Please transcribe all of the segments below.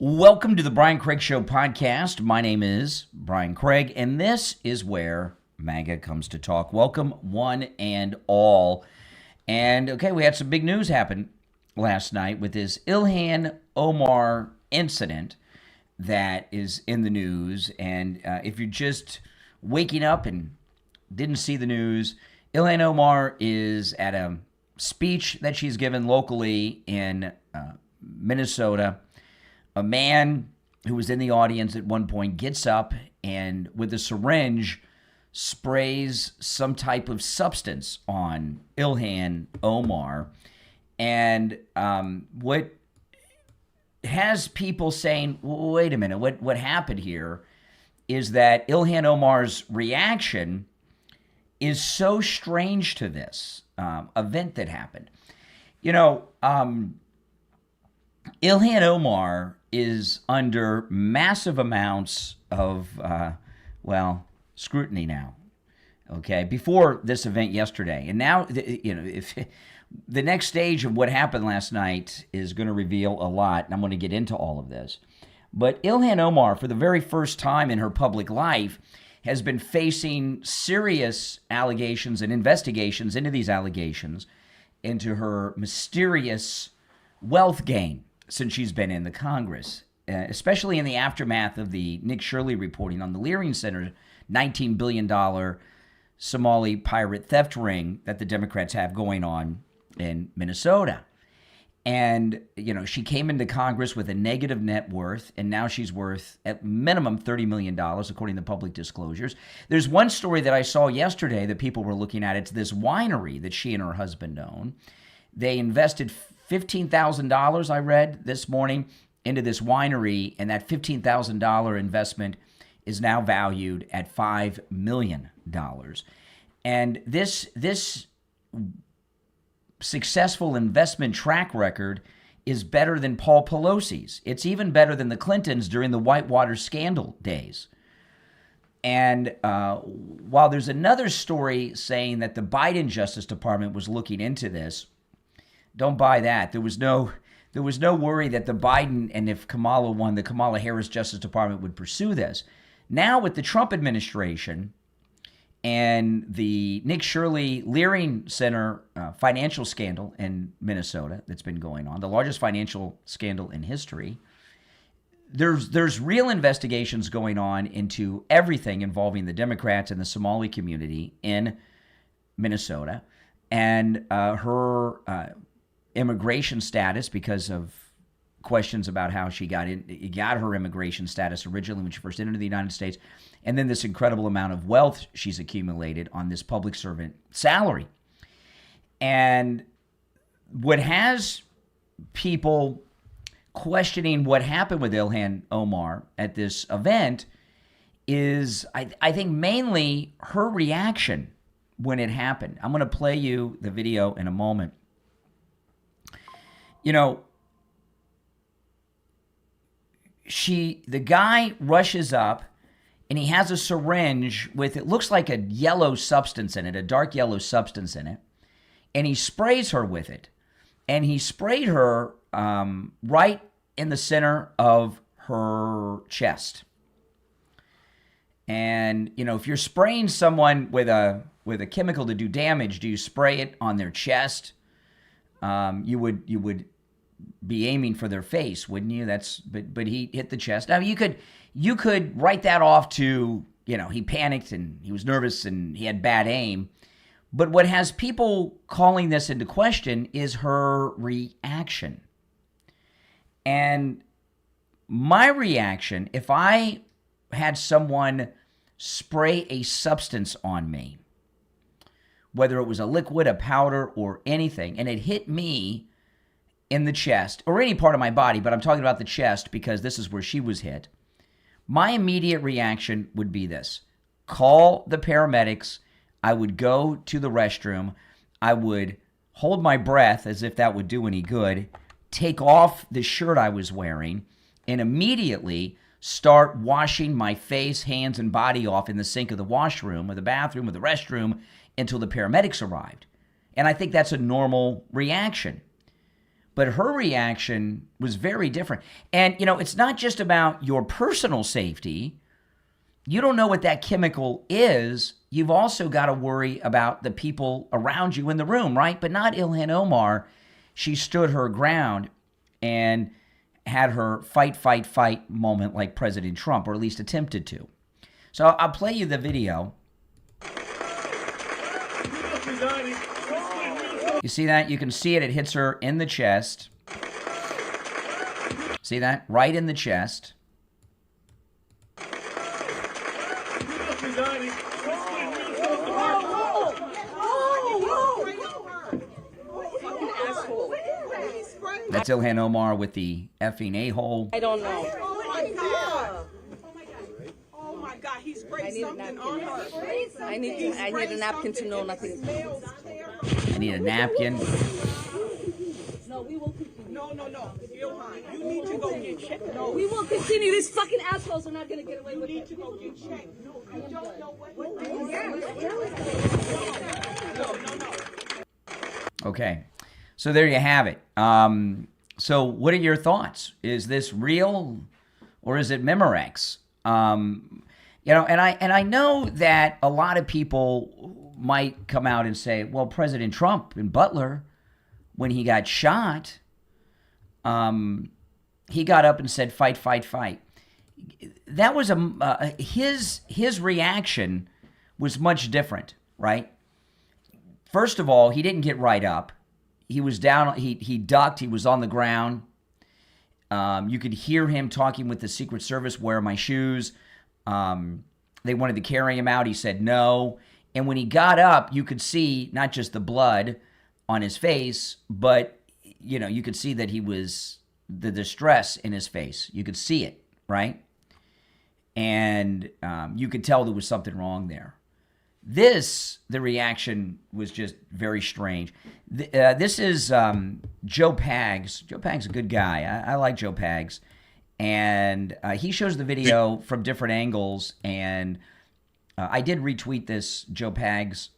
Welcome to the Brian Craig Show podcast. My name is Brian Craig, and this is where MAGA comes to talk. Welcome, one and all. And okay, we had some big news happen last night with this Ilhan Omar incident that is in the news. And if you're just waking up and didn't see the news, Ilhan Omar is at a speech that she's given locally in Minnesota. A man who was in the audience at one point gets up and with a syringe sprays some type of substance on Ilhan Omar. And what has people saying, wait a minute, what happened here is that Ilhan Omar's reaction is so strange to this event that happened. You know, Ilhan Omar is under massive amounts of, scrutiny now. Okay, before this event yesterday, and now, if the next stage of what happened last night is going to reveal a lot, and I'm going to get into all of this. But Ilhan Omar, for the very first time in her public life, has been facing serious allegations and investigations into these allegations, into her mysterious wealth gain since she's been in the Congress, especially in the aftermath of the Nick Shirley reporting on the Leering Center $19 billion Somali pirate theft ring that the Democrats have going on in Minnesota. And, she came into Congress with a negative net worth, and now she's worth at minimum $30 million, according to public disclosures. There's one story that I saw yesterday that people were looking at. It's this winery that she and her husband own. They invested $15,000, I read this morning, into this winery, and that $15,000 investment is now valued at $5 million. And this successful investment track record is better than Paul Pelosi's. It's even better than the Clintons during the Whitewater scandal days. And while there's another story saying that the Biden Justice Department was looking into this, don't buy that. There was no worry that the Biden, and if Kamala won, the Kamala Harris Justice Department would pursue this. Now with the Trump administration and the Nick Shirley Leering Center financial scandal in Minnesota that's been going on, the largest financial scandal in history, there's real investigations going on into everything involving the Democrats and the Somali community in Minnesota, and her immigration status, because of questions about how she got her immigration status originally when she first entered the United States, and then this incredible amount of wealth she's accumulated on this public servant salary. And what has people questioning what happened with Ilhan Omar at this event is, I think, mainly her reaction when it happened. I'm going to play you the video in a moment. The guy rushes up and he has a syringe with, it looks like a yellow substance in it, a dark yellow substance in it, and he sprays her with it. And he sprayed her right in the center of her chest. And, if you're spraying someone with a chemical to do damage, do you spray it on their chest? You would be aiming for their face, wouldn't you? But he hit the chest. Now you could write that off to, he panicked and he was nervous and he had bad aim. But what has people calling this into question is her reaction. And my reaction, if I had someone spray a substance on me, whether it was a liquid, a powder, or anything, and it hit me in the chest, or any part of my body, but I'm talking about the chest because this is where she was hit, my immediate reaction would be this: call the paramedics. I would go to the restroom. I would hold my breath as if that would do any good, take off the shirt I was wearing, and immediately start washing my face, hands, and body off in the sink of the washroom or the bathroom or the restroom until the paramedics arrived. And I think that's a normal reaction. But her reaction was very different. And, you know, it's not just about your personal safety. You don't know what that chemical is. You've also got to worry about the people around you in the room, right? But not Ilhan Omar. She stood her ground and had her fight moment like President Trump, or at least attempted to. So I'll play you the video. You see that? You can see it. It hits her in the chest. See that? Right in the chest. That's Ilhan Omar with the effing a-hole. I don't know. Oh my God. Oh my God, he sprayed something on her. I need a napkin to know nothing. I need a napkin. No, we will continue. No. Ilhan, you need to go get checked. No, We will continue. These fucking assholes are not going to get away with you need it. to go get checked. No, I don't know what. No. Okay. So there you have it. So what are your thoughts? Is this real or is it Memorex? You know, and I know that a lot of people might come out and say, well, President Trump in Butler, when he got shot, he got up and said, fight. That was his reaction was much different, right? First of all, he didn't get right up. He was down, he ducked, he was on the ground. You could hear him talking with the Secret Service, where are my shoes? They wanted to carry him out. He said no. And when he got up, you could see not just the blood on his face, but, you know, you could see that he was, the distress in his face. You could see it, right? And you could tell there was something wrong there. The reaction was just very strange. This is Joe Pags. Joe Pags is a good guy. I like Joe Pags. And he shows the video from different angles. And I did retweet this Joe Pags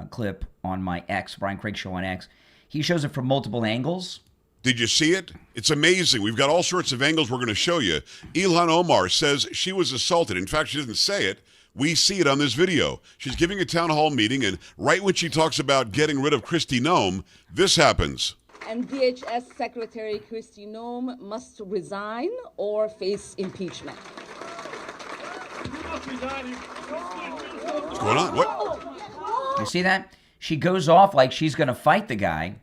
clip on my X, Brian Craig Show on X. He shows it from multiple angles. Did you see it? It's amazing. We've got all sorts of angles we're going to show you. Ilhan Omar says she was assaulted. In fact, she doesn't say it. We see it on this video. She's giving a town hall meeting, and right when she talks about getting rid of Kristi Noem, this happens. And DHS Secretary Kristi Noem must resign or face impeachment. What's going on? What? You see that? She goes off like she's going to fight the guy.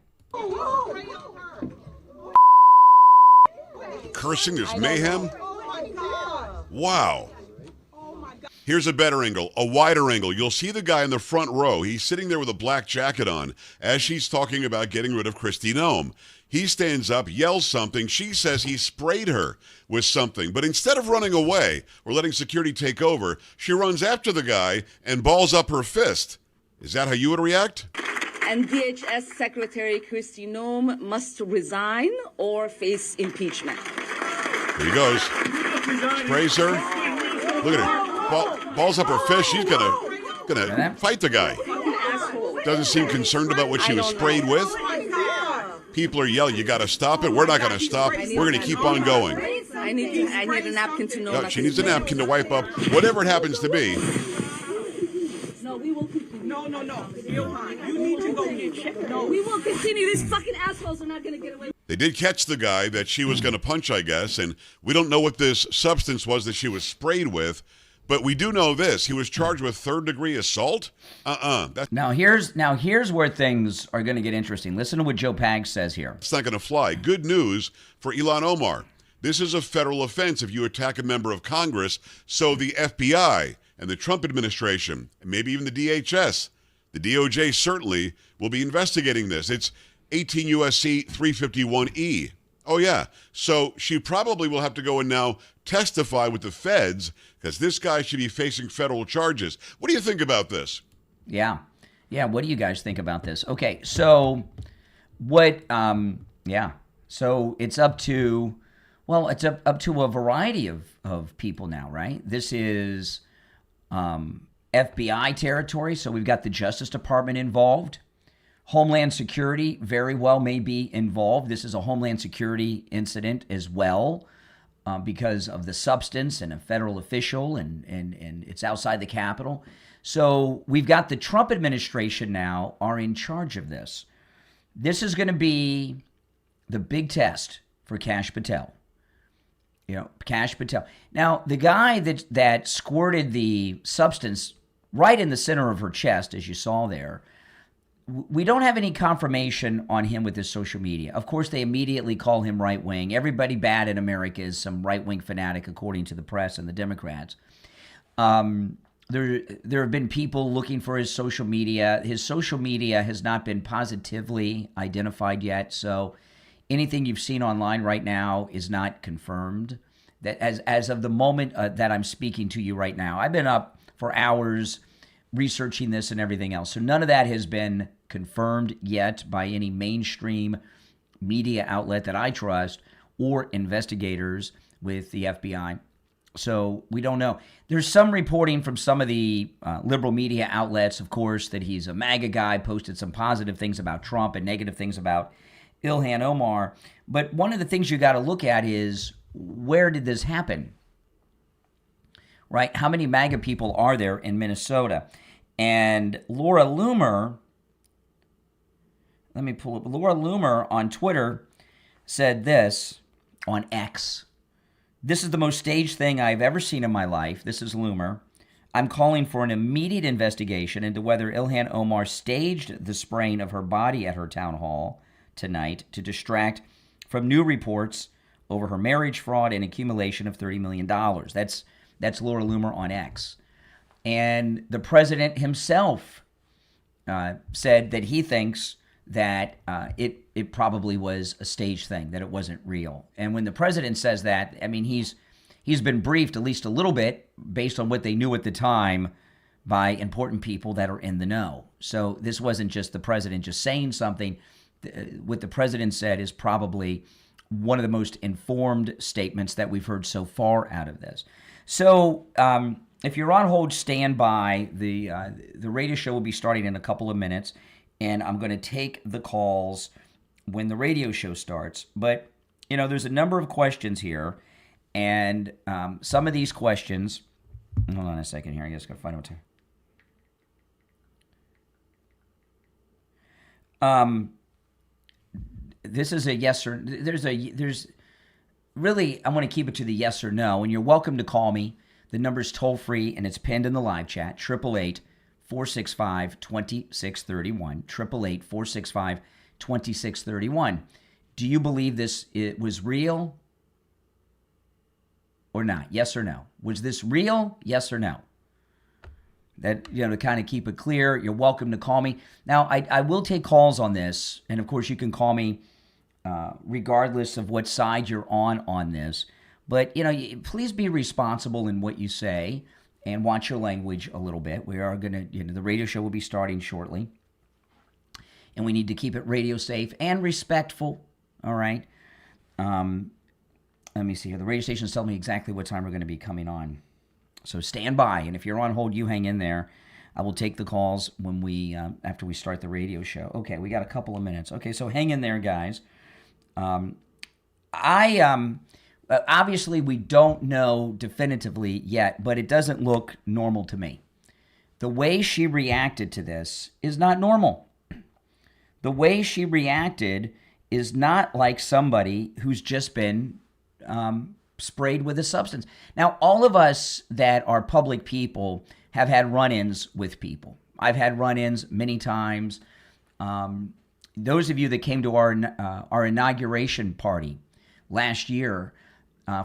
Cursing, there's mayhem. Wow. Here's a better angle, a wider angle. You'll see the guy in the front row. He's sitting there with a black jacket on as she's talking about getting rid of Kristi Noem. He stands up, yells something. She says he sprayed her with something. But instead of running away or letting security take over, she runs after the guy and balls up her fist. Is that how you would react? And DHS Secretary Kristi Noem must resign or face impeachment. Here he goes. Sprays her. Look at her. Balls up her fist. She's gonna fight the guy. Doesn't seem concerned about what she was sprayed with. People are yelling, you gotta stop it. We're not gonna stop. We're gonna keep on going. I need a napkin to know nothing. She needs a napkin to wipe up whatever it happens to be. No, we will continue. No. Ilhan, you need to go get checked. No, We will continue. These fucking assholes are not going to get away. They did catch the guy that she was gonna punch, I guess, and we don't know what this substance was that she was sprayed with. But we do know this. He was charged with third-degree assault? Now here's where things are going to get interesting. Listen to what Joe Pags says here. It's not going to fly. Good news for Ilhan Omar. This is a federal offense if you attack a member of Congress. So the FBI and the Trump administration, and maybe even the DHS, the DOJ certainly will be investigating this. It's 18 U.S.C. 351E. Oh, yeah. So she probably will have to go and now testify with the feds because this guy should be facing federal charges. What do you think about this? Yeah. What do you guys think about this? Okay. So what, so it's up to, it's up to a variety of people now, right? This is FBI territory. So we've got the Justice Department involved. Homeland Security very well may be involved. This is a Homeland Security incident as well, because of the substance and a federal official, and it's outside the Capitol. So we've got the Trump administration now are in charge of this. This is going to be the big test for Kash Patel. Kash Patel. Now, the guy that squirted the substance right in the center of her chest, as you saw there, we don't have any confirmation on him with his social media. Of course, they immediately call him right-wing. Everybody bad in America is some right-wing fanatic, according to the press and the Democrats. There have been people looking for his social media. His social media has not been positively identified yet, so anything you've seen online right now is not confirmed. That as of the moment that I'm speaking to you right now, I've been up for hours researching this and everything else. So none of that has been confirmed yet by any mainstream media outlet that I trust or investigators with the FBI. So we don't know. There's some reporting from some of the liberal media outlets, of course, that he's a MAGA guy, posted some positive things about Trump and negative things about Ilhan Omar. But one of the things you got to look at is, where did this happen? Right? How many MAGA people are there in Minnesota? And Laura Loomer, let me pull up. Laura Loomer on Twitter said this on X. This is the most staged thing I've ever seen in my life. This is Loomer. I'm calling for an immediate investigation into whether Ilhan Omar staged the spraying of her body at her town hall tonight to distract from new reports over her marriage fraud and accumulation of $30 million. That's Laura Loomer on X. And the president himself said that he thinks that it probably was a staged thing, that it wasn't real. And when the president says that, I mean, he's been briefed at least a little bit based on what they knew at the time by important people that are in the know. So this wasn't just the president just saying something. What the president said is probably one of the most informed statements that we've heard so far out of this. So if you're on hold, stand by. The radio show will be starting in a couple of minutes, and I'm going to take the calls when the radio show starts. But, there's a number of questions here, and some of these questions... Hold on a second here. I guess I've got to find out what this is a yes or... There's really, I want to keep it to the yes or no, and you're welcome to call me. The number's toll-free, and it's pinned in the live chat, 888-465-2631, 888-465-2631. Do you believe it was real or not? Yes or no? Was this real? Yes or no? That, to kind of keep it clear, you're welcome to call me. Now, I will take calls on this, and of course you can call me regardless of what side you're on this. But, please be responsible in what you say and watch your language a little bit. We are going to, the radio show will be starting shortly. And we need to keep it radio safe and respectful, all right? Let me see here. The radio stations tell me exactly what time we're going to be coming on. So stand by. And if you're on hold, you hang in there. I will take the calls when after we start the radio show. Okay, we got a couple of minutes. Okay, so hang in there, guys. Obviously, we don't know definitively yet, but it doesn't look normal to me. The way she reacted to this is not normal. The way she reacted is not like somebody who's just been sprayed with a substance. Now, all of us that are public people have had run-ins with people. I've had run-ins many times. Those of you that came to our inauguration party last year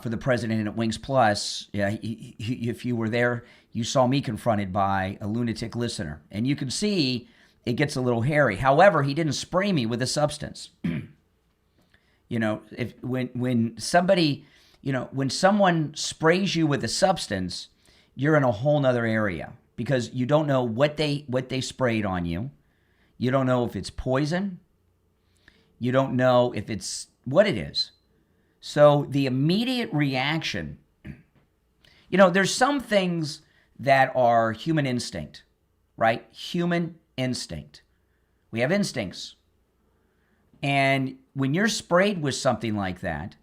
for the president at Wings Plus, if you were there, you saw me confronted by a lunatic listener. And you can see it gets a little hairy. However, he didn't spray me with a substance. When someone sprays you with a substance, you're in a whole nother area because you don't know what they sprayed on you. You don't know if it's poison. You don't know if it's what it is. So the immediate reaction, there's some things that are human instinct, right? Human instinct. We have instincts. And when you're sprayed with something like that,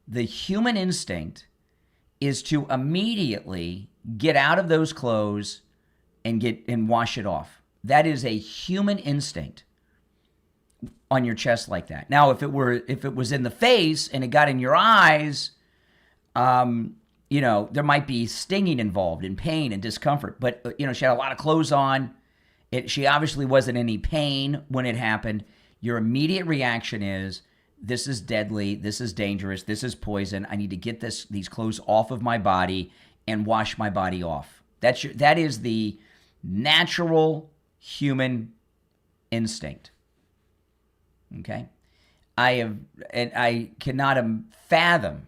the human instinct is to immediately get out of those clothes and wash it off. That is a human instinct on your chest like that. Now, if it was in the face and it got in your eyes, there might be stinging involved and pain and discomfort. But she had a lot of clothes on. She obviously wasn't in any pain when it happened. Your immediate reaction is, this is deadly, this is dangerous, this is poison. I need to get these clothes off of my body and wash my body off. That is the natural human instinct. Okay? I cannot fathom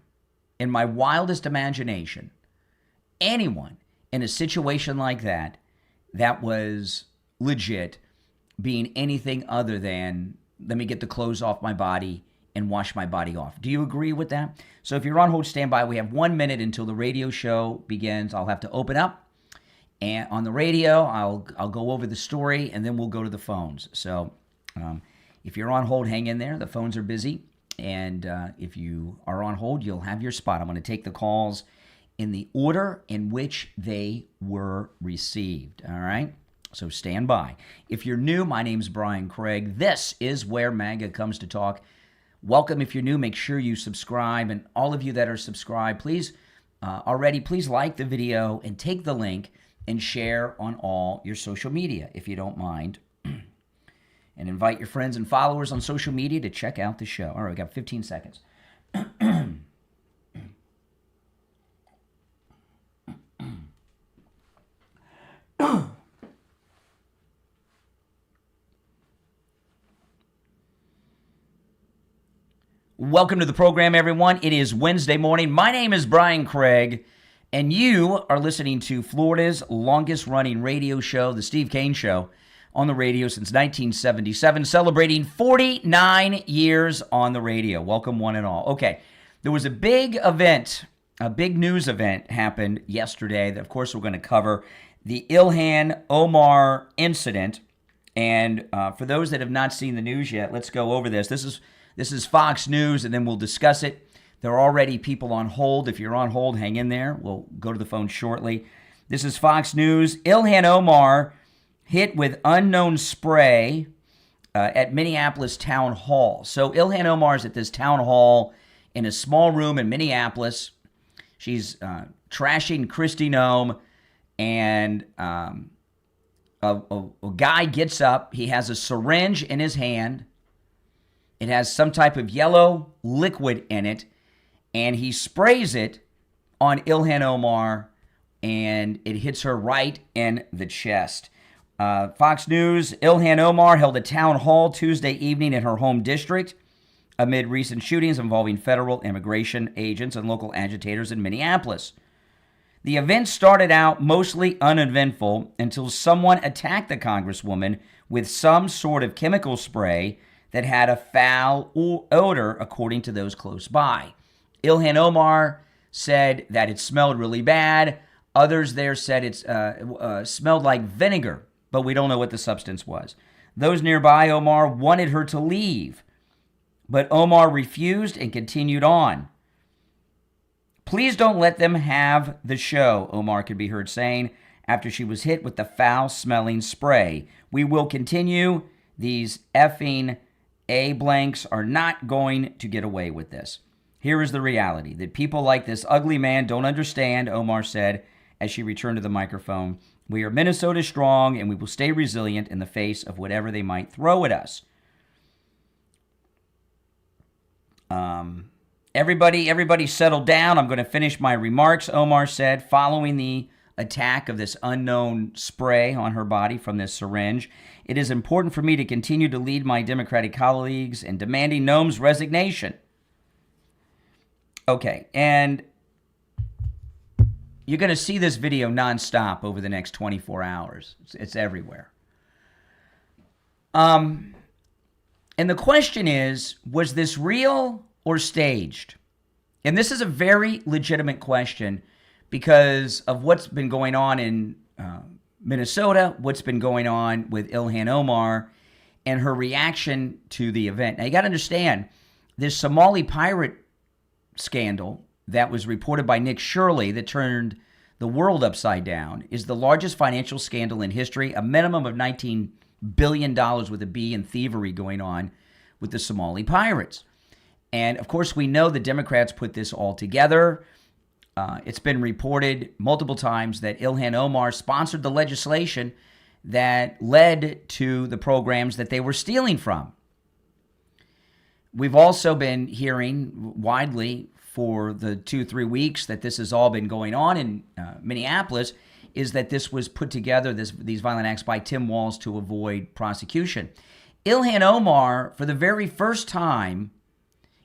in my wildest imagination anyone in a situation like that was legit being anything other than, let me get the clothes off my body and wash my body off. Do you agree with that? So if you're on hold, stand by. We have 1 minute until the radio show begins. I'll have to open up, and on the radio, I'll go over the story, and then we'll go to the phones. So if you're on hold, hang in there. The phones are busy, and if you are on hold, you'll have your spot. I'm going to take the calls in the order in which they were received. All right? So stand by. If you're new, my name's Brian Craig. This is where MAGA comes to talk. Welcome. If you're new, make sure you subscribe. And all of you that are subscribed, please like the video and take the link and share on all your social media, if you don't mind. And invite your friends and followers on social media to check out the show. All right, we got 15 seconds. Welcome to the program, everyone. It is Wednesday morning. My name is Brian Craig, and you are listening to Florida's longest-running radio show, The Steve Kane Show, on the radio since 1977, celebrating 49 years on the radio. Welcome, one and all. Okay, there was a big event, a big news event happened yesterday that, of course, we're going to cover, the Ilhan Omar incident. And for those that have not seen the news yet, let's go over this. This is Fox News, and then we'll discuss it. There are already people on hold. If you're on hold, hang in there. We'll go to the phone shortly. This is Fox News. Ilhan Omar hit with unknown spray at Minneapolis Town Hall. So Ilhan Omar is at this town hall in a small room in Minneapolis. She's trashing Kristi Noem, and a guy gets up. He has a syringe in his hand. It has some type of yellow liquid in it, and he sprays it on Ilhan Omar, and it hits her right in the chest. Fox News, Ilhan Omar held a town hall Tuesday evening in her home district amid recent shootings involving federal immigration agents and local agitators in Minneapolis. The event started out mostly uneventful until someone attacked the Congresswoman with some sort of chemical spray that had a foul odor, according to those close by. Ilhan Omar said that it smelled really bad. Others there said it smelled like vinegar, but we don't know what the substance was. Those nearby, Omar wanted her to leave, but Omar refused and continued on. "Please don't let them have the show," Omar could be heard saying after she was hit with the foul-smelling spray. "We will continue. These effing A-blanks are not going to get away with this. Here is the reality, that people like this ugly man don't understand," Omar said as she returned to the microphone. "We are Minnesota strong, and we will stay resilient in the face of whatever they might throw at us." Everybody settle down. I'm going to finish my remarks, Omar said, following the attack of this unknown spray on her body from this syringe. "It is important for me to continue to lead my Democratic colleagues in demanding Noem's resignation." Okay, and you're going to see this video nonstop over the next 24 hours. It's everywhere. And the question is, was this real or staged? And this is a very legitimate question because of what's been going on in Minnesota, what's been going on with Ilhan Omar, and her reaction to the event. Now, you got to understand, this Somali pirate scandal that was reported by Nick Shirley that turned the world upside down is the largest financial scandal in history, a minimum of $19 billion with a B in thievery going on with the Somali pirates. And, of course, we know the Democrats put this all together. It's been reported multiple times that Ilhan Omar sponsored the legislation that led to the programs that they were stealing from. We've also been hearing widely for the 2-3 weeks that this has all been going on in Minneapolis is that this was put together, these violent acts by Tim Walz to avoid prosecution. Ilhan Omar, for the very first time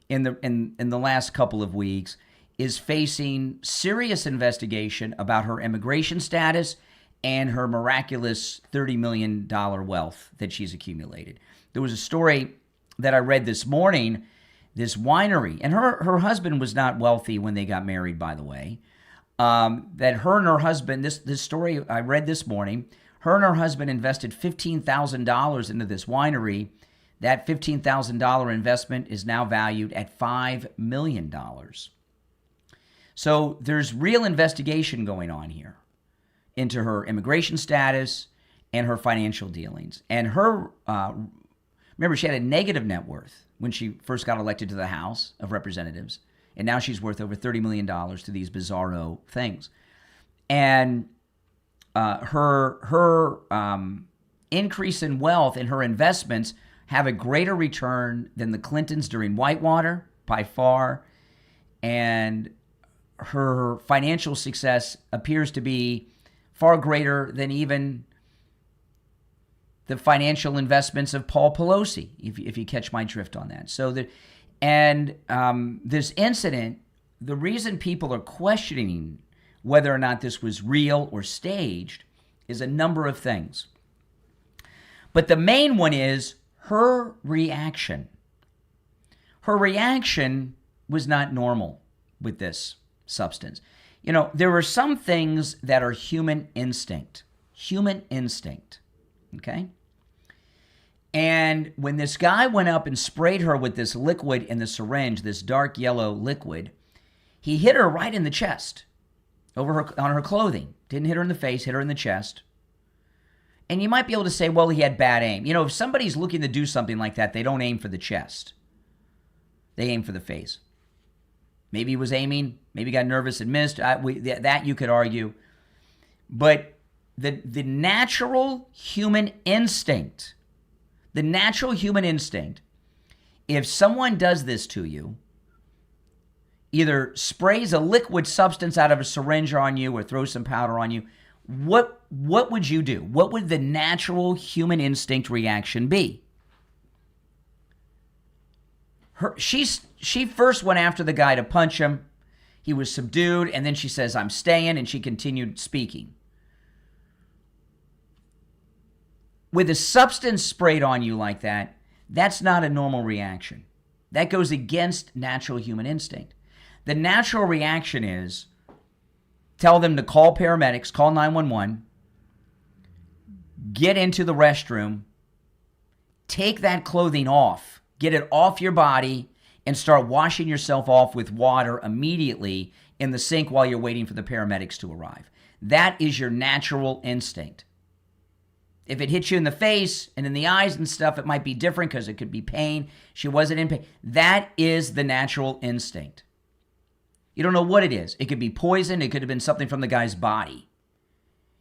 in the last couple of weeks, is facing serious investigation about her immigration status and her miraculous $30 million wealth that she's accumulated. There was a story that I read this morning, this winery, and her husband was not wealthy when they got married, by the way, that her and her husband, this story I read this morning, her and her husband invested $15,000 into this winery. That $15,000 investment is now valued at $5 million. So there's real investigation going on here into her immigration status and her financial dealings. And her, remember, she had a negative net worth when she first got elected to the House of Representatives. And now she's worth over $30 million to these bizarro things. And her increase in wealth and her investments have a greater return than the Clintons during Whitewater, by far. And her financial success appears to be far greater than even the financial investments of Paul Pelosi, if you catch my drift on that. So this incident, the reason people are questioning whether or not this was real or staged is a number of things. But the main one is her reaction. Her reaction was not normal with this substance. You know, there are some things that are human instinct, okay? And when this guy went up and sprayed her with this liquid in the syringe, this dark yellow liquid, he hit her right in the chest, on her clothing. Didn't hit her in the face, hit her in the chest. And you might be able to say, well, he had bad aim. You know, if somebody's looking to do something like that, they don't aim for the chest. They aim for the face. Maybe he was aiming, maybe got nervous and missed. That you could argue. But the natural human instinct, if someone does this to you, either sprays a liquid substance out of a syringe on you or throws some powder on you, what would you do? What would the natural human instinct reaction be? She first went after the guy to punch him. He was subdued, and then she says, "I'm staying," and she continued speaking. With a substance sprayed on you like that, that's not a normal reaction. That goes against natural human instinct. The natural reaction is tell them to call paramedics, call 911, get into the restroom, take that clothing off, get it off your body, and start washing yourself off with water immediately in the sink while you're waiting for the paramedics to arrive. That is your natural instinct. If it hits you in the face and in the eyes and stuff, it might be different because it could be pain. She wasn't in pain. That is the natural instinct. You don't know what it is. It could be poison. It could have been something from the guy's body.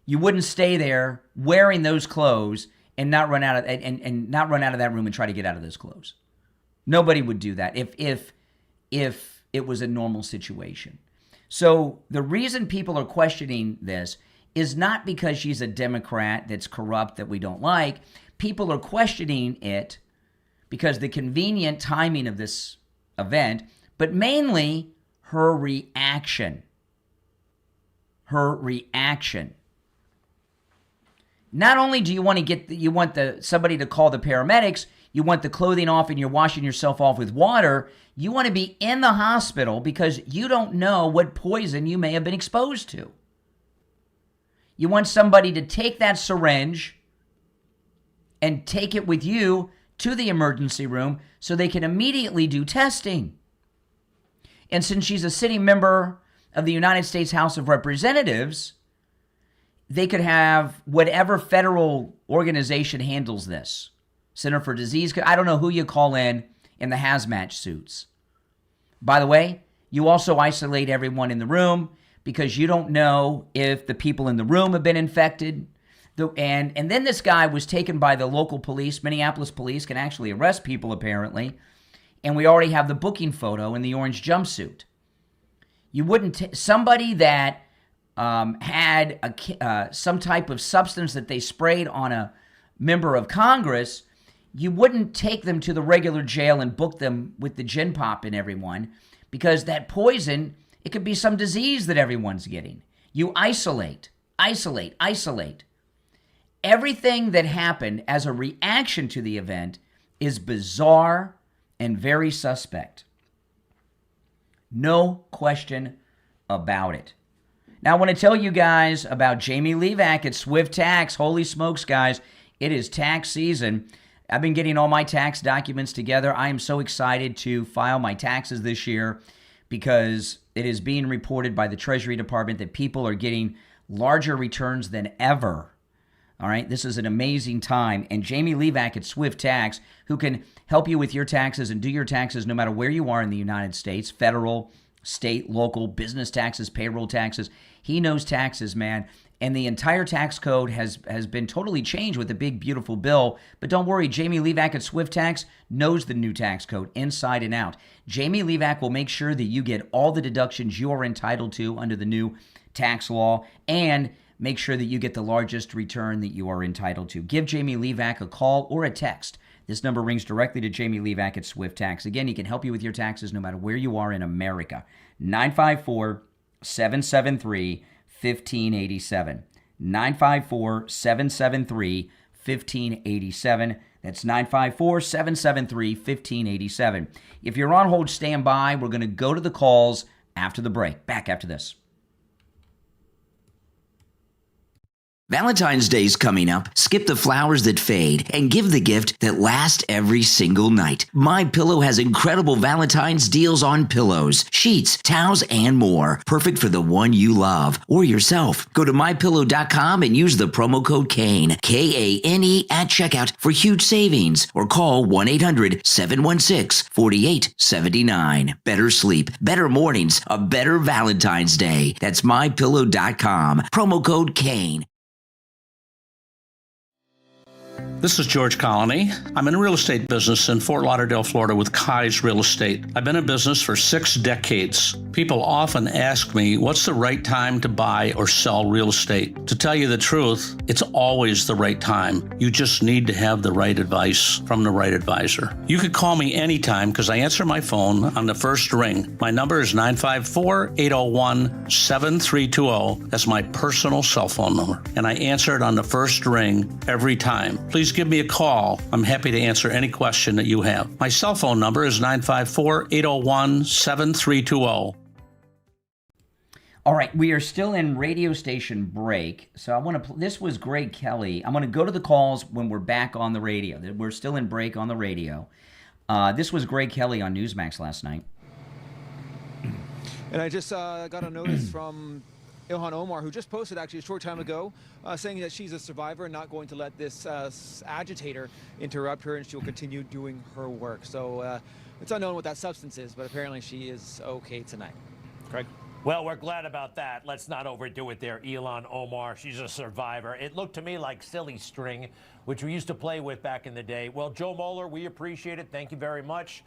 You wouldn't stay there wearing those clothes and not run out of that room and try to get out of those clothes. Nobody would do that if it was a normal situation. So the reason people are questioning this is not because she's a Democrat that's corrupt that we don't like. People are questioning it because the convenient timing of this event, but mainly her reaction. Her reaction. Not only do you want somebody to call the paramedics, you want the clothing off and you're washing yourself off with water, you want to be in the hospital because you don't know what poison you may have been exposed to. You want somebody to take that syringe and take it with you to the emergency room so they can immediately do testing. And since she's a sitting member of the United States House of Representatives, they could have whatever federal organization handles this. Center for Disease, I don't know who you call in the hazmat suits. By the way, you also isolate everyone in the room because you don't know if the people in the room have been infected. And then this guy was taken by the local police. Minneapolis police can actually arrest people, apparently. And we already have the booking photo in the orange jumpsuit. You wouldn't somebody that had some type of substance that they sprayed on a member of Congress, you wouldn't take them to the regular jail and book them with the gin pop in everyone, because that poison, it could be some disease that everyone's getting. You isolate. Everything that happened as a reaction to the event is bizarre and very suspect. No question about it. Now, I want to tell you guys about Jamie Levac at Swift Tax. Holy smokes, guys. It is tax season. I've been getting all my tax documents together. I am so excited to file my taxes this year because it is being reported by the Treasury Department that people are getting larger returns than ever. All right, this is an amazing time. And Jamie Levac at Swift Tax, who can help you with your taxes and do your taxes no matter where you are in the United States, federal, state, local, business taxes, payroll taxes. He knows taxes, man. And the entire tax code has been totally changed with the big, beautiful bill. But don't worry, Jamie Levac at Swift Tax knows the new tax code inside and out. Jamie Levac will make sure that you get all the deductions you are entitled to under the new tax law and make sure that you get the largest return that you are entitled to. Give Jamie Levac a call or a text. This number rings directly to Jamie Levac at Swift Tax. Again, he can help you with your taxes no matter where you are in America. 954-773-1587. 954-773-1587. That's 954-773-1587. If you're on hold, stand by. We're going to go to the calls after the break. Back after this. Valentine's Day's coming up. Skip the flowers that fade and give the gift that lasts every single night. MyPillow has incredible Valentine's deals on pillows, sheets, towels, and more. Perfect for the one you love or yourself. Go to MyPillow.com and use the promo code KANE, K-A-N-E, at checkout for huge savings, or call 1-800-716-4879. Better sleep, better mornings, a better Valentine's Day. That's MyPillow.com. Promo code KANE. This is George Colony. I'm in the real estate business in Fort Lauderdale, Florida with Kai's Real Estate. I've been in business for 6 decades. People often ask me, what's the right time to buy or sell real estate? To tell you the truth, it's always the right time. You just need to have the right advice from the right advisor. You could call me anytime because I answer my phone on the first ring. My number is 954-801-7320. That's my personal cell phone number. And I answer it on the first ring every time. Please give me a call. I'm happy to answer any question that you have. My cell phone number is 954-801-7320. All right, we are still in radio station break. So I want to, this was Greg Kelly. I'm going to go to the calls when we're back on the radio. We're still in break on the radio. This was Greg Kelly on Newsmax last night. And I just got a notice from Ilhan Omar, who just posted actually a short time ago, saying that she's a survivor and not going to let this agitator interrupt her, and she'll continue doing her work. So it's unknown what that substance is, but apparently she is okay tonight. Craig? Well, we're glad about that. Let's not overdo it there. Ilhan Omar, she's a survivor. It looked to me like silly string, which we used to play with back in the day. Well, Joe Moeller, we appreciate it. Thank you very much.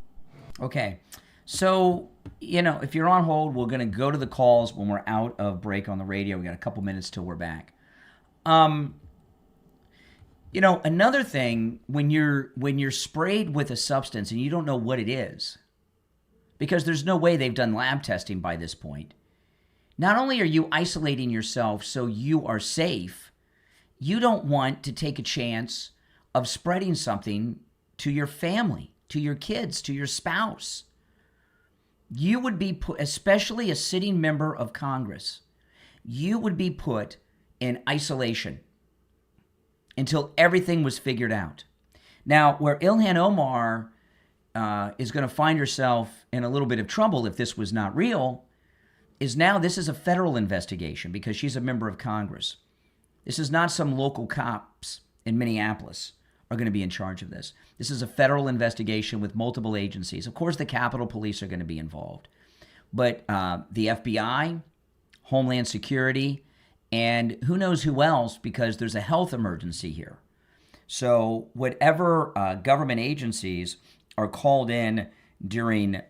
Okay. So, you know, if you're on hold, we're going to go to the calls when we're out of break on the radio. We got a couple minutes till we're back. You know, another thing, when you're sprayed with a substance and you don't know what it is, because there's no way they've done lab testing by this point, not only are you isolating yourself so you are safe, you don't want to take a chance of spreading something to your family, to your kids, to your spouse. You would be put, especially a sitting member of Congress, you would be put in isolation. until everything was figured out. Now, where Ilhan Omar is going to find herself in a little bit of trouble if this was not real is now this is a federal investigation because she's a member of Congress. This is not some local cops in Minneapolis are going to be in charge of this. This is a federal investigation with multiple agencies. Of course, the Capitol Police are going to be involved. But the FBI, Homeland Security, and who knows who else, because there's a health emergency here. So whatever government agencies are called in during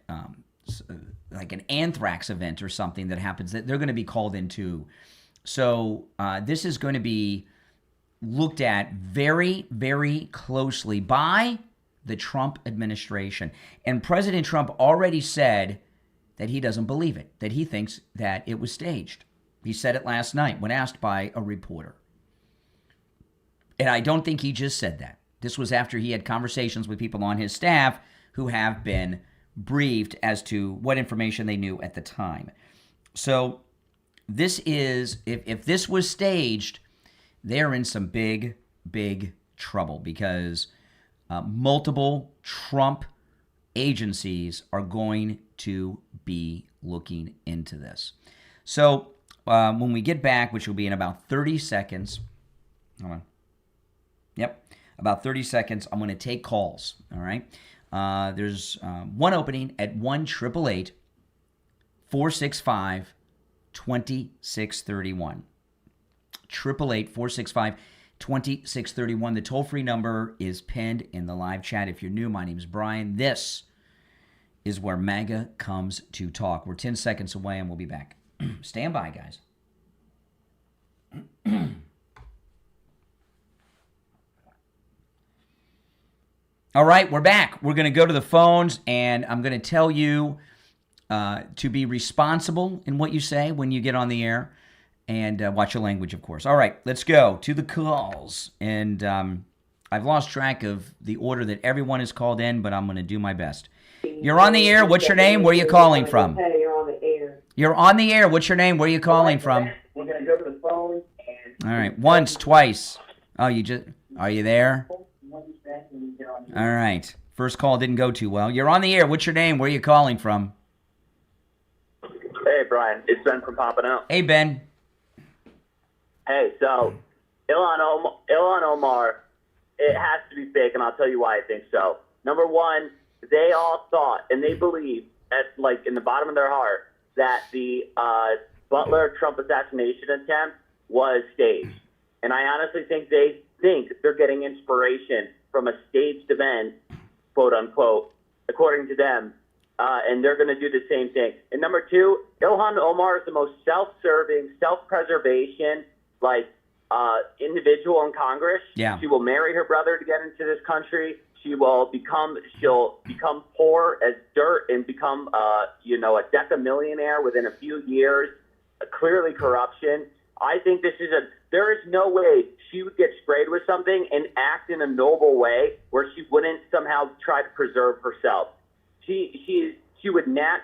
like an anthrax event or something that happens, that they're going to be called in too. So this is going to be looked at very, very closely by the Trump administration. And President Trump already said that he doesn't believe it, that he thinks that it was staged. He said it last night when asked by a reporter. And I don't think he just said that. This was after he had conversations with people on his staff who have been briefed as to what information they knew at the time. So this is, if this was staged, they're in some big, big trouble because multiple Trump agencies are going to be looking into this. So when we get back, which will be in about 30 seconds, hold on. Yep, about 30 seconds, I'm going to take calls, all right? There's one opening at 1-888-465-2631. 888-465-2631. The toll-free number is pinned in the live chat. If you're new, my name is Brian. This is where MAGA comes to talk. We're 10 seconds away, and we'll be back. Stand by, guys. All right, we're back. We're going to go to the phones, and I'm going to tell you to be responsible in what you say when you get on the air, and watch your language, of course. All right, let's go to the calls. And I've lost track of the order that everyone is called in, but I'm going to do my best. You're on the air. What's your name? Where are you calling from? Hey, you're on the air. You're on the air. What's your name? Where are you calling from? We're going to go to the phone. All right, once, twice. Oh, are you there? All right. First call didn't go too well. You're on the air. What's your name? Where are you calling from? Hey, Brian. It's Ben from Pompano. Hey, Ben. Hey, so Ilhan Omar, it has to be fake, and I'll tell you why I think so. Number one, they all thought, and they believe, in the bottom of their heart, that the Butler-Trump assassination attempt was staged. And I honestly think they think they're getting inspiration from a staged event, quote unquote, according to them, and they're going to do the same thing. And number two, Ilhan Omar is the most self-serving, self-preservation, individual in Congress. Yeah. She will marry her brother to get into this country. She'll become poor as dirt and become, a decamillionaire within a few years. Clearly corruption. I think there is no way she would get sprayed with something and act in a noble way where she wouldn't somehow try to preserve herself.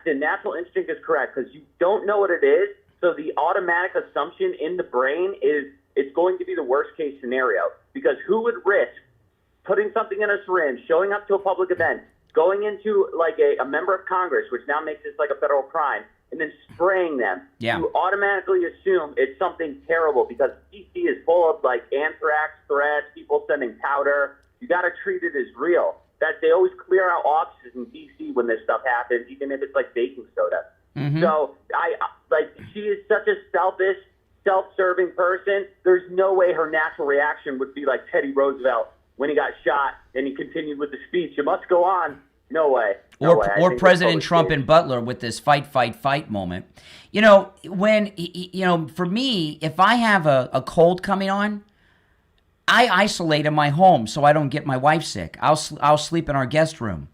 The natural instinct is correct because you don't know what it is. So the automatic assumption in the brain is it's going to be the worst case scenario because who would risk putting something in a syringe, showing up to a public event, going into a member of Congress, which now makes this like a federal crime, and then spraying them. Yeah. You automatically assume it's something terrible because DC is full of anthrax threats, people sending powder. You got to treat it as real. That they always clear out offices in DC when this stuff happens, even if it's baking soda. Mm-hmm. So she is such a selfish, self-serving person. There's no way her natural reaction would be like Teddy Roosevelt when he got shot and he continued with the speech. You must go on. No way. No way. Or President Trump and Butler with this fight, fight, fight moment. For me, if I have a cold coming on, I isolate in my home so I don't get my wife sick. I'll sleep in our guest room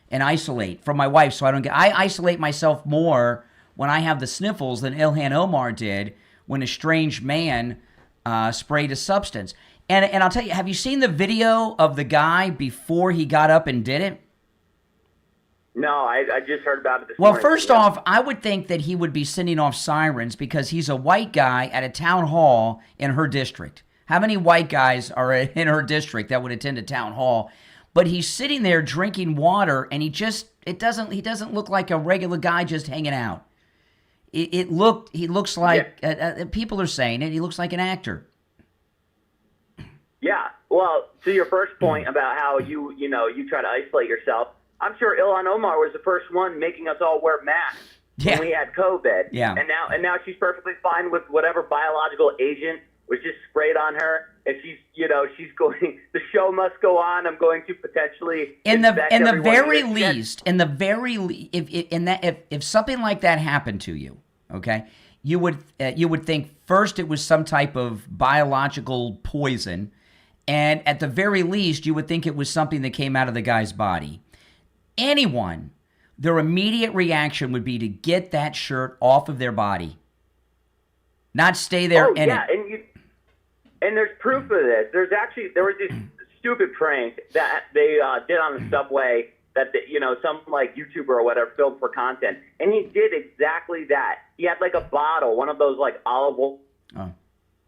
and isolate from my wife so I don't get. I isolate myself more when I have the sniffles than Ilhan Omar did when a strange man sprayed a substance. And I'll tell you, have you seen the video of the guy before he got up and did it? No, I just heard about it this morning. Well, first off, I would think that he would be sending off sirens because he's a white guy at a town hall in her district. How many white guys are in her district that would attend a town hall? But he's sitting there drinking water, and he doesn't look like a regular guy just hanging out. He looks like, people are saying it, he looks like an actor. Yeah. Well, to your first point about how you try to isolate yourself, I'm sure Ilhan Omar was the first one making us all wear masks when we had COVID. Yeah. And now she's perfectly fine with whatever biological agent was just sprayed on her. And she's going, the show must go on. I'm going to potentially if something like that happened to you, okay, you would think first it was some type of biological poison, and at the very least you would think it was something that came out of the guy's body. Anyone, their immediate reaction would be to get that shirt off of their body, not stay there in it. And there's proof of this. There was this stupid prank that they did on the subway that some like YouTuber or whatever filmed for content, and he did exactly that. He had like a bottle, one of those like olive oil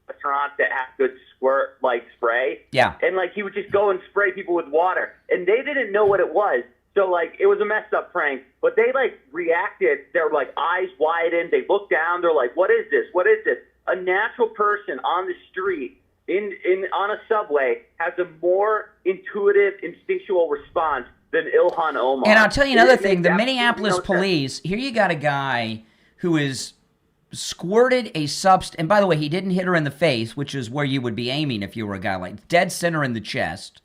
restaurants that have good squirt like spray. Yeah. And like he would just go and spray people with water, and they didn't know what it was. So like it was a messed up prank, but they like reacted. Their like eyes widened. They looked down. They're like, "What is this? What is this?" A natural person on the street on a subway has a more intuitive, instinctual response than Ilhan Omar. And I'll tell you another thing: the Minneapolis police. Here you got a guy who is squirted a substance. And by the way, he didn't hit her in the face, which is where you would be aiming if you were a guy like dead center in the chest,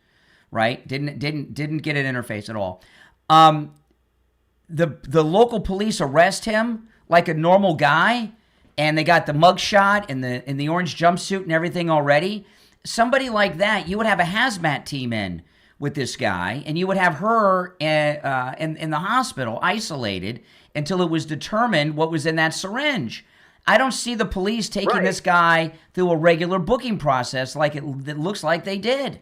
right? Didn't get it in her face at all. The local police arrest him like a normal guy, and they got the mugshot and the orange jumpsuit and everything already. Somebody like that, you would have a hazmat team in with this guy, and you would have her in the hospital isolated until it was determined what was in that syringe. I don't see the police taking this guy through a regular booking process like it looks like they did.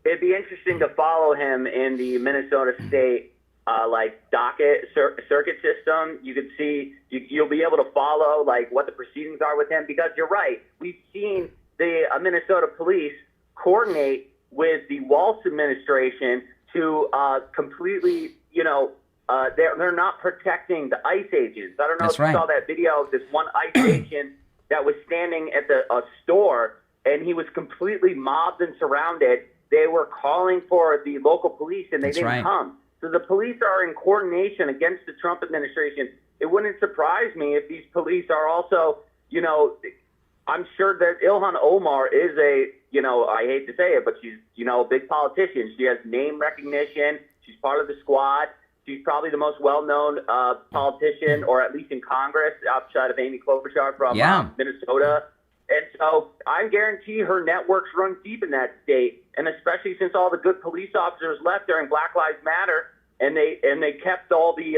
It'd be interesting to follow him in the Minnesota State docket circuit system. You could see you'll be able to follow like what the proceedings are with him, because you're right. We've seen the Minnesota police coordinate with the Walz administration to completely, they're not protecting the ICE agents. I don't know if you saw that video of this one ICE agent that was standing at the store, and he was completely mobbed and surrounded. They were calling for the local police, and they didn't come. So the police are in coordination against the Trump administration. It wouldn't surprise me if these police are also, I'm sure that Ilhan Omar is I hate to say it, but she's, a big politician. She has name recognition. She's part of the squad. She's probably the most well-known politician, or at least in Congress, outside of Amy Klobuchar from Minnesota. And so I guarantee her networks run deep in that state, and especially since all the good police officers left during Black Lives Matter, and they kept all the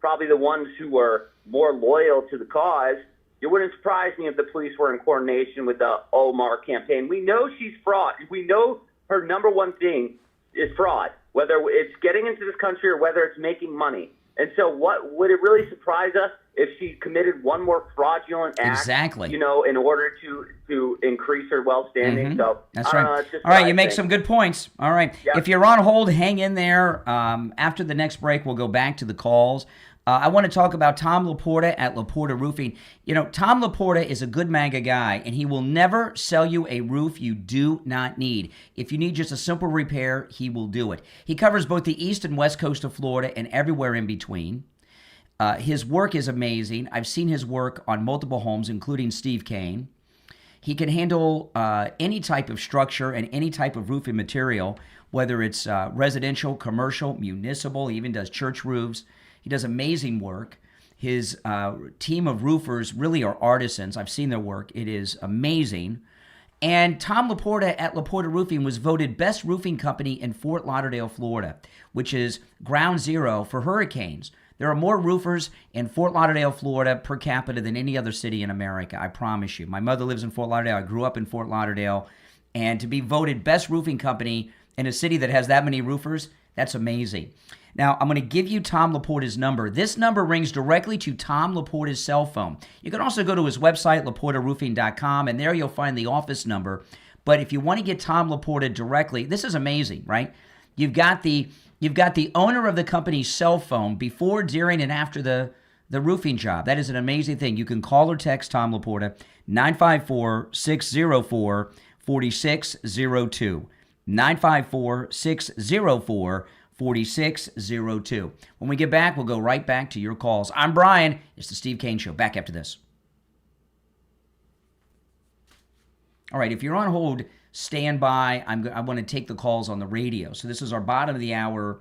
probably the ones who were more loyal to the cause. It wouldn't surprise me if the police were in coordination with the Omar campaign. We know she's fraud. We know her number one thing is fraud, whether it's getting into this country or whether it's making money. And so what would it really surprise us if she committed one more fraudulent act, in order to increase her wealth standing? So that's right. All right, you make some good points. All right. Yep. If you're on hold, hang in there. After the next break, we'll go back to the calls. I want to talk about Tom Laporta at Laporta Roofing. Tom Laporta is a good MAGA guy, and he will never sell you a roof you do not need. If you need just a simple repair, he will do it. He covers both the east and west coast of Florida and everywhere in between. His work is amazing. I've seen his work on multiple homes, including Steve Kane. He can handle any type of structure and any type of roofing material, whether it's residential, commercial, municipal. He even does church roofs. He does amazing work. His team of roofers really are artisans. I've seen their work. It is amazing. And Tom Laporta at Laporta Roofing was voted best roofing company in Fort Lauderdale, Florida, which is ground zero for hurricanes. There are more roofers in Fort Lauderdale, Florida per capita than any other city in America, I promise you. My mother lives in Fort Lauderdale. I grew up in Fort Lauderdale. And to be voted best roofing company in a city that has that many roofers, that's amazing. Now, I'm going to give you Tom Laporta's number. This number rings directly to Tom Laporta's cell phone. You can also go to his website, laportaroofing.com, and there you'll find the office number. But if you want to get Tom Laporta directly, this is amazing, right? You've got the owner of the company's cell phone before, during, and after the roofing job. That is an amazing thing. You can call or text Tom Laporta, 954-604-4602. 954-604-4602. When we get back, we'll go right back to your calls. I'm Brian. It's the Steve Kane Show. Back after this. All right, if you're on hold, stand by. I want to take the calls on the radio. So this is our bottom of the hour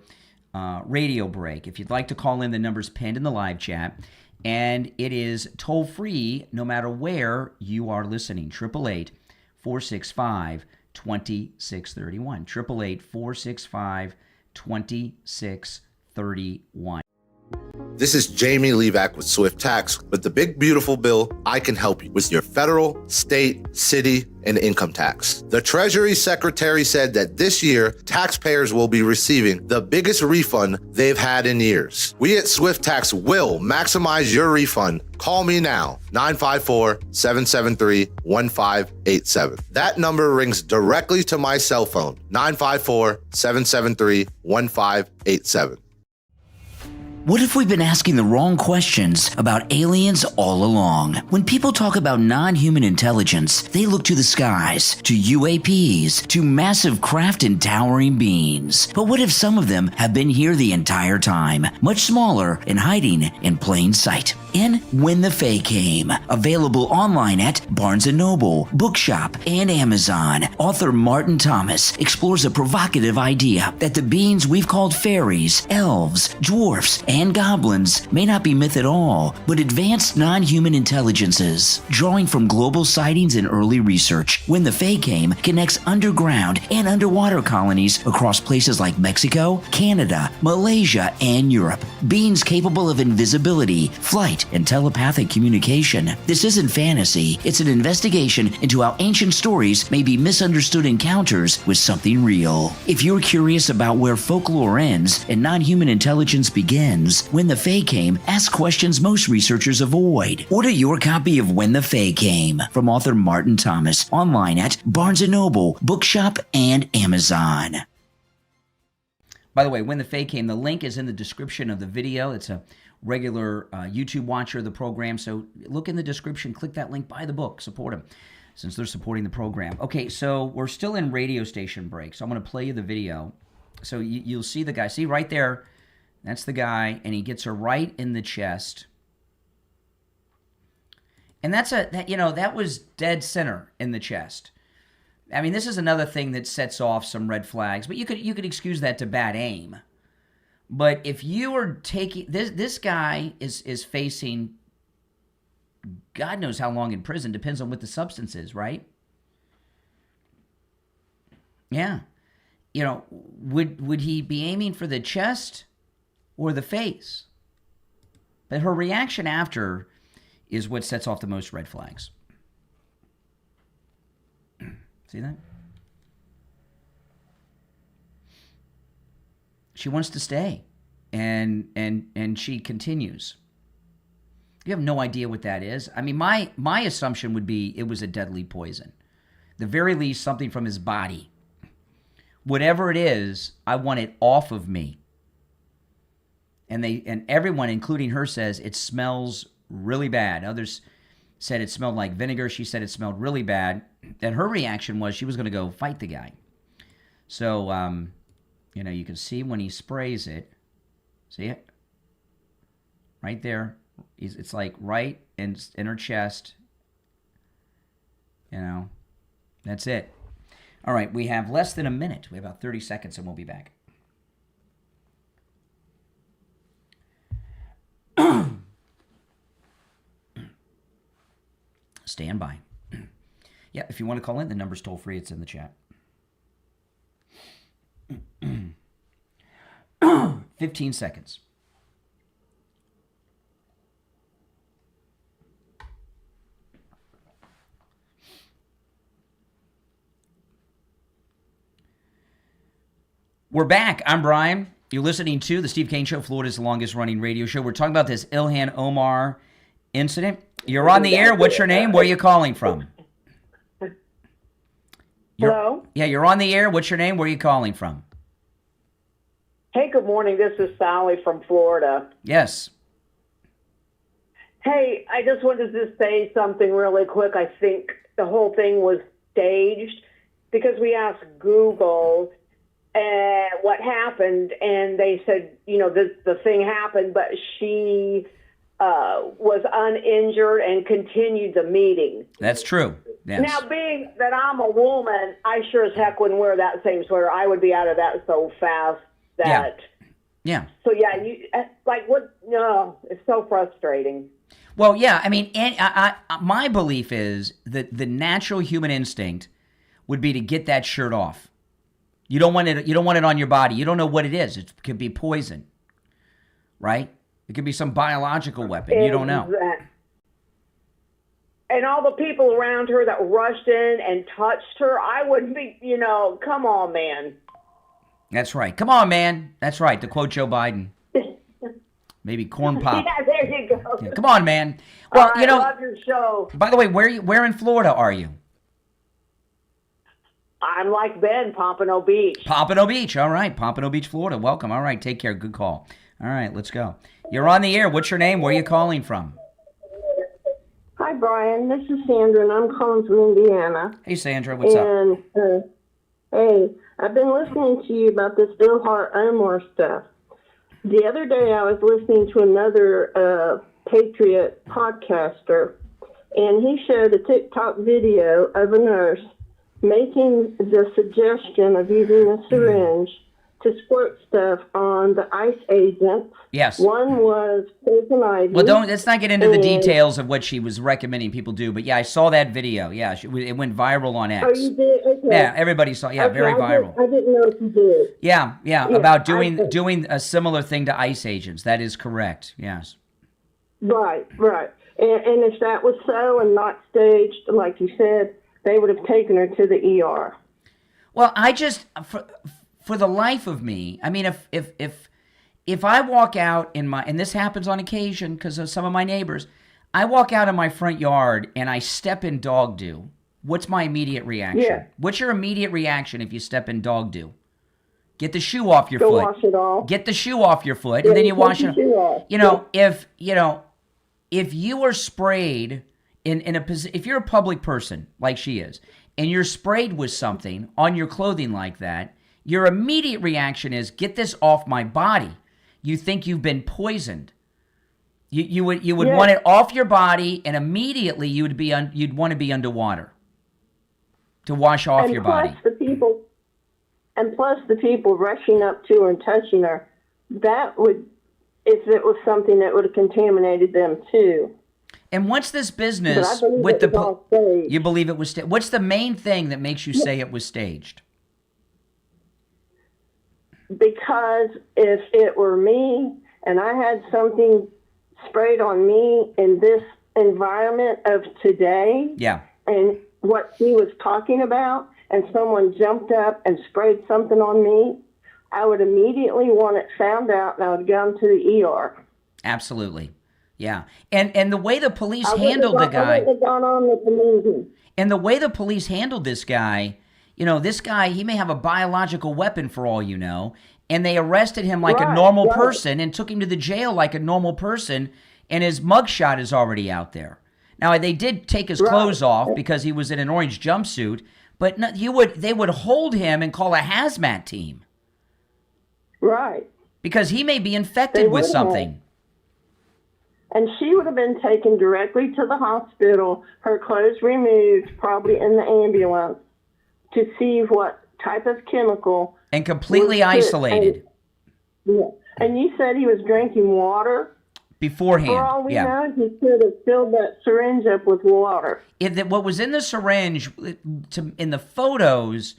radio break. If you'd like to call in, the number's pinned in the live chat. And it is toll-free no matter where you are listening. 888-465-2631. 888-465-2631. This is Jamie Levac with Swift Tax. With the big, beautiful bill, I can help you with your federal, state, city, and income tax. The Treasury Secretary said that this year, taxpayers will be receiving the biggest refund they've had in years. We at Swift Tax will maximize your refund. Call me now, 954-773-1587. That number rings directly to my cell phone, 954-773-1587. What if we've been asking the wrong questions about aliens all along? When people talk about non-human intelligence, they look to the skies, to UAPs, to massive craft and towering beings. But what if some of them have been here the entire time, much smaller and hiding in plain sight? In When the Fae Came, available online at Barnes & Noble, Bookshop, and Amazon, author Martin Thomas explores a provocative idea that the beings we've called fairies, elves, dwarfs, and goblins may not be myth at all, but advanced non-human intelligences. Drawing from global sightings and early research, When the Fae Came connects underground and underwater colonies across places like Mexico, Canada, Malaysia, and Europe. Beings capable of invisibility, flight, and telepathic communication. This isn't fantasy, it's an investigation into how ancient stories may be misunderstood encounters with something real. If you're curious about where folklore ends and non-human intelligence begins, When the Fae Came asks questions most researchers avoid. Order your copy of When the Fae Came from author Martin Thomas online at Barnes & Noble, Bookshop, and Amazon. By the way, When the Fae Came, the link is in the description of the video. It's a regular YouTube watcher of the program, so look in the description, click that link, buy the book, support them, since they're supporting the program. Okay, so we're still in radio station break, so I'm going to play you the video. So you'll see the guy. See right there, that's the guy, and he gets her right in the chest. And that was dead center in the chest. I mean, this is another thing that sets off some red flags, but you could excuse that to bad aim. But if you are taking this guy is facing God knows how long in prison, depends on what the substance is, right? Yeah. You know, would he be aiming for the chest or the face? But her reaction after is what sets off the most red flags. See that? She wants to stay, and she continues. You have no idea what that is. I mean, my assumption would be it was a deadly poison. At the very least, something from his body. Whatever it is, I want it off of me. And everyone, including her, says it smells really bad. Others said it smelled like vinegar. She said it smelled really bad. And her reaction was she was going to go fight the guy. So, you can see when he sprays it. See it? Right there. It's like right in her chest. That's it. All right, we have less than a minute. We have about 30 seconds and we'll be back. Stand by. Yeah, if you want to call in, the number's toll free. It's in the chat. 15 seconds. We're back. I'm Brian. You're listening to the Steve Kane Show, Florida's longest-running radio show. We're talking about this Ilhan Omar incident. You're on the air. What's your name? Where are you calling from? Hello? Yeah, you're on the air. What's your name? Where are you calling from? Hey, good morning. This is Sally from Florida. Yes. Hey, I just wanted to say something really quick. I think the whole thing was staged because we asked Google what happened, and they said, the thing happened, but she was uninjured and continued the meeting. That's true. Yes. Now, being that I'm a woman, I sure as heck wouldn't wear that same sweater. I would be out of that so fast that... Yeah. So, yeah, what? No, it's so frustrating. Well, yeah, I mean, my belief is that the natural human instinct would be to get that shirt off. You don't want it. You don't want it on your body. You don't know what it is. It could be poison, right? It could be some biological weapon. You don't know. And all the people around her that rushed in and touched her, I wouldn't be. Come on, man. That's right. Come on, man. That's right. To quote Joe Biden. Maybe corn pop. Yeah, there you go. Yeah, come on, man. Well, I love your show. By the way, where in Florida are you? I'm like Ben, Pompano Beach. Pompano Beach. All right. Pompano Beach, Florida. Welcome. All right. Take care. Good call. All right. Let's go. You're on the air. What's your name? Where are you calling from? Hi, Brian. This is Sandra, and I'm calling from Indiana. Hey, Sandra. What's up? Hey, I've been listening to you about this Ilhan Omar stuff. The other day, I was listening to another Patriot podcaster, and he showed a TikTok video of a nurse making the suggestion of using a syringe to squirt stuff on the ICE agents. Yes. One was poison ivy. Well, let's not get into the details of what she was recommending people do, but yeah, I saw that video. Yeah, it went viral on X. Oh, you did? Okay. Yeah, everybody saw. Yeah, Okay, very viral. I didn't know if you did. Yeah, about doing a similar thing to ICE agents. That is correct. Yes. Right. And if that was so and not staged, like you said, they would have taken her to the ER. Well, I just, for the life of me, I mean, if I walk out and this happens on occasion because of some of my neighbors, I walk out in my front yard and I step in dog dew. What's my immediate reaction? Yeah. What's your immediate reaction if you step in dog dew? Get the shoe off your Go foot. wash it off. Get the shoe off your foot, and then you wash it. Off. If you are sprayed in a position, if you're a public person like she is, and you're sprayed with something on your clothing like that, your immediate reaction is, get this off my body. You think you've been poisoned. You would want it off your body, and immediately you'd want to be underwater to wash off your body. Plus the people rushing up to her and touching her, that would, if it was something that would have contaminated them too. And what's this business with you believe it was staged? What's the main thing that makes you say it was staged? Because if it were me and I had something sprayed on me in this environment of today, and what he was talking about, and someone jumped up and sprayed something on me, I would immediately want it found out, and I would go to the ER. Absolutely. Yeah. And the way the police handled the guy, and the way the police handled this guy, this guy, he may have a biological weapon for all you know, and they arrested him like a normal person and took him to the jail like a normal person, and his mugshot is already out there. Now, they did take his clothes off because he was in an orange jumpsuit, but they would hold him and call a hazmat team. Right. Because he may be infected with something. And she would have been taken directly to the hospital, her clothes removed, probably in the ambulance, to see what type of chemical. And completely isolated. And you said he was drinking water? Beforehand, For all we know, he could have filled that syringe up with water. What was in the syringe, in the photos,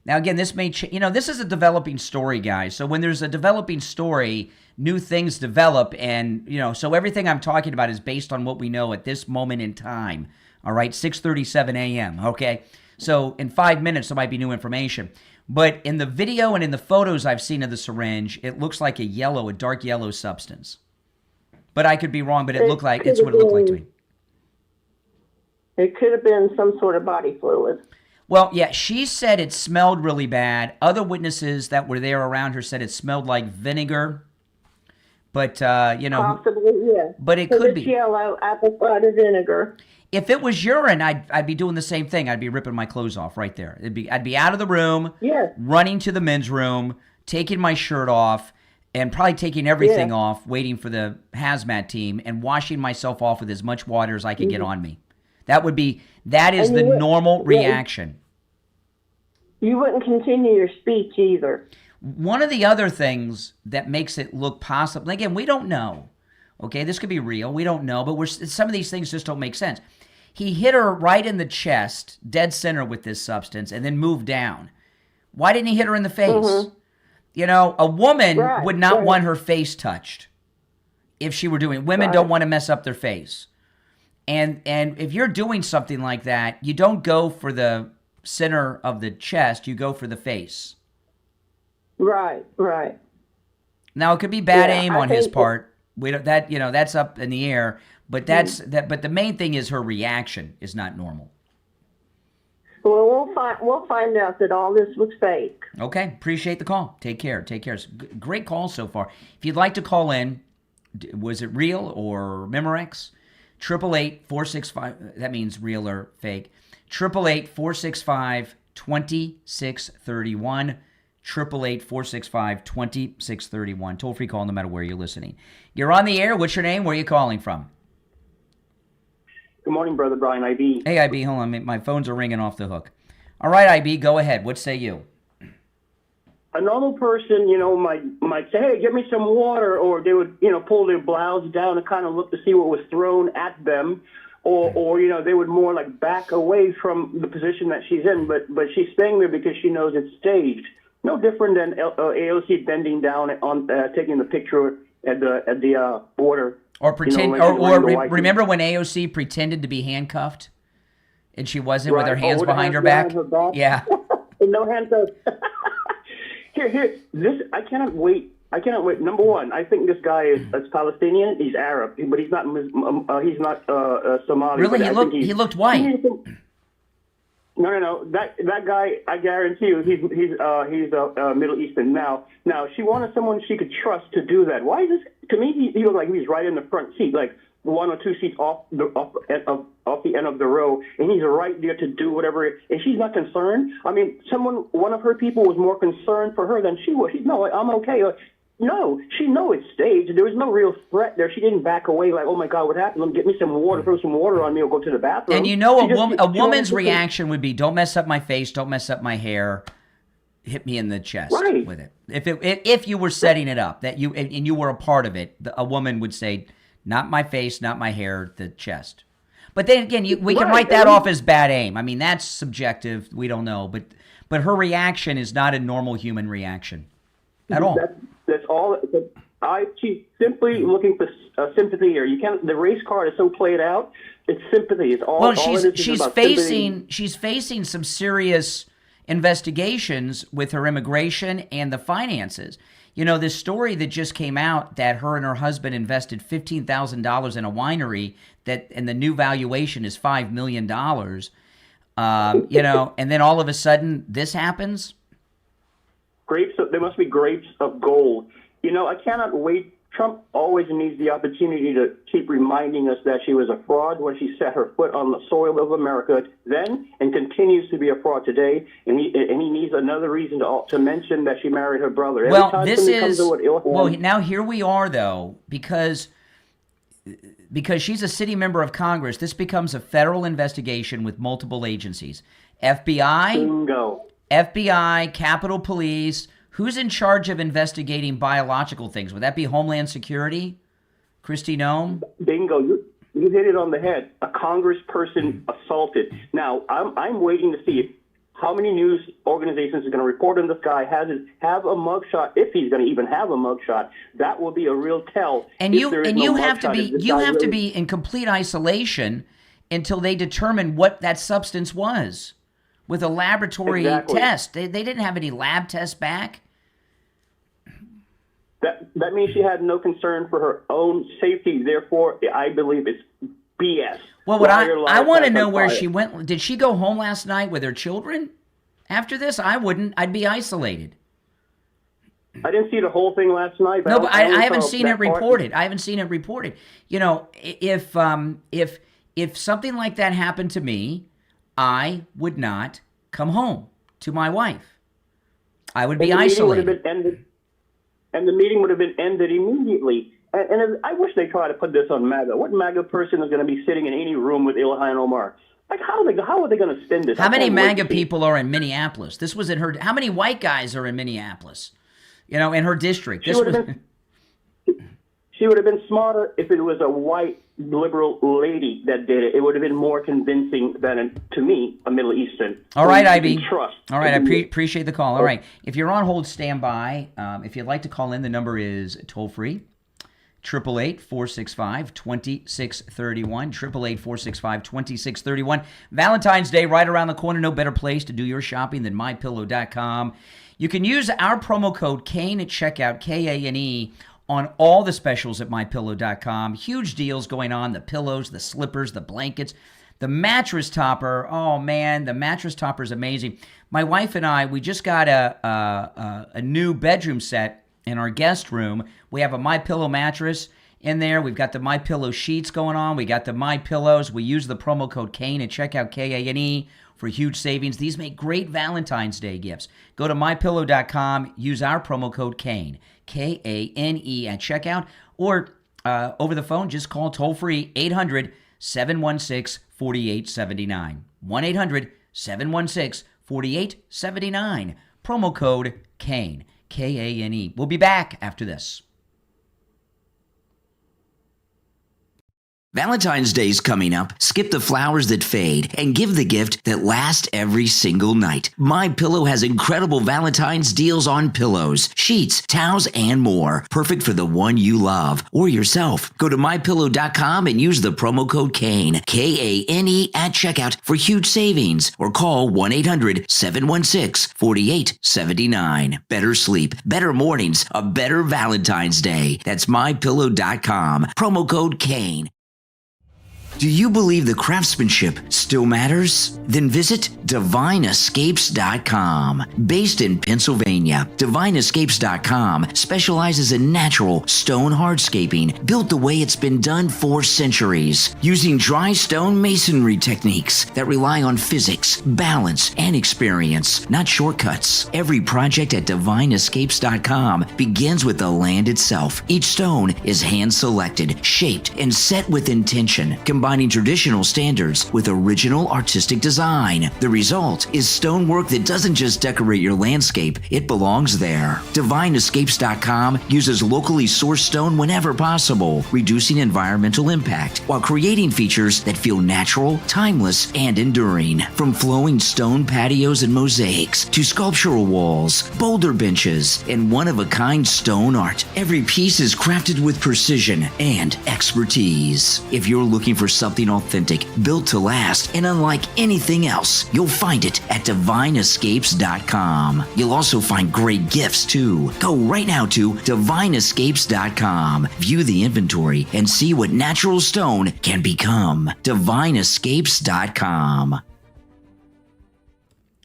now again, this may this is a developing story, guys. So when there's a developing story, new things develop, and so everything I'm talking about is based on what we know at this moment in time. All right, 6:37 a.m. Okay, so in 5 minutes there might be new information. But in the video and in the photos I've seen of the syringe, it looks like a dark yellow substance. But I could be wrong, but it's what it looked like to me. It could have been some sort of body fluid. Well, yeah, she said it smelled really bad. Other witnesses that were there around her said it smelled like vinegar. But, Possibly, yeah. But it could be. It's yellow apple cider vinegar. If it was urine, I'd be doing the same thing. I'd be ripping my clothes off right there. I'd be out of the room, running to the men's room, taking my shirt off, and probably taking everything off, waiting for the hazmat team, and washing myself off with as much water as I could get on me. That is the normal reaction. You wouldn't continue your speech either. One of the other things that makes it look possible, again, we don't know. Okay, this could be real. We don't know, but some of these things just don't make sense. He hit her right in the chest, dead center with this substance, and then moved down. Why didn't he hit her in the face? Mm-hmm. A woman would not want her face touched if she were doing it. Women don't want to mess up their face. And if you're doing something like that, you don't go for the center of the chest, you go for the face. Right. Now it could be bad aim on his part. We don't that's up in the air, but but the main thing is her reaction is not normal. Well, we'll find out that all this was fake. Okay, appreciate the call. Take care. It's great call so far. If you'd like to call in, was it real or Memorex? 888-465, that means real or fake. 888-465-2631. 888-465-2631. Toll-free call no matter where you're listening. You're on the air. What's your name? Where are you calling from? Good morning, Brother Brian, IB. Hey, IB, hold on. My phones are ringing off the hook. All right, IB, go ahead. What say you? A normal person, might say, hey, get me some water, or they would, pull their blouse down and kind of look to see what was thrown at them, or they would more like back away from the position that she's in, but she's staying there because she knows it's staged. No different than AOC bending down on taking the picture at the border. Or pretend, remember when AOC pretended to be handcuffed, and she wasn't with her hands behind her back? Yeah. No handcuffs. Here. This I cannot wait. Number one, I think this guy is Palestinian. He's Arab, but he's not. He's not Somali. Really, he looked white. No. That guy, I guarantee you, he's Middle Eastern. Now, she wanted someone she could trust to do that. Why is this? To me, he looked like he's right in the front seat, like one or two seats off the end of the row, and he's right there to do whatever. And she's not concerned. I mean, one of her people was more concerned for her than she was. No, I'm okay. No, she knows it's staged. There was no real threat there. She didn't back away like, oh my God, what happened? Let me get me some water, throw some water on me, or go to the bathroom. And a woman's reaction would be, don't mess up my face, don't mess up my hair, hit me in the chest with it. If you were setting it up, and you were a part of it, a woman would say, not my face, not my hair, the chest. But then again, we can write that off as bad aim. I mean, that's subjective. We don't know, but her reaction is not a normal human reaction at all. That's all. She's simply looking for sympathy here. You can't. The race card is so played out. It's sympathy. It's all. Well, she's facing some serious investigations with her immigration and the finances. This story that just came out that her and her husband invested $15,000 in a winery and the new valuation is $5 million. And then all of a sudden this happens. There must be grapes of gold. I cannot wait. Trump always needs the opportunity to keep reminding us that she was a fraud when she set her foot on the soil of America then, and continues to be a fraud today. And he needs another reason to mention that she married her brother. Now here we are though, because she's a sitting member of Congress. This becomes a federal investigation with multiple agencies: FBI, Capitol Police. Who's in charge of investigating biological things? Would that be Homeland Security? Kristi Noem? Bingo. You hit it on the head. A congressperson assaulted. Now, I'm waiting to see how many news organizations are going to report on this guy, have a mugshot, if he's going to even have a mugshot. That will be a real tell. And you have to be in complete isolation until they determine what that substance was. with a laboratory test. They didn't have any lab tests back. That means she had no concern for her own safety. Therefore, I believe it's BS. Well, what I want to know where she went. Did she go home last night with her children? After this, I wouldn't. I'd be isolated. I didn't see the whole thing last night. But no, but I haven't seen it reported. I haven't seen it reported. You know, if something like that happened to me, I would not come home to my wife. I would be isolated. And the meeting would have been ended immediately. And I wish they tried to put this on MAGA. What MAGA person is going to be sitting in any room with Ilhan Omar? Like, how are they going to spin this? How many MAGA people are in Minneapolis? This was in her. How many white guys are in Minneapolis? You know, in her district. She would have been smarter if it was a white liberal lady that did it. It would have been more convincing than, to me, a Middle Eastern. All right, IB. All right, I appreciate the call. All right. If you're on hold, stand by. If you'd like to call in, the number is toll-free. 888-465-2631. 888-465-2631. Valentine's Day right around the corner. No better place to do your shopping than MyPillow.com. You can use our promo code KANE at checkout, K-A-N-E, on all the specials at MyPillow.com. Huge deals going on. The pillows, the slippers, the blankets, the mattress topper. Oh, man, the mattress topper is amazing. My wife and I, we just got a new bedroom set in our guest room. We have a MyPillow mattress in there. We've got the MyPillow sheets going on. We got the MyPillows. We use the promo code KANE at checkout, K-A-N-E, for huge savings. These make great Valentine's Day gifts. Go to MyPillow.com. Use our promo code KANE, K-A-N-E, at checkout. Or over the phone, just call toll-free 800-716-4879. 1-800-716-4879. Promo code KANE, K-A-N-E. We'll be back after this. Valentine's Day's coming up. Skip the flowers that fade and give the gift that lasts every single night. MyPillow has incredible Valentine's deals on pillows, sheets, towels, and more. Perfect for the one you love or yourself. Go to MyPillow.com and use the promo code KANE, K-A-N-E, at checkout for huge savings. Or call 1-800-716-4879. Better sleep, better mornings, a better Valentine's Day. That's MyPillow.com. Promo code KANE. Do you believe the craftsmanship still matters? Then visit DivineEscapes.com. Based in Pennsylvania, DivineEscapes.com specializes in natural stone hardscaping built the way it's been done for centuries, using dry stone masonry techniques that rely on physics, balance, and experience, not shortcuts. Every project at DivineEscapes.com begins with the land itself. Each stone is hand-selected, shaped, and set with intention, combining traditional standards with original artistic design. The result is stonework that doesn't just decorate your landscape, it belongs there. DivineEscapes.com uses locally sourced stone whenever possible, reducing environmental impact while creating features that feel natural, timeless, and enduring. From flowing stone patios and mosaics to sculptural walls, boulder benches, and one-of-a-kind stone art, every piece is crafted with precision and expertise. If you're looking for something authentic, built to last, and unlike anything else, you'll find it at DivineEscapes.com. You'll also find great gifts, too. Go right now to DivineEscapes.com. View the inventory and see what natural stone can become. DivineEscapes.com.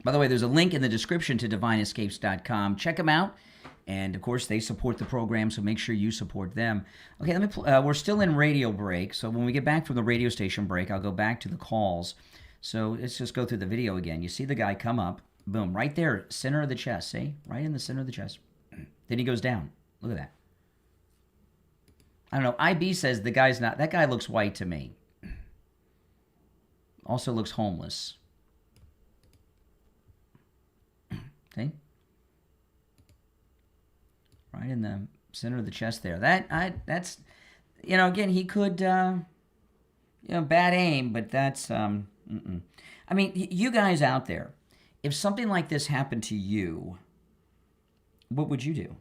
By the way, there's a link in the description to DivineEscapes.com. Check them out. And, of course, they support the program, so make sure you support them. Okay, we're still in radio break, so when we get back from the radio station break, I'll go back to the calls. So let's just go through the video again. You see the guy come up, boom, right there, center of the chest, see? Right in the center of the chest. Then he goes down. Look at that. I don't know, IB says the guy's not, that guy looks white to me. Also looks homeless. See? Right in the center of the chest there. That's, you know, again, he could, bad aim, but that's, I mean, you guys out there, if something like this happened to you, what would you do?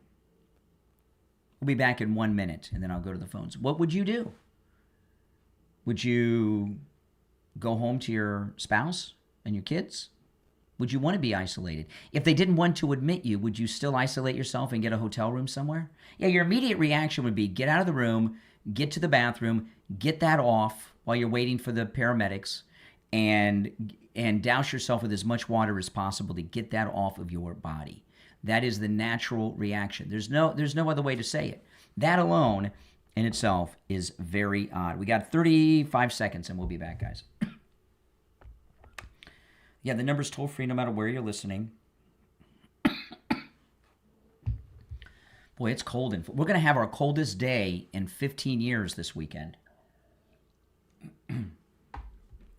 We'll be back in 1 minute, and then I'll go to the phones. What would you do? Would you go home to your spouse and your kids? Would you want to be isolated? If they didn't want to admit you, would you still isolate yourself and get a hotel room somewhere? Yeah, your immediate reaction would be get out of the room, get to the bathroom, get that off while you're waiting for the paramedics, and douse yourself with as much water as possible to get that off of your body. That is the natural reaction. There's no other way to say it. That alone in itself is very odd. We got 35 seconds and we'll be back, guys. Yeah, the number's toll free no matter where you're listening. Boy, it's cold. We're going to have our coldest day in 15 years this weekend.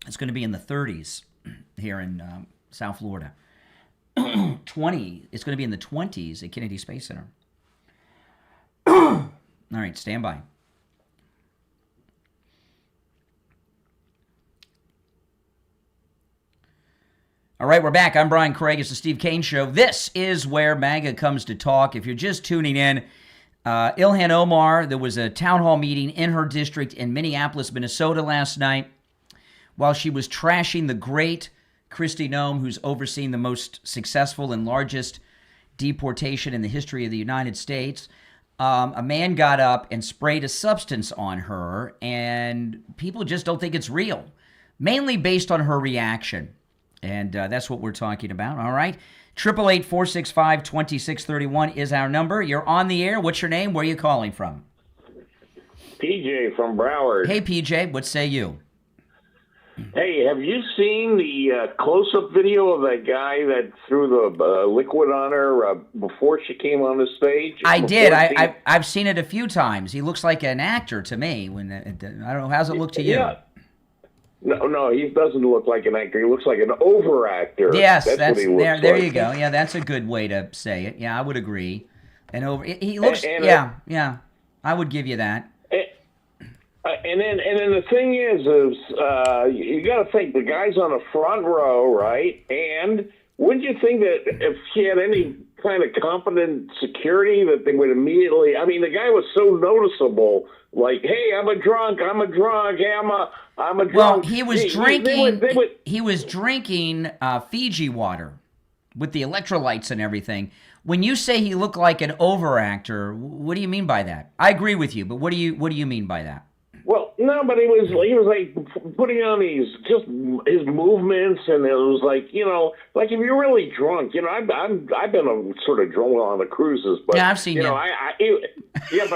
It's going to be in the 30s here in South Florida. 20. It's going to be in the 20s at Kennedy Space Center. All right, stand by. All right, we're back. I'm Brian Craig. It's the Steve Kane Show. This is where MAGA comes to talk. If you're just tuning in, Ilhan Omar, there was a town hall meeting in her district in Minneapolis, Minnesota last night while she was trashing the great Kristi Noem, who's overseen the most successful and largest deportation in the history of the United States. A man got up and sprayed a substance on her, and people just don't think it's real, mainly based on her reaction. And that's what we're talking about, all right? 888-465-2631 is our number. You're on the air. What's your name? Where are you calling from? PJ from Broward. Hey, PJ. What say you? Hey, have you seen the close-up video of that guy that threw the liquid on her before she came on the stage? I did. I've seen it a few times. He looks like an actor to me. I don't know. How's it look to you? Yeah. No, he doesn't look like an actor. He looks like an over-actor. Yes, that's what he looks like. There you go. Yeah, that's a good way to say it. Yeah, I would agree. He looks. Yeah, I would give you that. And then the thing is you got to think the guy's on the front row, right? And wouldn't you think that if she had any kind of competent security that they would immediately? I mean, the guy was so noticeable. Like, hey, I'm a drunk. Hey, I'm a drunk. Well, he was drinking. He was drinking Fiji water with the electrolytes and everything. When you say he looked like an overactor, what do you mean by that? I agree with you, but what do you mean by that? Well, no, but he was like putting on just his movements, and it was like like if you're really drunk, I've been a sort of drunk on the cruises, but yeah, I've seen you. But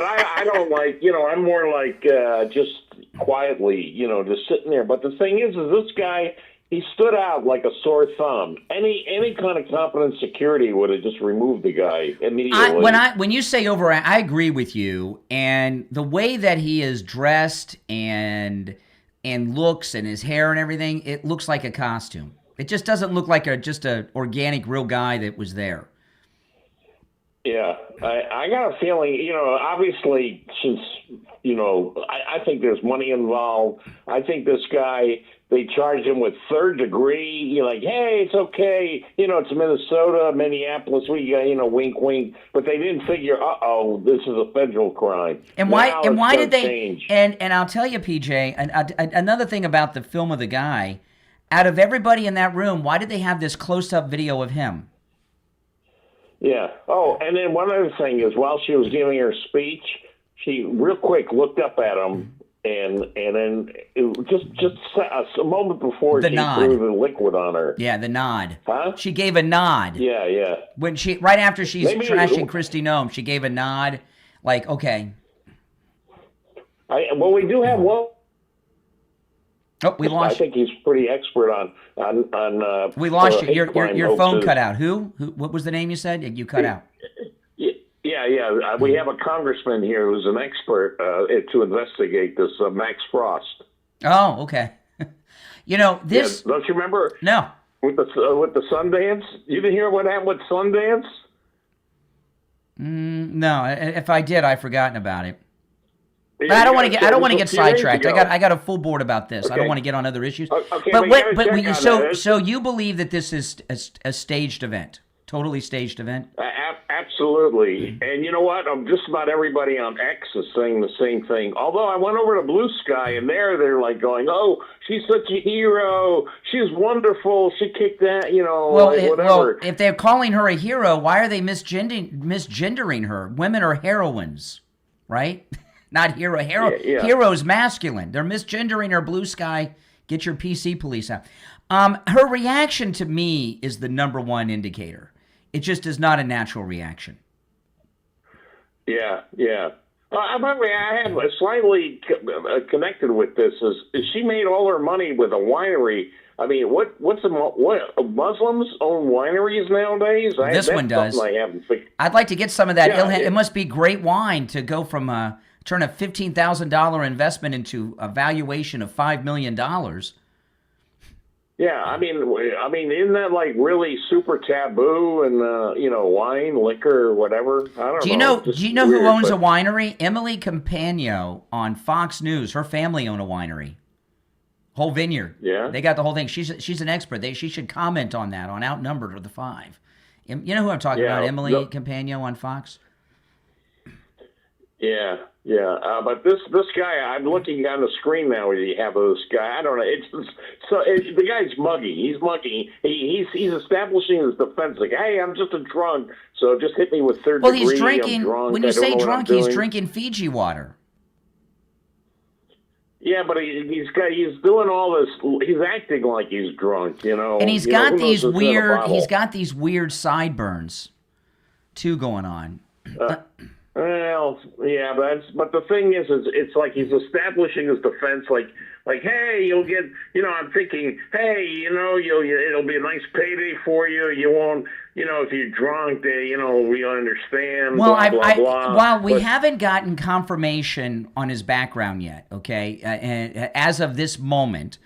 I don't like I'm more like just quietly, just sitting there. But the thing is this guy. He stood out like a sore thumb. Any kind of competent security would have just removed the guy immediately. When you say overact, I agree with you. And the way that he is dressed and looks and his hair and everything, it looks like a costume. It just doesn't look like just a organic real guy that was there. Yeah, I got a feeling, obviously since, I think there's money involved. I think this guy, they charged him with third degree. You're like, hey, it's okay. It's Minnesota, Minneapolis. We got, wink, wink. But they didn't figure, this is a federal crime. And why did they change? And I'll tell you, PJ, another thing about the film of the guy, out of everybody in that room, why did they have this close-up video of him? Yeah. Oh, and then one other thing is while she was giving her speech, she real quick looked up at him. And then just a moment before she threw the liquid on her. Yeah, the nod. Huh? She gave a nod. Yeah. When right after she's trashing Kristi Noem, she gave a nod, like, okay. We do have one. Oh, we lost. I think he's pretty expert on. We lost you. Your phone cut out. Who? What was the name you said? You cut out. Yeah. We have a congressman here who's an expert to investigate this, Max Frost. Oh, okay. This. Yeah, don't you remember? No. With the Sundance, you didn't hear what happened with Sundance? No. If I did, I've forgotten about it. But I don't want to get sidetracked. I got a full board about this. Okay. I don't want to get on other issues. Okay, so you believe that this is a staged event, totally staged event? Absolutely. And you know what? Just about everybody on X is saying the same thing. Although I went over to Blue Sky, and they're like going, "Oh, she's such a hero. She's wonderful. She kicked that, whatever." Well, if they're calling her a hero, why are they misgendering her? Women are heroines, right? Not hero. Yeah. Hero's masculine. They're misgendering her. Blue Sky, get your PC police out. Her reaction to me is the number one indicator. It just is not a natural reaction. Yeah. By the way, I have slightly connected with this. Is she made all her money with a winery? I mean, what Muslims own wineries nowadays? This one does. I'd like to get some of that. Yeah, it must be great wine to go from turn a $15,000 investment into a valuation of $5 million. Yeah, I mean, isn't that like really super taboo and wine, liquor, or whatever? I don't know. Do you know who owns a winery? Emily Campagno on Fox News. Her family own a winery, whole vineyard. Yeah, they got the whole thing. She's an expert. She should comment on that on Outnumbered or The Five. You know who I'm talking about? Emily Campagno on Fox. Yeah. But this guy, I'm looking on the screen now. You have this guy. I don't know. The guy's muggy. He's muggy. He's establishing his defense. Like, hey, I'm just a drunk. So just hit me with third degree. Well, he's drinking. I'm drunk. When you say drunk, he's drinking Fiji water. Yeah, but he's doing all this. He's acting like he's drunk. And he's got these weird. He's got these weird sideburns, too, going on. Well, yeah, but the thing is, it's like he's establishing his defense, like, hey, you'll get, I'm thinking, hey, it'll be a nice payday for you. You won't, if you're drunk, we understand. Well, blah, blah. While we haven't gotten confirmation on his background yet, okay, as of this moment,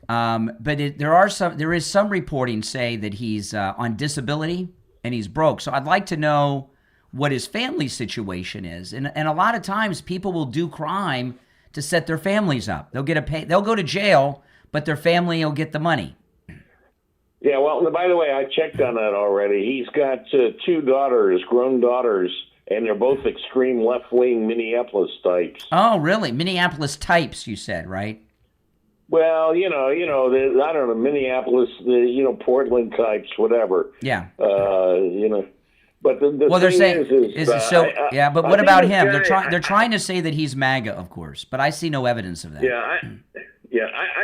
but there is some reporting say that he's on disability and he's broke. So I'd like to know what his family situation is. And a lot of times people will do crime to set their families up. They'll go to jail, but their family will get the money. Yeah, well, by the way, I checked on that already. He's got two daughters, grown daughters, and they're both extreme left-wing Minneapolis types. Oh, really? Minneapolis types, you said, right? Well, I don't know, Minneapolis, Portland types, whatever. Yeah. But the they're thing saying is but what about him? They're trying to say that he's MAGA, of course, but I see no evidence of that. I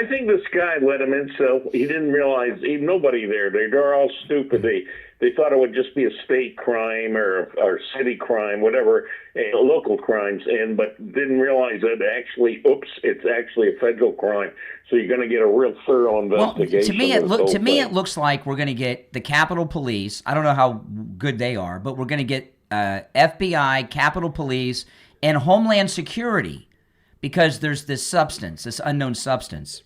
think this guy let him in, so he didn't realize. Nobody there. They're all stupid. They thought it would just be a state crime or city crime, whatever, local crimes, but didn't realize that it's actually a federal crime. So you're going to get a real thorough investigation. Well, to me, it looks like we're going to get the Capitol Police. I don't know how good they are, but we're going to get FBI, Capitol Police, and Homeland Security, because there's this unknown substance.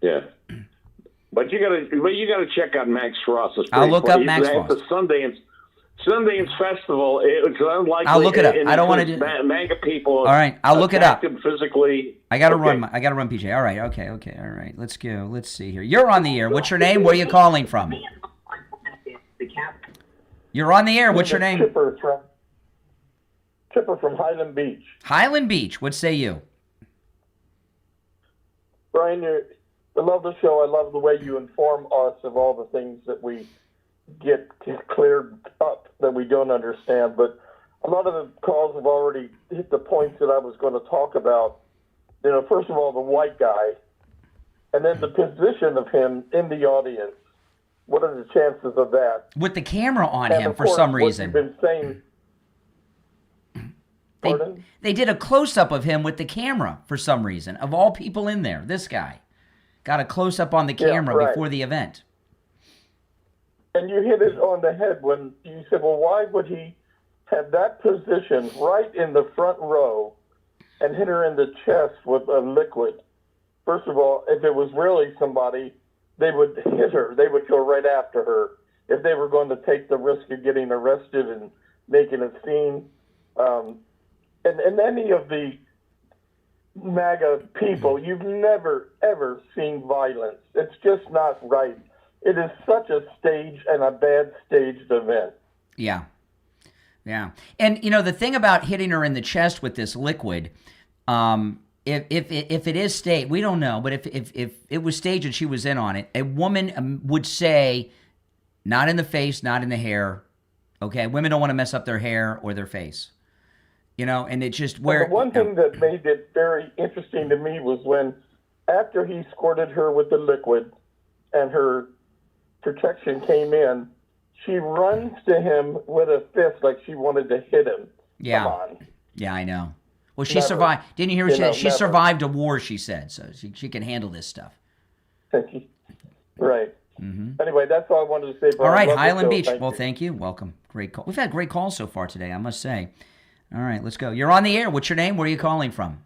Yeah. But you gotta check on Max Frost. I'll look up Max Frost. At the Sundance Festival, it's unlikely. I'll look it up. I don't want to do MAGA people. All right, I'll look it up. Physically. I gotta run, PJ. All right, okay. All right, let's go. Let's see here. You're on the air. What's your name? Where are you calling from? You're on the air. What's your name? Chipper from Highland Beach. Highland Beach. What say you? Brian, I love the show. I love the way you inform us of all the things that we get cleared up that we don't understand. But a lot of the calls have already hit the points that I was going to talk about. First of all, the white guy, and then the position of him in the audience. What are the chances of that? With the camera on him for some reason. What you've been saying. They did a close-up of him with the camera for some reason. Of all people in there, this guy got a close-up on the camera before the event. And you hit it on the head when you said, well, why would he have that position right in the front row and hit her in the chest with a liquid? First of all, if it was really somebody, they would hit her. They would go right after her if they were going to take the risk of getting arrested and making a scene. And any of the MAGA people, you've never, ever seen violence. It's just not right. It is such a staged and a bad staged event. Yeah. Yeah. And, the thing about hitting her in the chest with this liquid, if it is staged, we don't know, but if it was staged and she was in on it, a woman would say, not in the face, not in the hair. Okay? Women don't want to mess up their hair or their face. And it just The one thing that made it very interesting to me was when, after he squirted her with the liquid and her protection came in, she runs to him with a fist like she wanted to hit him. Yeah. Come on. Yeah, I know. Well, she Never. survived. Didn't you hear what she said? She never. survived a war, she said, so she can handle this stuff. Right. Anyway, that's all I wanted to say. Brian. All right, Love the Highland show. Beach. Thank Well, you. thank you. Welcome. Great call. We've had great calls so far today, I must say. All right, let's go. You're on the air. What's your name? Where are you calling from?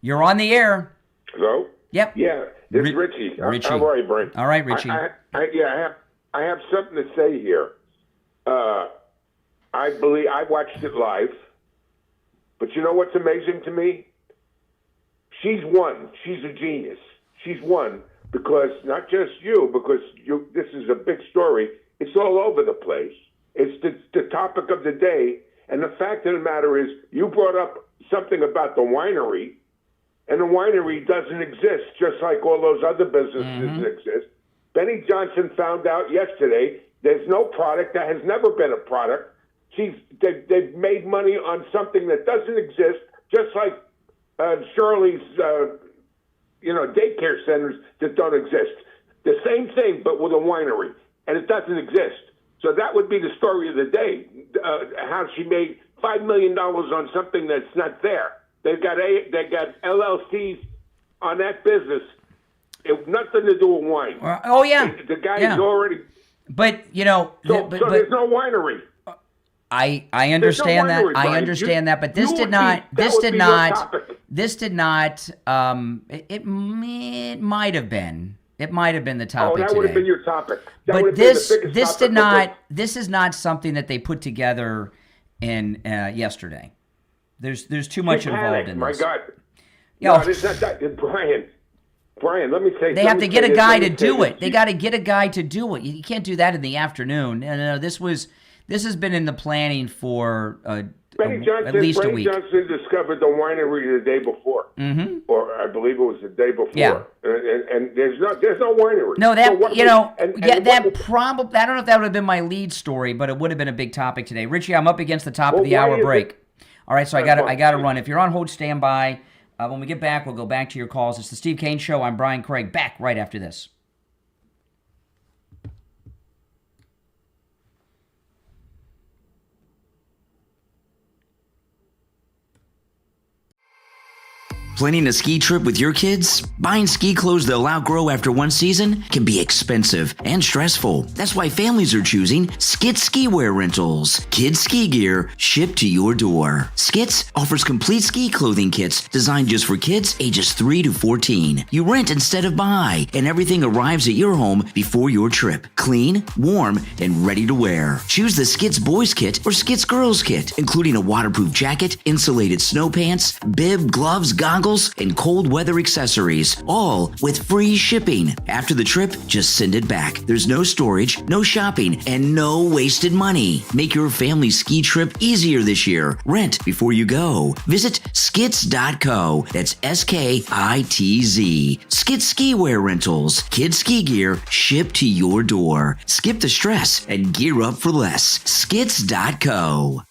You're on the air. Hello? Yep. Yeah, this is Richie. Richie. How are you, Brian? All right, Richie. I have something to say here. I watched it live, but you know what's amazing to me? She's won. She's a genius. She's won because not just you, because this is a big story. It's all over the place. It's the topic of the day, and the fact of the matter is, you brought up something about the winery. And the winery doesn't exist, just like all those other businesses exist. Benny Johnson found out yesterday there's no product. That has never been a product. They've made money on something that doesn't exist, just like Shirley's, daycare centers that don't exist. The same thing, but with a winery, and it doesn't exist. So that would be the story of the day, how she made $5 million on something that's not there. They got LLCs on that business. It nothing to do with wine. Oh yeah, the guy's already. But so there's no winery. I understand that. Winery, Brian. I understand that. But this You did would not. be- that This would did be your not. topic. This did not. It might have been. It might have been the topic that would have today. been your topic. That But would have been this the biggest this topic did of not. This is not something that they put together in yesterday. There's too much involved in My this. God. Yo. No, it's not that. Brian, let me say. They have to get a guy to do it. They got to get a guy to do it. You can't do that in the afternoon. No, this has been in the planning for at least a week. Benny Johnson discovered the winery the day before, or I believe it was the day before. Yeah. And there's no winery. No, that So what- that probably. I don't know if that would have been my lead story, but it would have been a big topic today. Richie, I'm up against the top of the why hour is break. it- All right, so I got to run. If you're on hold, stand by. When we get back, we'll go back to your calls. It's the Steve Kane Show. I'm Brian Craig. Back right after this. Planning a ski trip with your kids? Buying ski clothes they'll outgrow after one season can be expensive and stressful. That's why families are choosing Skits Ski Wear Rentals. Kids ski gear shipped to your door. Skits offers complete ski clothing kits designed just for kids ages 3 to 14. You rent instead of buy, and everything arrives at your home before your trip. Clean, warm, and ready to wear. Choose the Skits Boys Kit or Skits Girls Kit, including a waterproof jacket, insulated snow pants, bib, gloves, goggles, and cold weather accessories, all with free shipping. After the trip, just send it back. There's no storage, no shopping, and no wasted money. Make your family ski trip easier this year. Rent before you go. Visit skits.co. That's SKITZ. Skits Ski Wear Rentals. Kids ski gear shipped to your door. Skip the stress and gear up for less. Skits.co.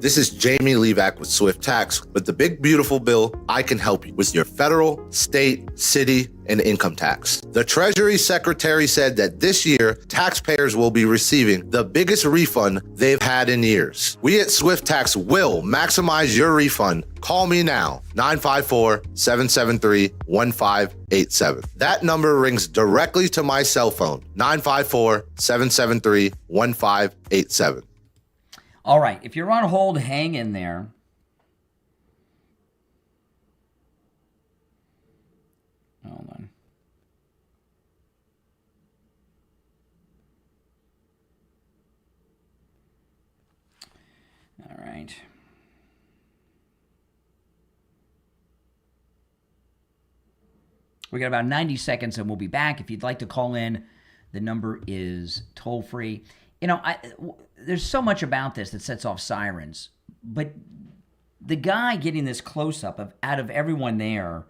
This is Jamie Levac with Swift Tax. With the big, beautiful bill, I can help you with your federal, state, city, and income tax. The Treasury Secretary said that this year, taxpayers will be receiving the biggest refund they've had in years. We at Swift Tax will maximize your refund. Call me now, 954-773-1587. That number rings directly to my cell phone, 954-773-1587. All right, if you're on hold, hang in there. Hold on. All right. We got about 90 seconds and we'll be back. If you'd like to call in The number is toll-free. You know, there's so much about this that sets off sirens, but the guy getting this close-up of out of everyone there,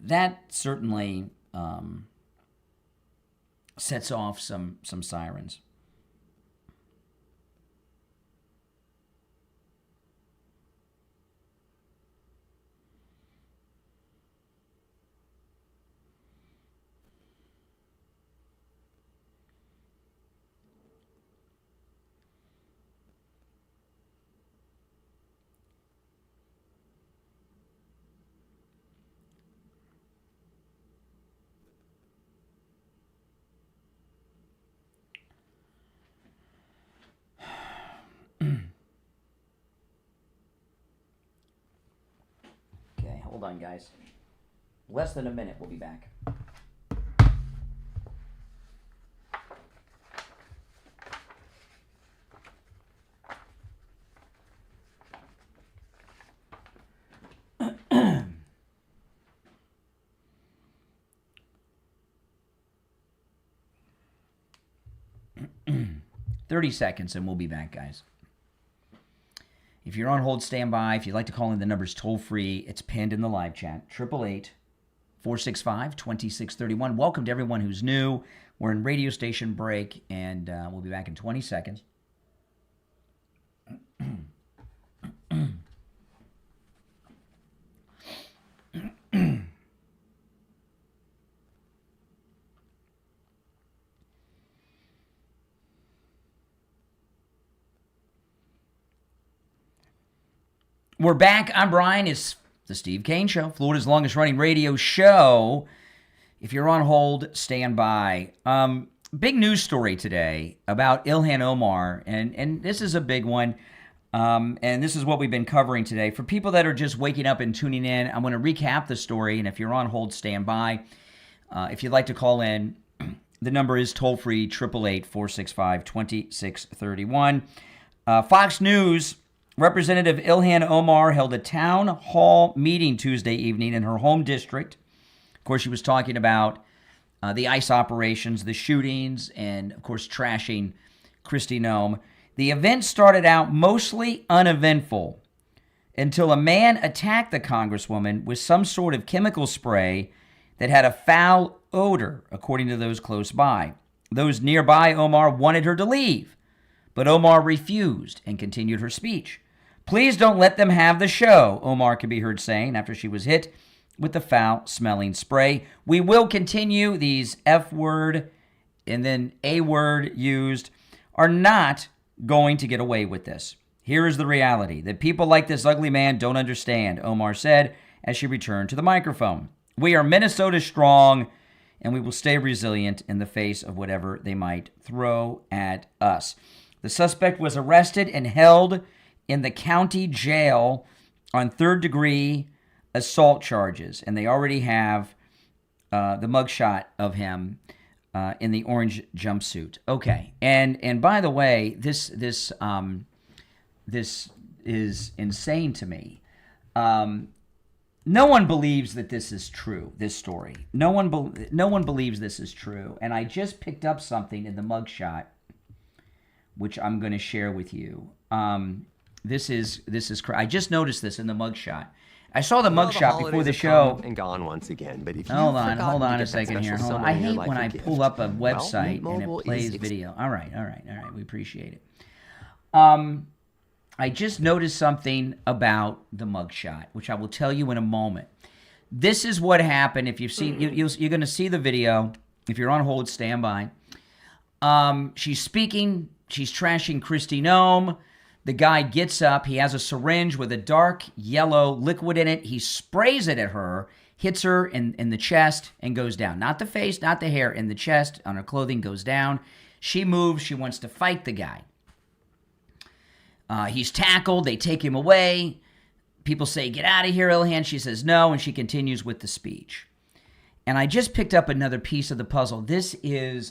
that certainly sets off some sirens. Okay, hold on, guys. Less than a minute, we'll be back. $30 seconds and we'll be back, guys. If you're on hold, stand by. If you'd like to call in, the number's toll-free. It's pinned in the live chat. 888-465-2631. Welcome to everyone who's new. We're in radio station break, and we'll be back in 20 seconds. We're back. I'm Brian. It's the Steve Kane Show, Florida's longest running radio show. If you're on hold, stand by. Big news story today about Ilhan Omar, and this is a big one, and this is what we've been covering today. For people that are just waking up and tuning in, I'm going to recap the story, and if you're on hold, stand by. If you'd like to call in, the number is toll-free, 888-465-2631. Fox News Representative Ilhan Omar held a town hall meeting Tuesday evening in her home district. Of course, she was talking about the ICE operations, the shootings, and, of course, trashing Kristi Noem. The event started out mostly uneventful until a man attacked the Congresswoman with some sort of chemical spray that had a foul odor, according to those close by. Those nearby, Omar wanted her to leave, but Omar refused and continued her speech. "Please don't let them have the show," Omar could be heard saying after she was hit with the foul-smelling spray. "We will continue. These F word and then A word used are not going to get away with this. Here is the reality that people like this ugly man don't understand," Omar said as she returned to the microphone. "We are Minnesota strong, and we will stay resilient in the face of whatever they might throw at us." The suspect was arrested and held in the county jail on third-degree assault charges, and they already have the mugshot of him in the orange jumpsuit. Okay, and by the way, this is insane to me. No one believes that this is true. This story, no one believes this is true, and I just picked up something in the mugshot, which I'm going to share with you. This is I just noticed this in the mugshot. I saw the mugshot before the show. And gone once again, but if you hold on a second here. Hold on. I hate when I pull up a website and it plays video. All right. We appreciate it. I just noticed something about the mugshot, which I will tell you in a moment. This is what happened. If you've seen, you're going to see the video. If you're on hold, stand by. She's speaking. She's trashing Kristi Noem. The guy gets up. He has a syringe with a dark yellow liquid in it. He sprays it at her, hits her in the chest, and goes down. Not the face, not the hair, in the chest, on her clothing, goes down. She moves. She wants to fight the guy. He's tackled. They take him away. People say, "Get out of here, Ilhan." She says no, and she continues with the speech. And I just picked up another piece of the puzzle.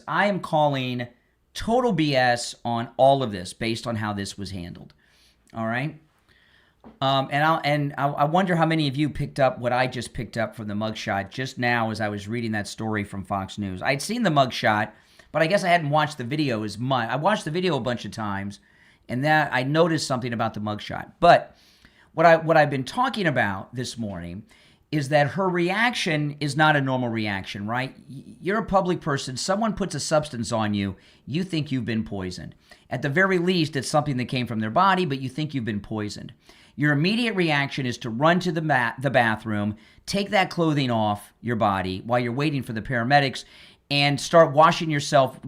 I am calling total BS on all of this based on how this was handled. All right? I wonder how many of you picked up what I just picked up from the mugshot just now as I was reading that story from Fox News. I'd seen the mugshot, but I guess I hadn't watched the video as much. I watched the video a bunch of times, and that I noticed something about the mugshot. But what I've been talking about this morning is that her reaction is not a normal reaction, right? You're a public person. Someone puts a substance on you. You think you've been poisoned. At the very least, it's something that came from their body, but you think you've been poisoned. Your immediate reaction is to run to the bathroom, take that clothing off your body while you're waiting for the paramedics, and start washing yourself,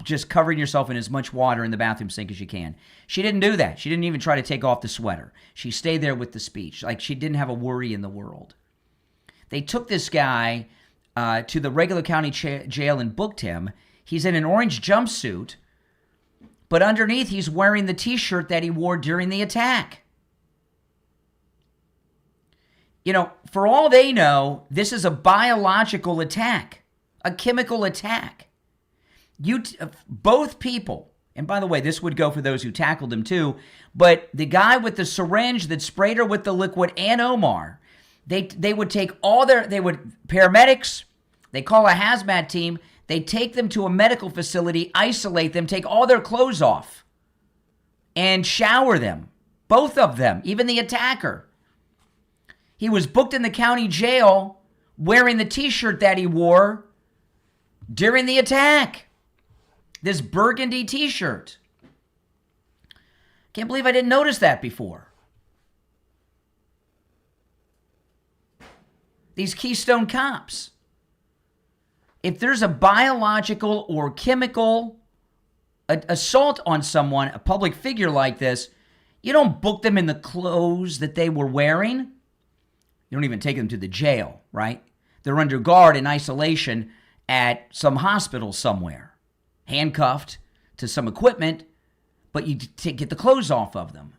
just covering yourself in as much water in the bathroom sink as you can. She didn't do that. She didn't even try to take off the sweater. She stayed there with the speech, like she didn't have a worry in the world. They took this guy to the regular county jail and booked him. He's in an orange jumpsuit, but underneath he's wearing the T-shirt that he wore during the attack. You know, for all they know, this is a biological attack, a chemical attack. Both people, and by the way, this would go for those who tackled him too, but the guy with the syringe that sprayed her with the liquid and Omar, they would take paramedics, they call a hazmat team, they take them to a medical facility, isolate them, take all their clothes off, and shower them. Both of them, even the attacker. He was booked in the county jail wearing the T-shirt that he wore during the attack. This burgundy T-shirt. Can't believe I didn't notice that before. These Keystone cops. If there's a biological or chemical assault on someone, a public figure like this, you don't book them in the clothes that they were wearing. You don't even take them to the jail, right? They're under guard in isolation at some hospital somewhere, handcuffed to some equipment, but you get the clothes off of them.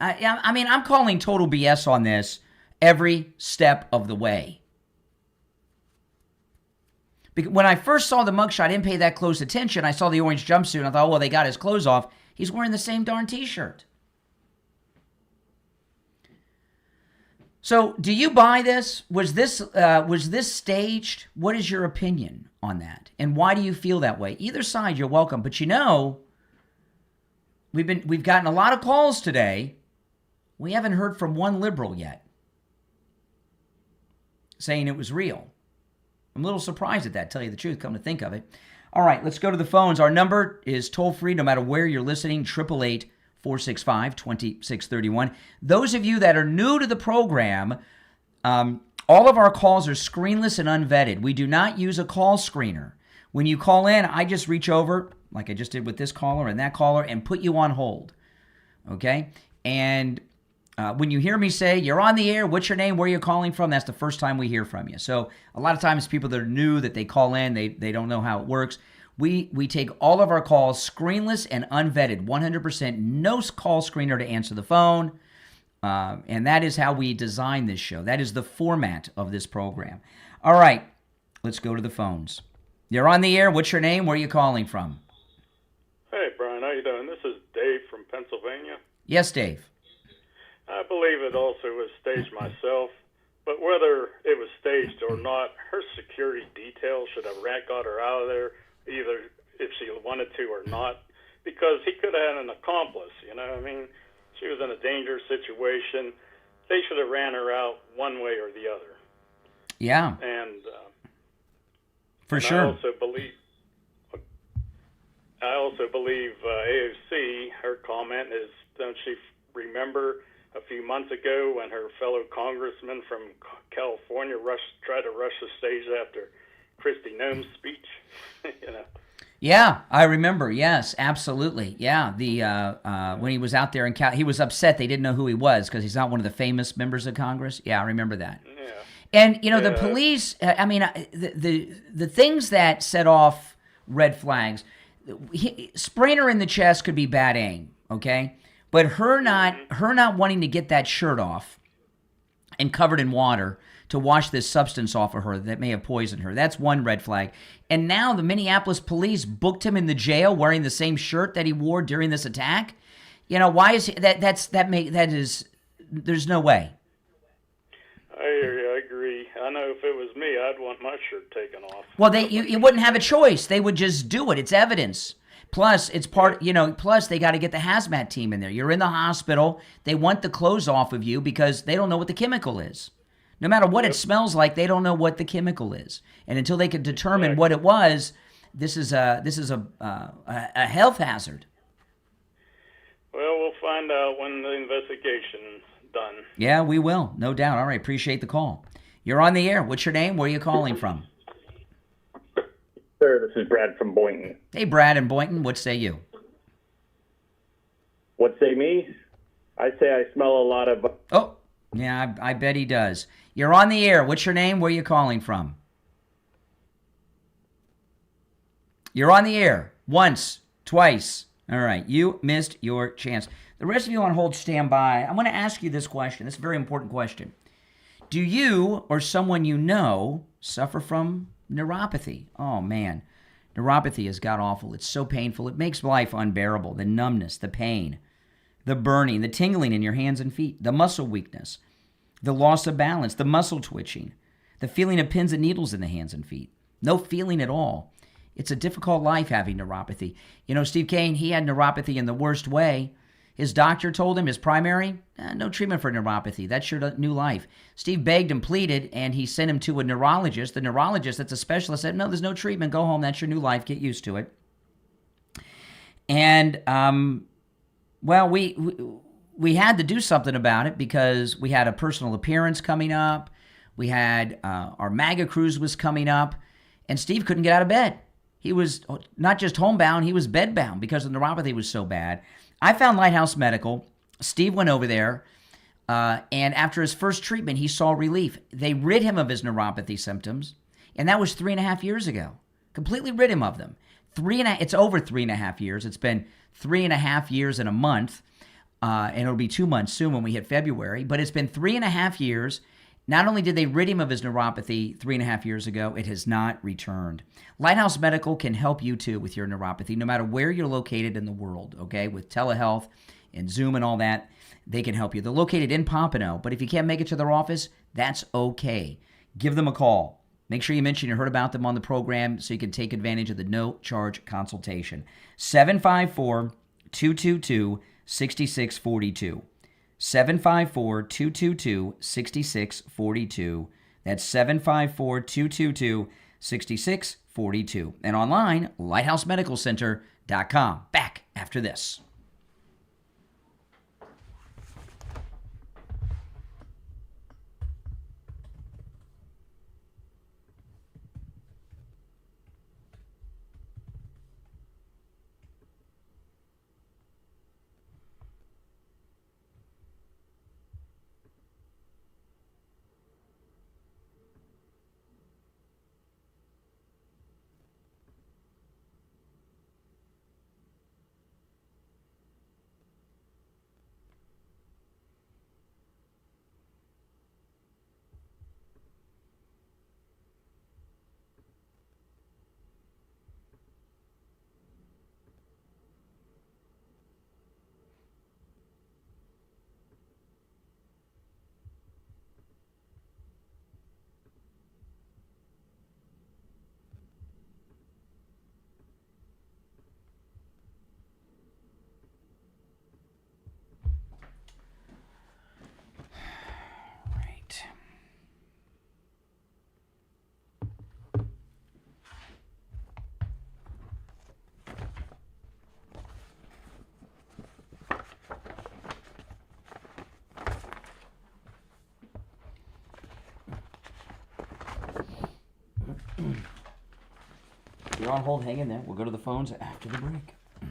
I mean, I'm calling total BS on this every step of the way. Because when I first saw the mugshot, I didn't pay that close attention. I saw the orange jumpsuit, and I thought, well, they got his clothes off. He's wearing the same darn T-shirt. So, do you buy this? Was this staged? What is your opinion on that? And why do you feel that way? Either side, you're welcome. But you know, we've gotten a lot of calls today. We haven't heard from one liberal yet saying it was real. I'm a little surprised at that, tell you the truth, come to think of it. All right, let's go to the phones. Our number is toll-free, no matter where you're listening, 888-465-2631. Those of you that are new to the program, all of our calls are screenless and unvetted. We do not use a call screener. When you call in, I just reach over, like I just did with this caller and that caller, and put you on hold, okay? And when you hear me say, you're on the air, what's your name, where you're calling from, that's the first time we hear from you. So a lot of times people that are new, that they call in, they don't know how it works. We take all of our calls screenless and unvetted, 100%, no call screener to answer the phone. And that is how we design this show. That is the format of this program. All right, let's go to the phones. You're on the air. What's your name? Where are you calling from? Hey, Brian, how you doing? This is Dave from Pennsylvania. Yes, Dave. I believe it also was staged myself, but whether it was staged or not, her security detail should have got her out of there, either if she wanted to or not, because he could have had an accomplice, you know what I mean? She was in a dangerous situation. They should have ran her out one way or the other. Yeah. And for sure. I also believe AOC, her comment is, don't she remember a few months ago when her fellow congressman from California tried to rush the stage after Kristi Noem's speech? You know. Yeah, I remember. Yes, absolutely. Yeah, when he was out there in he was upset they didn't know who he was because he's not one of the famous members of Congress. Yeah, I remember that. Yeah. And you know, the police. I mean, the things that set off red flags. Spraying her in the chest could be bad aim. Okay. But her not wanting to get that shirt off and covered in water to wash this substance off of her that may have poisoned her. That's one red flag. And now the Minneapolis police booked him in the jail wearing the same shirt that he wore during this attack. You know, why is that is there's no way. I agree. I know if it was me, I'd want my shirt taken off. Well, you wouldn't have a choice. They would just do it. It's evidence. Plus, it's part, plus they got to get the hazmat team in there. You're in the hospital. They want the clothes off of you because they don't know what the chemical is. No matter what it smells like, they don't know what the chemical is. And until they can determine what it was, this is a health hazard. Well, we'll find out when the investigation's done. Yeah, we will. No doubt. All right. Appreciate the call. You're on the air. What's your name? Where are you calling from? Sir, this is Brad from Boynton. Hey, Brad in Boynton. What say you? What say me? I say I smell a lot of... Oh, yeah, I bet he does. You're on the air. What's your name? Where are you calling from? You're on the air. Once, twice. All right. You missed your chance. The rest of you on hold, stand by. I'm going to ask you this question. It's a very important question. Do you or someone you know suffer from neuropathy? Oh, man. Neuropathy is god-awful. It's so painful. It makes life unbearable. The numbness, the pain, the burning, the tingling in your hands and feet, the muscle weakness, the loss of balance, the muscle twitching, the feeling of pins and needles in the hands and feet. No feeling at all. It's a difficult life having neuropathy. You know, Steve Kane, he had neuropathy in the worst way. His doctor told him, his primary, no treatment for neuropathy. That's your new life. Steve begged and pleaded, and he sent him to a neurologist. The neurologist, that's a specialist, said, no, there's no treatment. Go home. That's your new life. Get used to it. And, well, we had to do something about it because we had a personal appearance coming up. We had our MAGA cruise was coming up, and Steve couldn't get out of bed. He was not just homebound, he was bedbound because the neuropathy was so bad. I found Lighthouse Medical. Steve went over there, and after his first treatment, he saw relief. They rid him of his neuropathy symptoms, and that was 3.5 years ago. Completely rid him of them. It's over 3.5 years. It's been 3.5 years and a month, and it'll be 2 months soon when we hit February, but it's been 3.5 years. Not only did they rid him of his neuropathy 3.5 years ago, it has not returned. Lighthouse Medical can help you too with your neuropathy, no matter where you're located in the world, okay? With telehealth and Zoom and all that, they can help you. They're located in Pompano, but if you can't make it to their office, that's okay. Give them a call. Make sure you mention you heard about them on the program so you can take advantage of the no-charge consultation. 754-222-6642. 754-222-6642. That's 754-222-6642. And online, lighthousemedicalcenter.com. Back after this. You're on hold, hang in there. We'll go to the phones after the break. I'm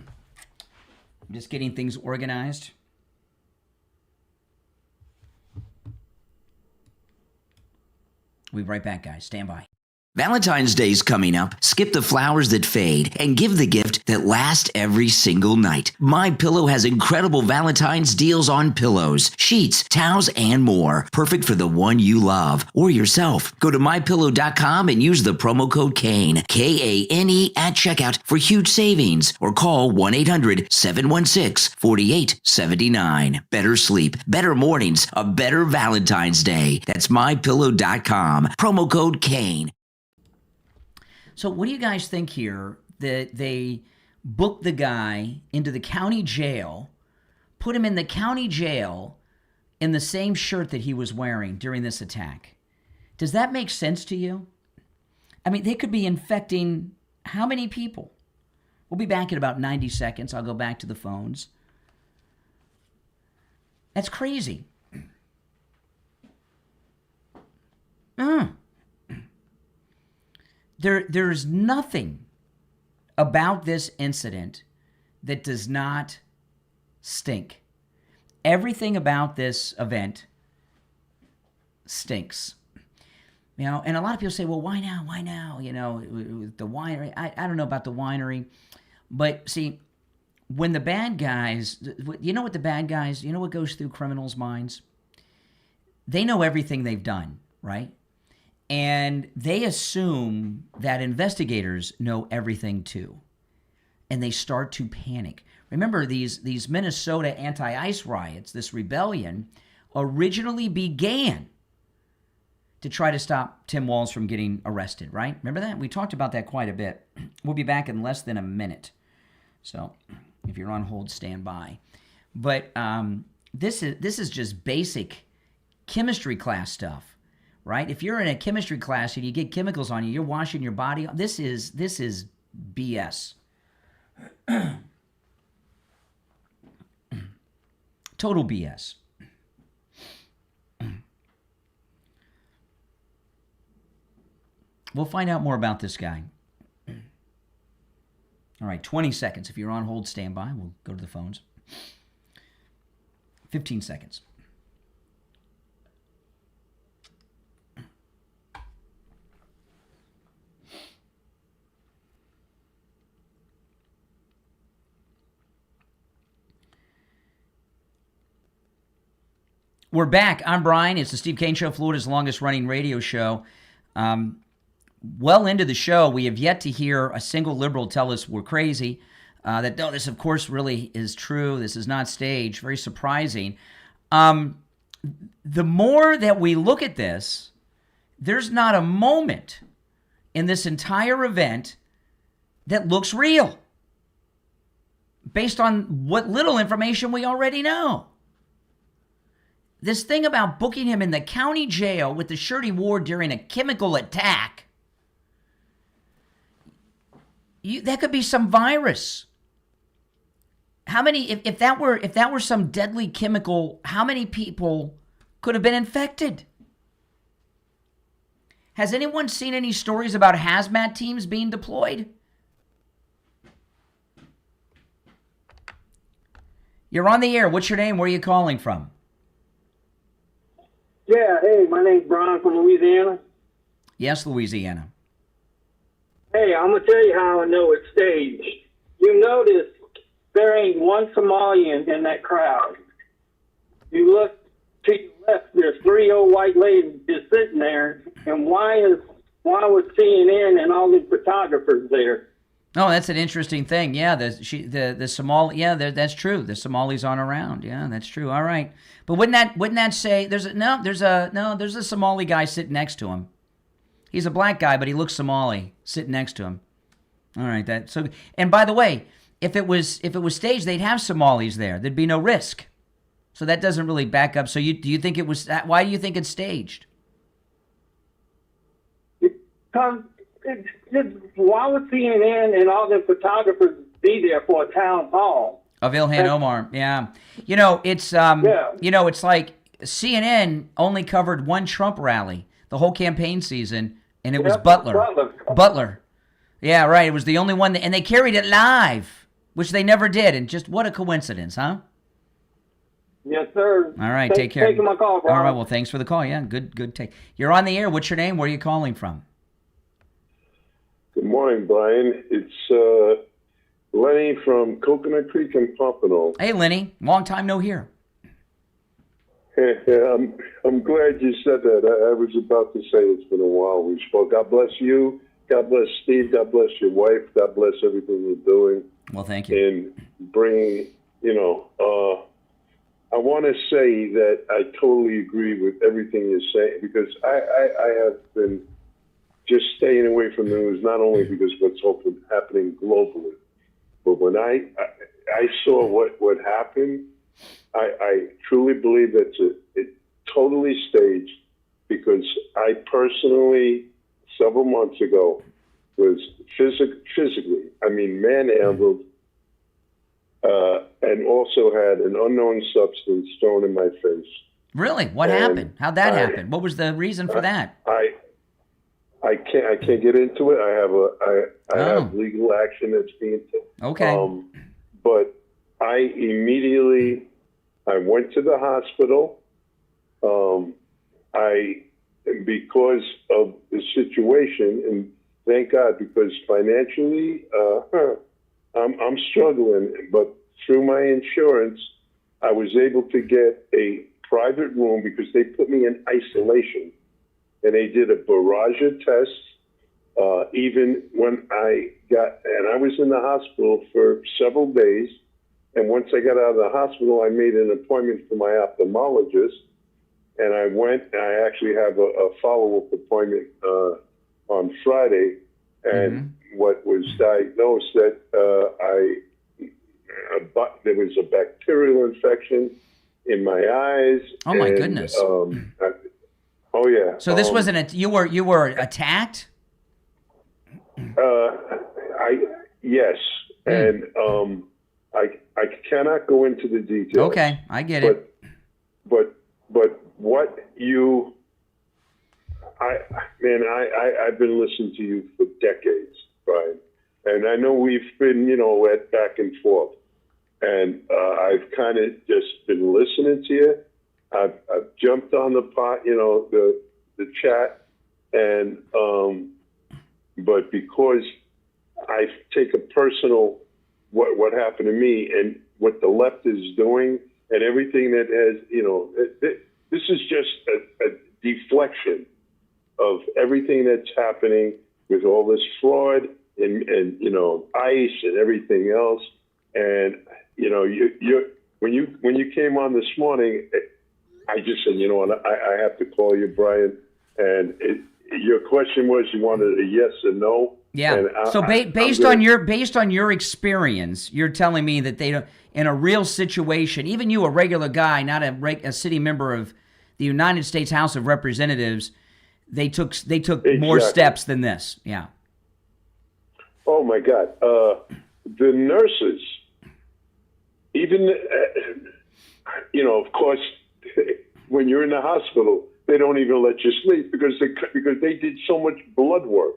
just getting things organized. We'll be right back, guys. Stand by. Valentine's Day's coming up. Skip the flowers that fade and give the gift that lasts every single night. My Pillow has incredible Valentine's deals on pillows, sheets, towels, and more. Perfect for the one you love or yourself. Go to mypillow.com and use the promo code KANE, Kane, at checkout for huge savings, or call 1-800-716-4879. Better sleep, better mornings, a better Valentine's Day. That's mypillow.com. Promo code KANE. So what do you guys think here that they booked the guy into the county jail, put him in the county jail in the same shirt that he was wearing during this attack? Does that make sense to you? I mean, they could be infecting how many people? We'll be back in about 90 seconds. I'll go back to the phones. That's crazy. There's nothing about this incident that does not stink. Everything about this event stinks. You know, and a lot of people say, well, why now? Why now? You know, the winery. I don't know about the winery. But see, when the bad guys, you know what the bad guys, you know what goes through criminals' minds? They know everything they've done, right? And they assume that investigators know everything too. And they start to panic. Remember, these Minnesota anti-ICE riots, this rebellion, originally began to try to stop Tim Walz from getting arrested, right? Remember that? We talked about that quite a bit. We'll be back in less than a minute. So if you're on hold, stand by. But this is just basic chemistry class stuff. Right? If you're in a chemistry class and you get chemicals on you, you're washing your body. This is BS. Total BS. We'll find out more about this guy. All right, 20 seconds. If you're on hold, stand by. We'll go to the phones. 15 seconds. We're back. I'm Brian. It's the Steve Kane Show, Florida's longest-running radio show. Well into the show, we have yet to hear a single liberal tell us we're crazy. That no, this, of course, really is true. This is not staged. Very surprising. The more that we look at this, there's not a moment in this entire event that looks real, based on what little information we already know. This thing about booking him in the county jail with the shirt he wore during a chemical attack, that could be some virus. How many, if that were some deadly chemical, how many people could have been infected? Has anyone seen any stories about hazmat teams being deployed? You're on the air. What's your name? Where are you calling from? Yeah, hey, my name's Brian from Louisiana. Yes, Louisiana. Hey, I'm going to tell you how I know it's staged. You notice there ain't one Somalian in that crowd. You look to your left, there's three old white ladies just sitting there, and why was CNN and all these photographers there? Oh, that's an interesting thing. Yeah, the Somali. Yeah, that's true. The Somalis aren't around. Yeah, that's true. All right, but wouldn't that say there's a Somali guy sitting next to him? He's a black guy, but he looks Somali sitting next to him. All right, and by the way, if it was staged, they'd have Somalis there. There'd be no risk. So that doesn't really back up. So do you think it was? Why do you think it's staged? Why would CNN and all the photographers be there for a town hall? Of Ilhan Omar, yeah. It's it's like CNN only covered one Trump rally the whole campaign season, and it was Butler. Yeah, right. It was the only one, and they carried it live, which they never did. And just what a coincidence, huh? Yes, sir. All right, take care. Taking my call, Brian. All right, well, thanks for the call. Yeah, good take. You're on the air. What's your name? Where are you calling from? morning, Brian. It's Lenny from Coconut Creek and Pompano. Hey, Lenny. Long time no hear. Yeah, I'm glad you said that. I was about to say it's been a while we spoke. God bless you. God bless Steve. God bless your wife. God bless everything you're doing. Well, thank you. In bringing, I want to say that I totally agree with everything you're saying, because I have been just staying away from the news, not only because of what's happening globally, but when I saw what happened, I truly believe that it's totally staged, because I personally, several months ago, was physically, manhandled, and also had an unknown substance thrown in my face. Really? What happened? How'd that happen? What was the reason for that? I can't get into it. I have legal action that's being taken. Okay. But I went to the hospital. Because of the situation, and thank God, because financially, I'm struggling, but through my insurance, I was able to get a private room because they put me in isolation, and they did a barrage of tests. Even when I was in the hospital for several days, and once I got out of the hospital, I made an appointment for my ophthalmologist, and I went. I actually have a follow-up appointment on Friday, and what was diagnosed that there was a bacterial infection in my eyes. Oh my goodness! Oh yeah. So this wasn't you were attacked? Yes, and I cannot go into the details. Okay, I get it. But what you, I've been listening to you for decades, Brian, and I know we've been, at back and forth, and I've kind of just been listening to you. I've jumped on the pot, the chat, and but because I take a personal what happened to me and what the left is doing and everything that has, this is just a deflection of everything that's happening with all this fraud and ICE and everything else. And when you came on this morning, I just said, I have to call you, Brian. And your question was, you wanted a yes or no. Yeah. And So based on your experience, you're telling me that they don't, in a real situation, even you, a regular guy, not a city member of the United States House of Representatives, they took more steps than this. Yeah. Oh my God. The nurses, even of course, when you're in the hospital, they don't even let you sleep because they did so much blood work.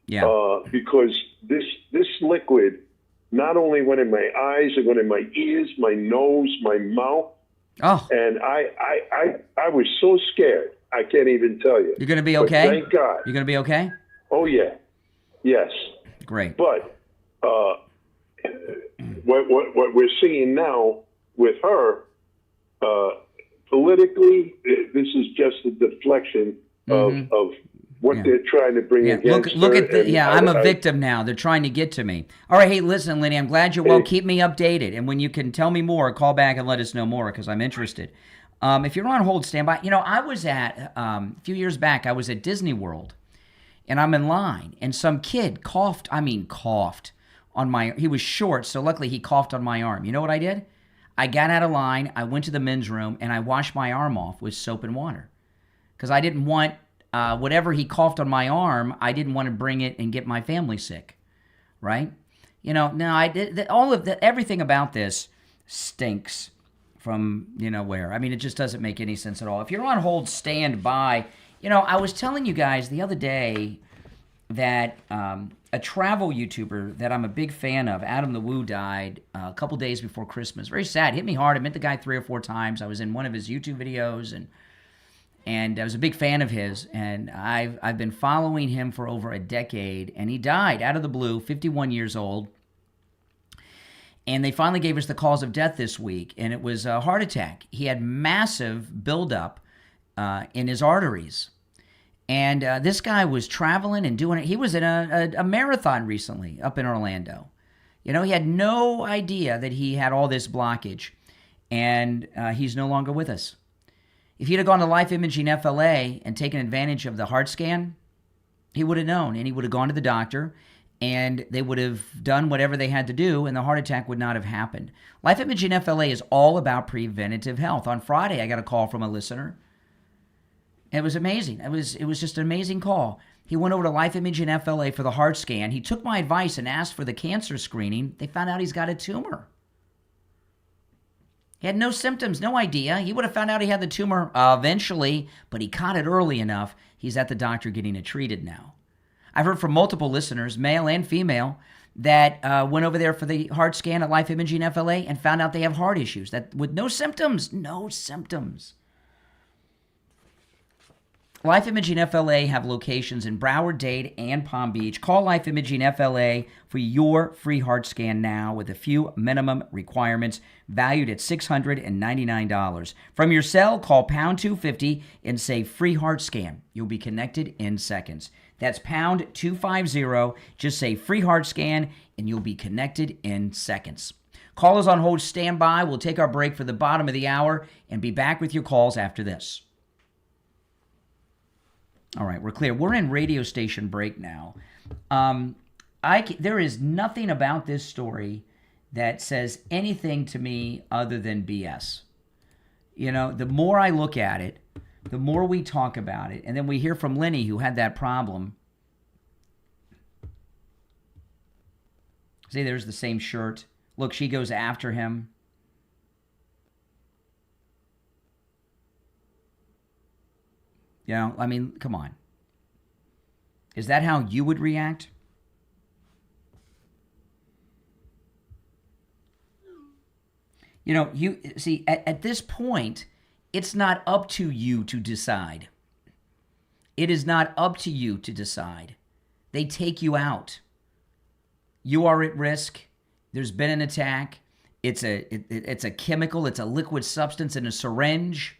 Yeah. Because this liquid not only went in my eyes, it went in my ears, my nose, my mouth. Oh. And I was so scared. I can't even tell you. You're going to be okay? But thank God. You're going to be okay? Oh, yeah. Yes. Great. But what we're seeing now with her, politically, this is just a deflection of what they're trying to bring against Look her. at the, I'm a victim now. They're trying to get to me. All right, hey, listen, Lenny, I'm glad you're well. Keep me updated. And when you can tell me more, call back and let us know more because I'm interested. If you're on hold, stand by. I was at, a few years back, I was at Disney World, and I'm in line, and some kid coughed on my, he was short, so luckily he coughed on my arm. You know what I did? I got out of line, I went to the men's room, and I washed my arm off with soap and water because I didn't want whatever he coughed on my arm, I didn't want to bring it and get my family sick, right? No, I did all of that. Everything about this stinks from where. I mean, it just doesn't make any sense at all. If you're on hold, stand by. I was telling you guys the other day that a travel YouTuber that I'm a big fan of, Adam the Woo, died a couple days before Christmas. Very sad. Hit me hard. I met the guy 3 or 4 times. I was in one of his YouTube videos, and And I was a big fan of his, and I've been following him for over a decade, and he died out of the blue, 51 years old. And they finally gave us the cause of death this week, and it was a heart attack. He had massive buildup in his arteries. And this guy was traveling and doing it. He was in a marathon recently up in Orlando. You know, he had no idea that he had all this blockage, and he's no longer with us. If he'd have gone to Life Imaging FLA and taken advantage of the heart scan, he would have known, and he would have gone to the doctor, and they would have done whatever they had to do, and the heart attack would not have happened. Life Imaging FLA is all about preventative health. On Friday, I got a call from a listener. It was amazing. It was just an amazing call. He went over to Life Imaging FLA for the heart scan. He took my advice and asked for the cancer screening. They found out he's got a tumor. He had no symptoms, no idea. He would have found out he had the tumor eventually, but he caught it early enough. He's at the doctor getting it treated now. I've heard from multiple listeners, male and female, that went over there for the heart scan at Life Imaging FLA and found out they have heart issues that with no symptoms. No symptoms. Life Imaging FLA have locations in Broward, Dade, and Palm Beach. Call Life Imaging FLA for your free heart scan now with a few minimum requirements valued at $699. From your cell, call pound 250 and say free heart scan. You'll be connected in seconds. That's pound 250. Just say free heart scan and you'll be connected in seconds. Callers on hold, stand by. We'll take our break for the bottom of the hour and be back with your calls after this. All right, we're clear. We're in radio station break now. There is nothing about this story that says anything to me other than BS. You know, the more I look at it, the more we talk about it, and then we hear from Lenny, who had that problem. See, there's the same shirt. Look, she goes after him. You know, I mean, come on. Is that how you would react? You know, you see, at this point, it's not up to you to decide. It is not up to you to decide. They take you out. You are at risk. There's been an attack. It's a chemical. It's a liquid substance in a syringe.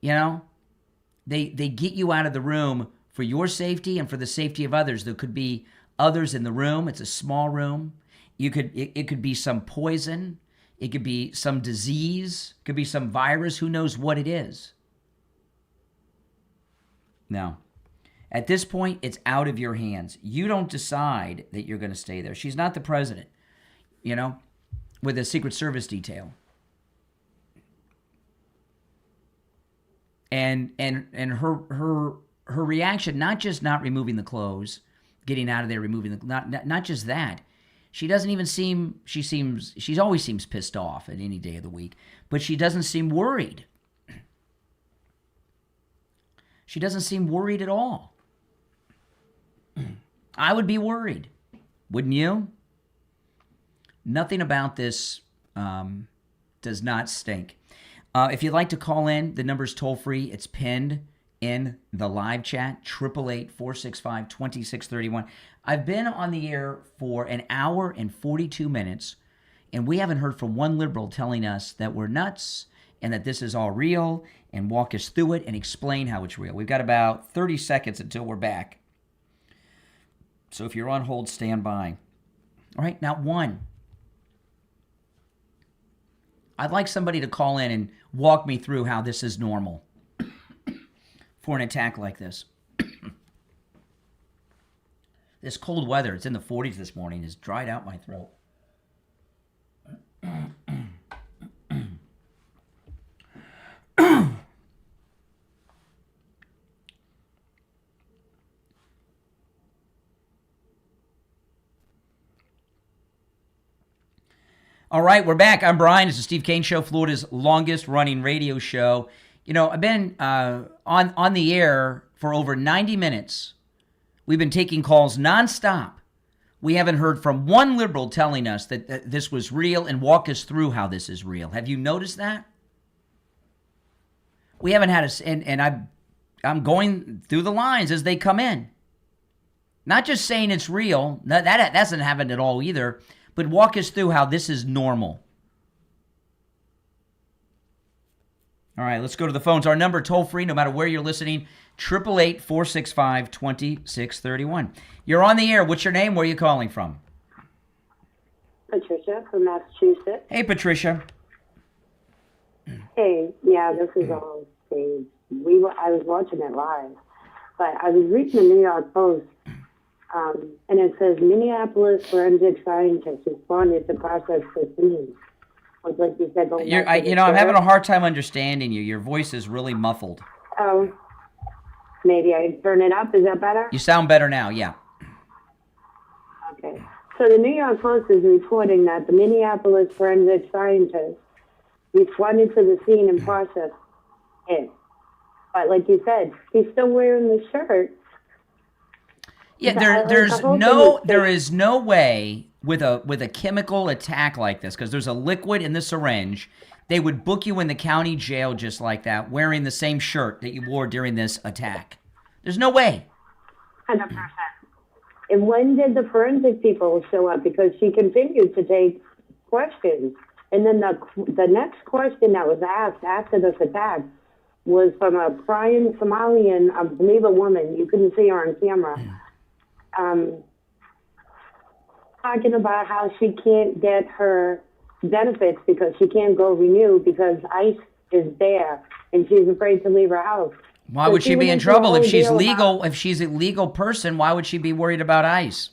You know? They get you out of the room for your safety and for the safety of others. There could be others in the room. It's a small room. It could be some poison. It could be some disease. It could be some virus. Who knows what it is? No. At this point, it's out of your hands. You don't decide that you're going to stay there. She's not the president, you know, with a Secret Service detail. And her reaction, not just not removing the clothes, getting out of there, removing the not just that. She doesn't even seem she always seems pissed off at any day of the week, but she doesn't seem worried. She doesn't seem worried at all. I would be worried. Wouldn't you? Nothing about this does not stink. If you'd like to call in, the number's toll-free. It's pinned in the live chat, 888-465-2631. I've been on the air for an hour and 42 minutes, and we haven't heard from one liberal telling us that we're nuts and that this is all real and walk us through it and explain how it's real. We've got about 30 seconds until we're back. So if you're on hold, stand by. All right, not one. I'd like somebody to call in and walk me through how this is normal for an attack like this. This cold weather, it's in the 40s this morning, has dried out my throat. All right, we're back. I'm Brian. It's the Steve Kane Show, Florida's longest running radio show. You know, I've been on the air for over 90 minutes. We've been taking calls nonstop. We haven't heard from one liberal telling us that this was real and walk us through how this is real. Have you noticed that? We haven't had and I'm going through the lines as they come in. Not just saying it's real. That hasn't happened at all either. But walk us through how this is normal. All right, let's go to the phones. Our number, toll free, no matter where you're listening, 888-465-2631. You're on the air. What's your name? Where are you calling from? Patricia from Massachusetts. Hey, Patricia. Hey, yeah, this is all staged. I was watching it live, but I was reading the New York Post, and it says Minneapolis forensic scientists responded to process the scene. Like you said, I'm having a hard time understanding you. Your voice is really muffled. Oh, maybe I turn it up. Is that better? You sound better now, yeah. Okay. So the New York Post is reporting that the Minneapolis forensic scientists responded to the scene and processed it. But like you said, he's still wearing the shirt. Yeah, there is no way with a chemical attack like this, because there's a liquid in the syringe, they would book you in the county jail just like that, wearing the same shirt that you wore during this attack. There's no way. 100%. And when did the forensic people show up? Because she continued to take questions. And then the next question that was asked after this attack was from a crying Somalian, I believe a woman, you couldn't see her on camera, talking about how she can't get her benefits because she can't go renew because ICE is there and she's afraid to leave her house. Why would she be in trouble if she's legal? If she's a legal person, why would she be worried about ICE?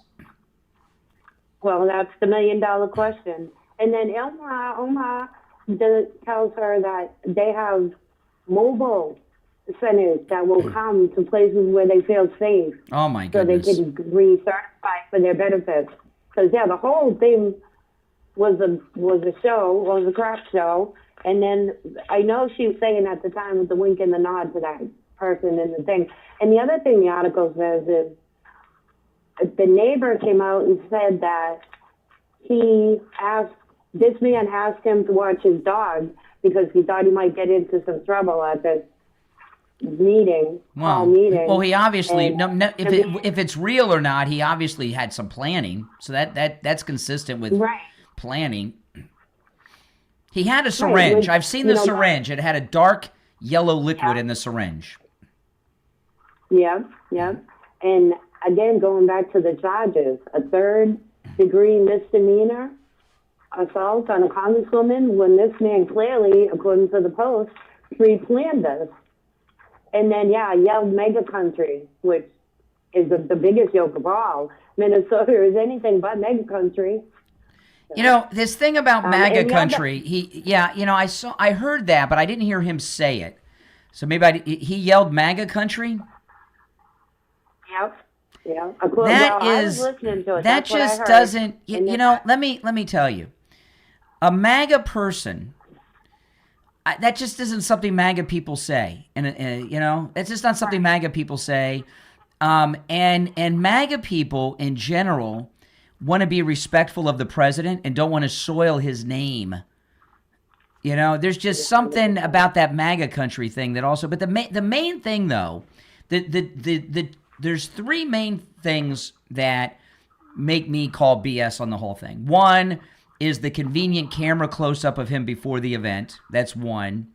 Well, that's the $1 million question. And then Ilhan Omar tells her that they have mobile centers that will come to places where they feel safe. Oh my goodness! So they can recertify for their benefits. Because the whole thing was a crap show. And then I know she was saying at the time with the wink and the nod to that person and the thing. And the other thing the article says is the neighbor came out and said that this man asked him to watch his dog because he thought he might get into some trouble at this meeting. Well, he obviously if it's real or not, he obviously had some planning. So that's consistent with planning. He had a syringe. I've seen the syringe. It had a dark yellow liquid in the syringe. Yep. And again, going back to the charges, a third-degree misdemeanor assault on a congresswoman when this man clearly, according to the Post, pre-planned this. And then, yelled mega country, which is the biggest yoke of all. Minnesota is anything but mega country. This thing about MAGA country, I heard that, but I didn't hear him say it. So maybe he yelled MAGA country? Yep. Yeah. I was listening to it. That just doesn't, let me tell you. A MAGA person, that just isn't something MAGA people say. And it's just not something MAGA people say. And MAGA people in general want to be respectful of the president and don't want to soil his name. There's just something about that MAGA country thing that also. But the main thing though, there's three main things that make me call BS on the whole thing. One is the convenient camera close-up of him before the event. That's one.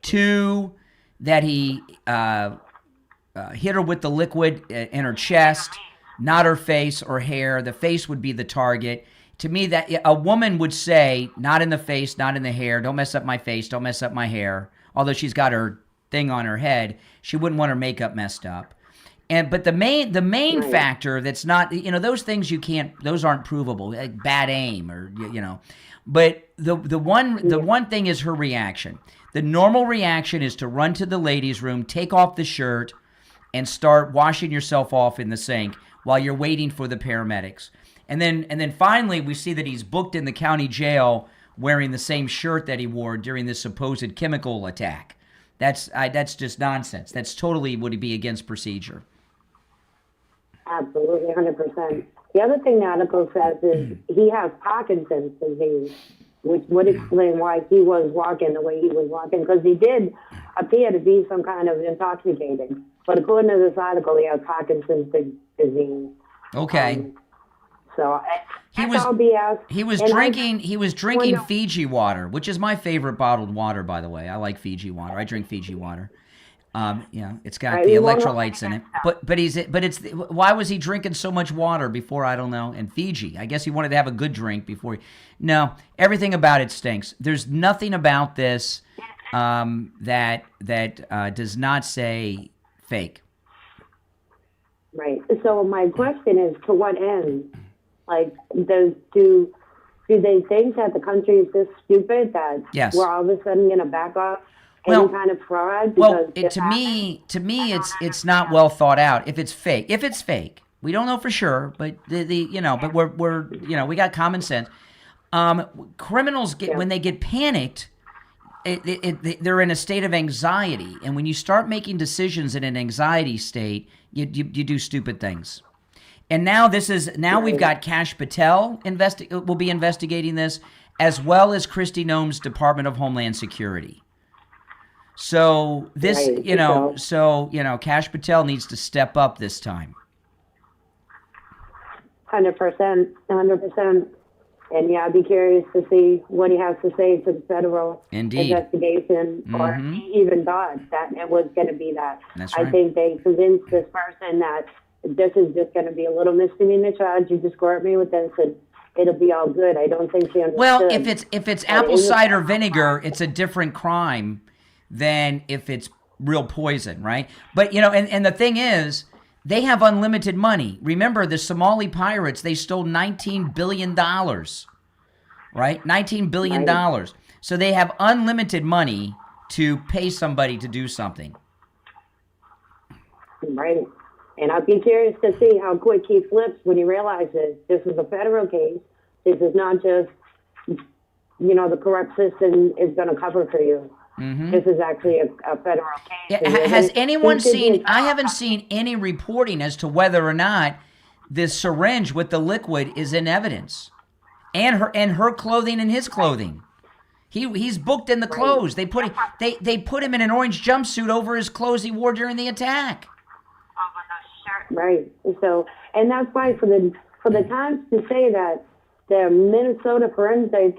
Two, that he hit her with the liquid in her chest, not her face or hair. The face would be the target. To me, that a woman would say, not in the face, not in the hair, don't mess up my face, don't mess up my hair. Although she's got her thing on her head, she wouldn't want her makeup messed up. But the main factor that's not, those things those aren't provable, like bad aim or, But the one thing is her reaction. The normal reaction is to run to the ladies' room, take off the shirt, and start washing yourself off in the sink while you're waiting for the paramedics. And then finally we see that he's booked in the county jail wearing the same shirt that he wore during this supposed chemical attack. That's just nonsense. That's totally would be against procedure. Absolutely, 100%. The other thing the article says is he has Parkinson's disease, which would explain why he was walking the way he was walking, because he did appear to be some kind of intoxicated. But according to this article, he has Parkinson's disease. Okay. So He that's was all BS. he was And drinking Fiji water, which is my favorite bottled water, by the way. I like Fiji water. I drink Fiji water. It's got the electrolytes in it. Why was he drinking so much water before? I don't know. And Fiji, I guess he wanted to have a good drink before. No, everything about it stinks. There's nothing about this that does not say fake. Right. So my question is, to what end? Like, do they think that the country is this stupid that Yes. we're all of a sudden going to back off any Well- kind of fraud? Well, Because to me, it's not well thought out. If it's fake, we don't know for sure. But but we're we got common sense. Criminals when they get panicked, they're in a state of anxiety, and when you start making decisions in an anxiety state, you do stupid things. And now we've got Kash Patel will be investigating this, as well as Kristi Noem's Department of Homeland Security. So this, Kash Patel needs to step up this time. 100%. And yeah, I'd be curious to see what he has to say to the federal investigation, or he even thought that it was going to be that. That's right. I think they convinced this person that this is just going to be a little misdemeanor charge. You just squirt me with this, and it'll be all good. I don't think she understood. Well, if it's apple cider vinegar, it's a different crime than if it's real poison, right? But and the thing is, they have unlimited money. Remember, the Somali pirates, they stole $19 billion, right? $19 billion. Right. So they have unlimited money to pay somebody to do something. Right. And I'd be curious to see how quick he flips when he realizes this is a federal case. This is not just, the correct system is going to cover for you. Mm-hmm. This is actually a federal case. Yeah, has anyone seen? I haven't seen any reporting as to whether or not this syringe with the liquid is in evidence, and her clothing and his clothing. He's booked in the clothes. They put him in an orange jumpsuit over his clothes he wore during the attack. Right. So, and that's why for the Times to say that the Minnesota forensic,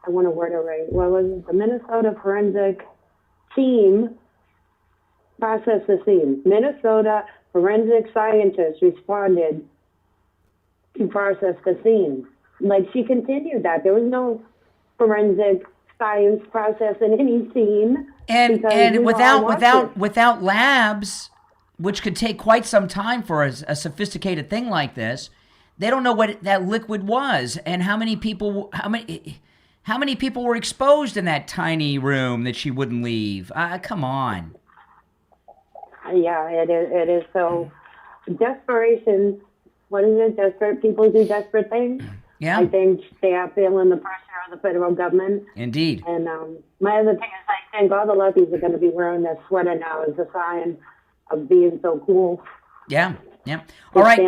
I want to word it right. What was it? The Minnesota forensic team processed the scene. Minnesota forensic scientists responded to process the scene. Like, she continued that. There was no forensic science process in any scene. And without labs, which could take quite some time for a sophisticated thing like this, they don't know what that liquid was and how many people were exposed in that tiny room that she wouldn't leave. Come on. Yeah, it is. So desperation. What is it? Desperate people do desperate things. Yeah. I think they are feeling the pressure of the federal government. Indeed. And my other thing is, I think all the lefties are going to be wearing this sweater now as a sign of being so cool. Yeah. Yeah. All right.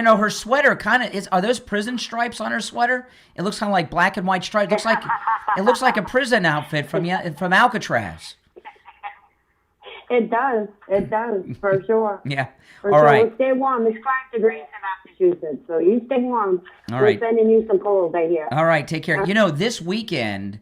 Her sweater kind of is. Are those prison stripes on her sweater? It looks kind of like black and white stripes. It looks like a prison outfit from Alcatraz. It does for sure. Yeah. For all sure. right. We'll stay warm. It's 5 degrees in Massachusetts, so you stay warm. All right. We're sending you some cold right here. All right. Take care. This weekend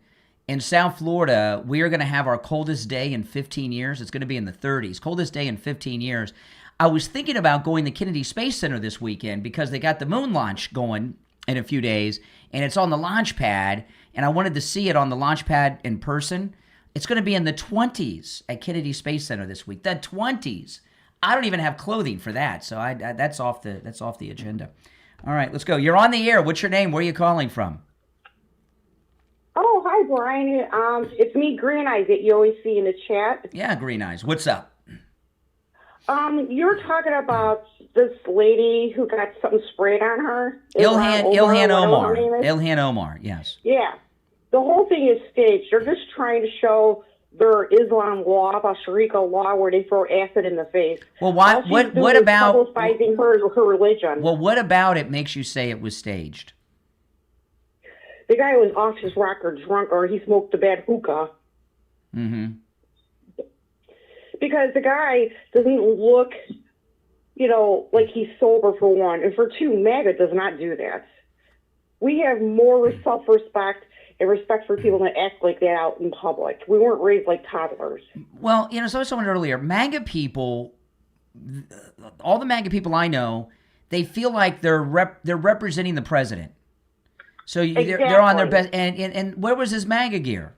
in South Florida, we are going to have our coldest day in 15 years. It's going to be in the 30s. Coldest day in 15 years. I was thinking about going to Kennedy Space Center this weekend because they got the moon launch going in a few days, and it's on the launch pad, and I wanted to see it on the launch pad in person. It's going to be in the 20s at Kennedy Space Center this week. The 20s. I don't even have clothing for that, so that's off the agenda. All right, let's go. You're on the air. What's your name? Where are you calling from? Oh, hi, Brian. It's me, Green Eyes, that you always see in the chat. Yeah, Green Eyes. What's up? You're talking about this lady who got something sprayed on her. Ilhan Omar. Ilhan Omar, yes. Yeah. The whole thing is staged. They're just trying to show their Islam law, about Sharia law, where they throw acid in the face. Well, what about publicizing her religion? Well, what about it makes you say it was staged? the guy was off his rocker drunk or he smoked a bad hookah. Mm-hmm. Because the guy doesn't look, like he's sober, for one. And for two, MAGA does not do that. We have more self-respect and respect for people that act like that out in public. We weren't raised like toddlers. Well, so I someone earlier, MAGA people, all the MAGA people I know, they feel like they're representing the president. So they're on their best. And where was his MAGA gear?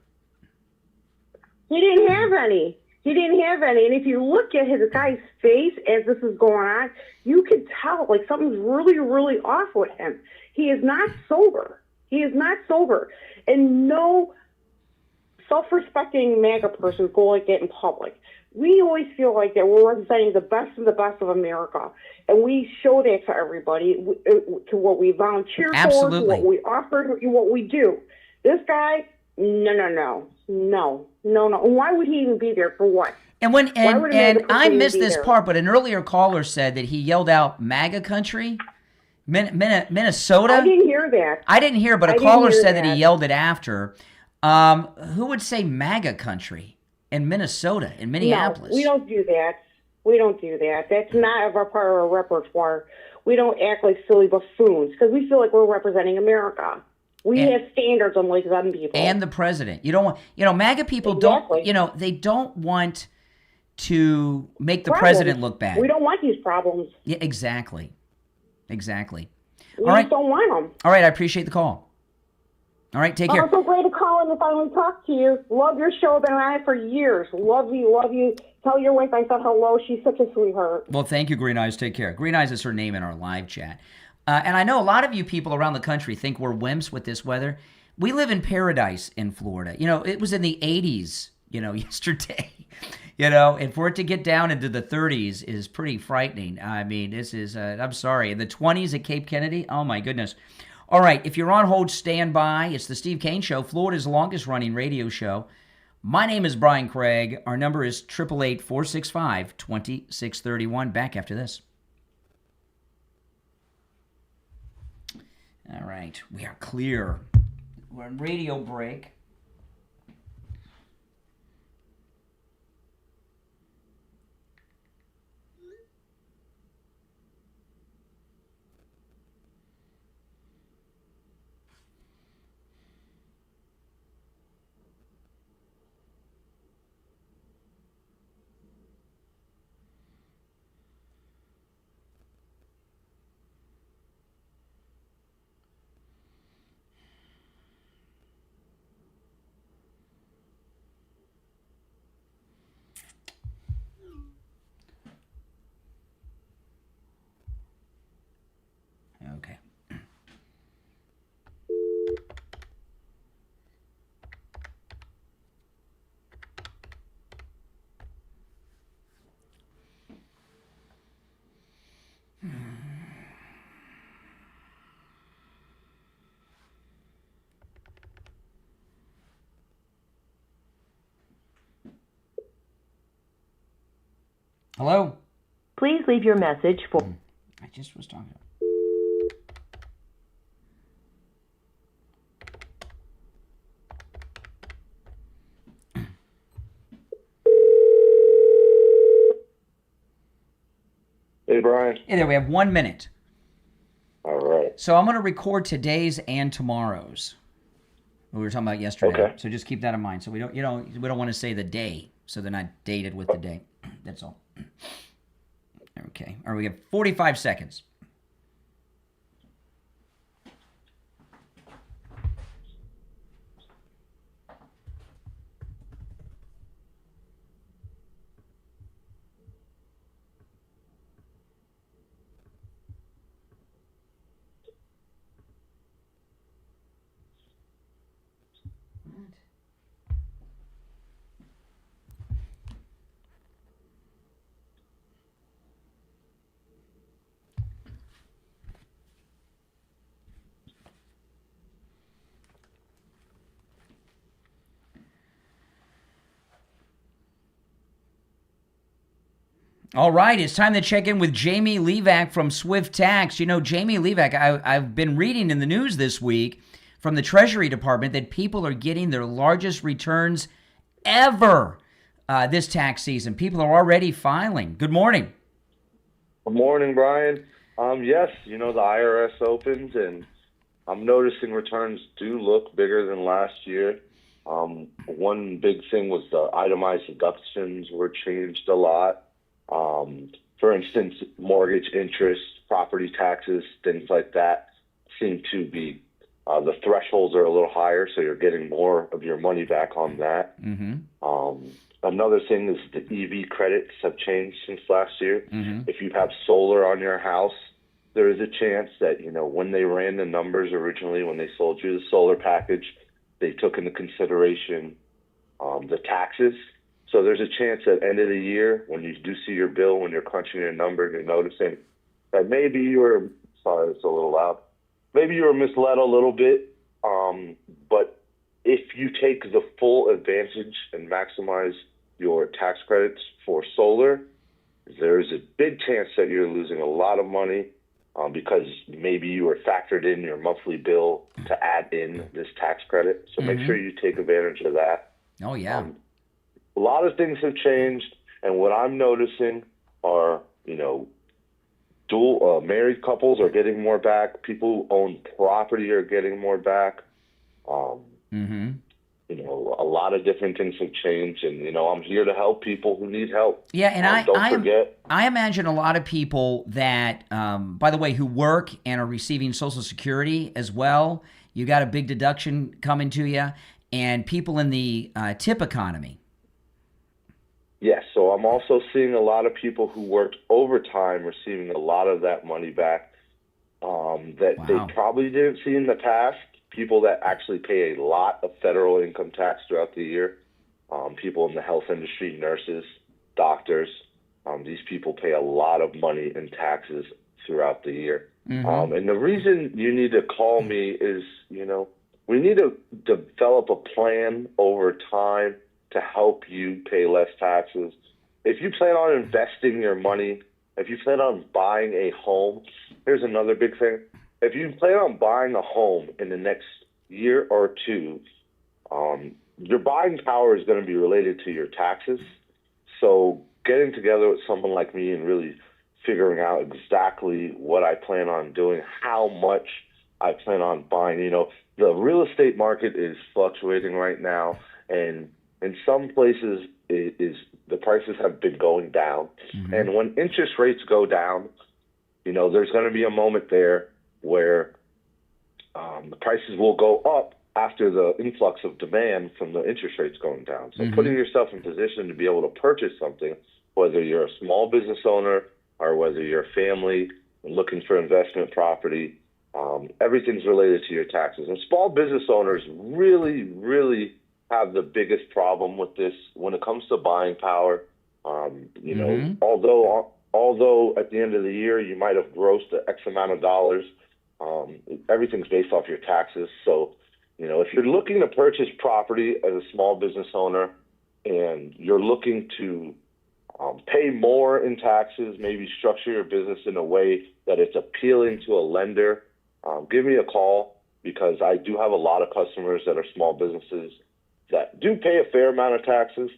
He didn't have any. And if you look at his guy's face as this is going on, you can tell like something's really, really off with him. He is not sober. And no self-respecting MAGA person go like that in public. We always feel like that we're representing the best of America. And we show that to everybody, to what we volunteer for, to what we offer, to what we do. This guy, no. Why would he even be there? For what? And I missed this part, but an earlier caller said that he yelled out MAGA country. Minnesota? I didn't hear that. I didn't hear, but a caller said that he yelled it after. Who would say MAGA country in Minnesota, in Minneapolis? No, we don't do that. That's not part of our repertoire. We don't act like silly buffoons because we feel like we're representing America. We have standards unlike some people. And the president. You don't want, MAGA people don't, they don't want to make the president look bad. We don't want these problems. Yeah, exactly. We All just don't want them. All right, I appreciate the call. All right, take care. Oh, so great to call in to finally talk to you. Love your show. Been on it for years. Love you. Tell your wife I said hello. She's such a sweetheart. Well, thank you, Green Eyes. Take care. Green Eyes is her name in our live chat. And I know a lot of you people around the country think we're wimps with this weather. We live in paradise in Florida. It was in the 80s, yesterday. And for it to get down into the 30s is pretty frightening. I mean, this is, I'm sorry. In the 20s at Cape Kennedy, oh my goodness. All right, if you're on hold, stand by. It's the Steve Kane Show, Florida's longest running radio show. My name is Brian Craig. Our number is 888-465-2631. Back after this. All right, we are clear. We're in radio break. Okay. Hello? Please leave your message for... I just was talking. Hey, Brian. Hey there, we have 1 minute. All right. So I'm going to record today's and tomorrow's. We were talking about yesterday. Okay. So just keep that in mind. So we don't want to say the day, so they're not dated with the day. That's all. Okay. All right, we have 45 seconds. All right, it's time to check in with Jamie Levac from Swift Tax. Jamie Levac, I've been reading in the news this week from the Treasury Department that people are getting their largest returns ever this tax season. People are already filing. Good morning. Good morning, Brian. Yes, the IRS opens, and I'm noticing returns do look bigger than last year. One big thing was the itemized deductions were changed a lot. For instance, mortgage interest, property taxes, things like that seem to be, the thresholds are a little higher, so you're getting more of your money back on that. Another thing is the EV credits have changed since last year. If you have solar on your house, there is a chance that, when they ran the numbers originally, when they sold you the solar package, they took into consideration the taxes. So there's a chance at the end of the year, when you do see your bill, when you're crunching your number, you're noticing that maybe you were, sorry, it's a little loud, maybe you were misled a little bit. But if you take the full advantage and maximize your tax credits for solar, there's a big chance that you're losing a lot of money because maybe you were factored in your monthly bill to add in this tax credit. So make sure you take advantage of that. Oh, yeah. A lot of things have changed, and what I'm noticing are, dual married couples are getting more back. People who own property are getting more back. A lot of different things have changed, and I'm here to help people who need help. Yeah, and don't forget. I imagine a lot of people that, by the way, who work and are receiving Social Security as well. You got a big deduction coming to you, and people in the tip economy. Yes, so I'm also seeing a lot of people who worked overtime receiving a lot of that money back that they probably didn't see in the past. People that actually pay a lot of federal income tax throughout the year, people in the health industry, nurses, doctors, these people pay a lot of money in taxes throughout the year. And the reason you need to call me is, we need to develop a plan over time to help you pay less taxes. If you plan on investing your money, if you plan on buying a home, here's another big thing. If you plan on buying a home in the next year or two, your buying power is going to be related to your taxes. So getting together with someone like me and really figuring out exactly what I plan on doing, how much I plan on buying. The real estate market is fluctuating right now, and in some places the prices have been going down. And when interest rates go down, there's going to be a moment there where the prices will go up after the influx of demand from the interest rates going down. So putting yourself in position to be able to purchase something, whether you're a small business owner or whether you're a family looking for investment property, everything's related to your taxes. And small business owners really, really have the biggest problem with this when it comes to buying power. Although at the end of the year you might have grossed X amount of dollars, everything's based off your taxes. So, if you're looking to purchase property as a small business owner and you're looking to pay more in taxes, maybe structure your business in a way that it's appealing to a lender, give me a call, because I do have a lot of customers that are small businesses that do pay a fair amount of taxes.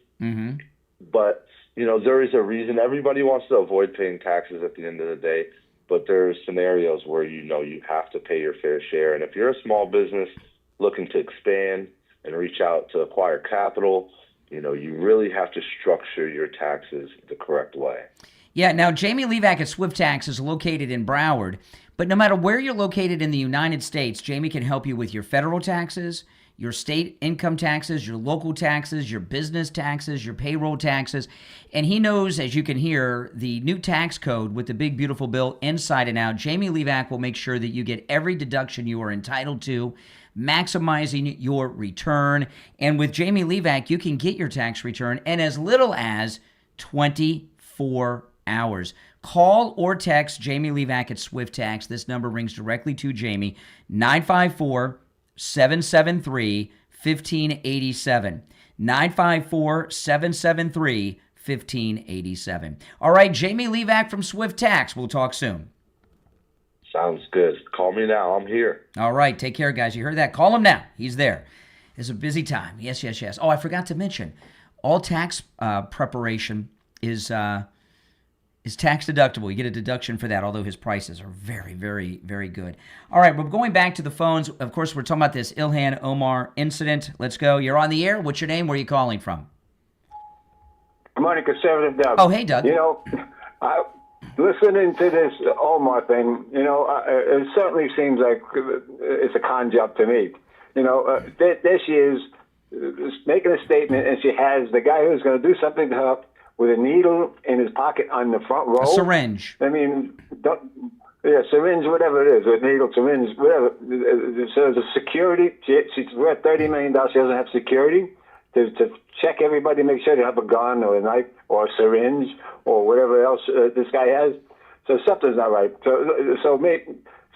But, there is a reason. Everybody wants to avoid paying taxes at the end of the day, but there are scenarios where you have to pay your fair share. And if you're a small business looking to expand and reach out to acquire capital, you really have to structure your taxes the correct way. Yeah, now Jamie Levac at Swift Tax is located in Broward, but no matter where you're located in the United States, Jamie can help you with your federal taxes, your state income taxes, your local taxes, your business taxes, your payroll taxes. And he knows, as you can hear, the new tax code with the big, beautiful bill inside and out. Jamie Levac will make sure that you get every deduction you are entitled to, maximizing your return. And with Jamie Levac, you can get your tax return in as little as 24 hours. Call or text Jamie Levac at Swift Tax. This number rings directly to Jamie, 954-773-1587. 954-773-1587. All right, Jamie Levac from Swift Tax. We'll talk soon. Sounds good. Call me now. I'm here. All right. Take care, guys. You heard that? Call him now. He's there. It's a busy time. Yes, yes, yes. Oh, I forgot to mention, all tax preparation is tax deductible. You get a deduction for that, although his prices are very, very, very good. All right, we're going back to the phones. Of course, we're talking about this Ilhan Omar incident. Let's go. You're on the air. What's your name? Where are you calling from? Good morning, Conservative Doug. Oh, hey, Doug. You know, listening to this Omar thing, you know, it certainly seems like it's a con job to me. You know, there she is making a statement, and she has the guy who's going to do something to her with a needle in his pocket on the front row. A syringe. I mean, syringe, whatever it is, a needle, syringe, whatever. So the security, she's worth $30 million. She doesn't have security to check everybody, make sure they have a gun or a knife or a syringe or whatever else this guy has. So something's not right.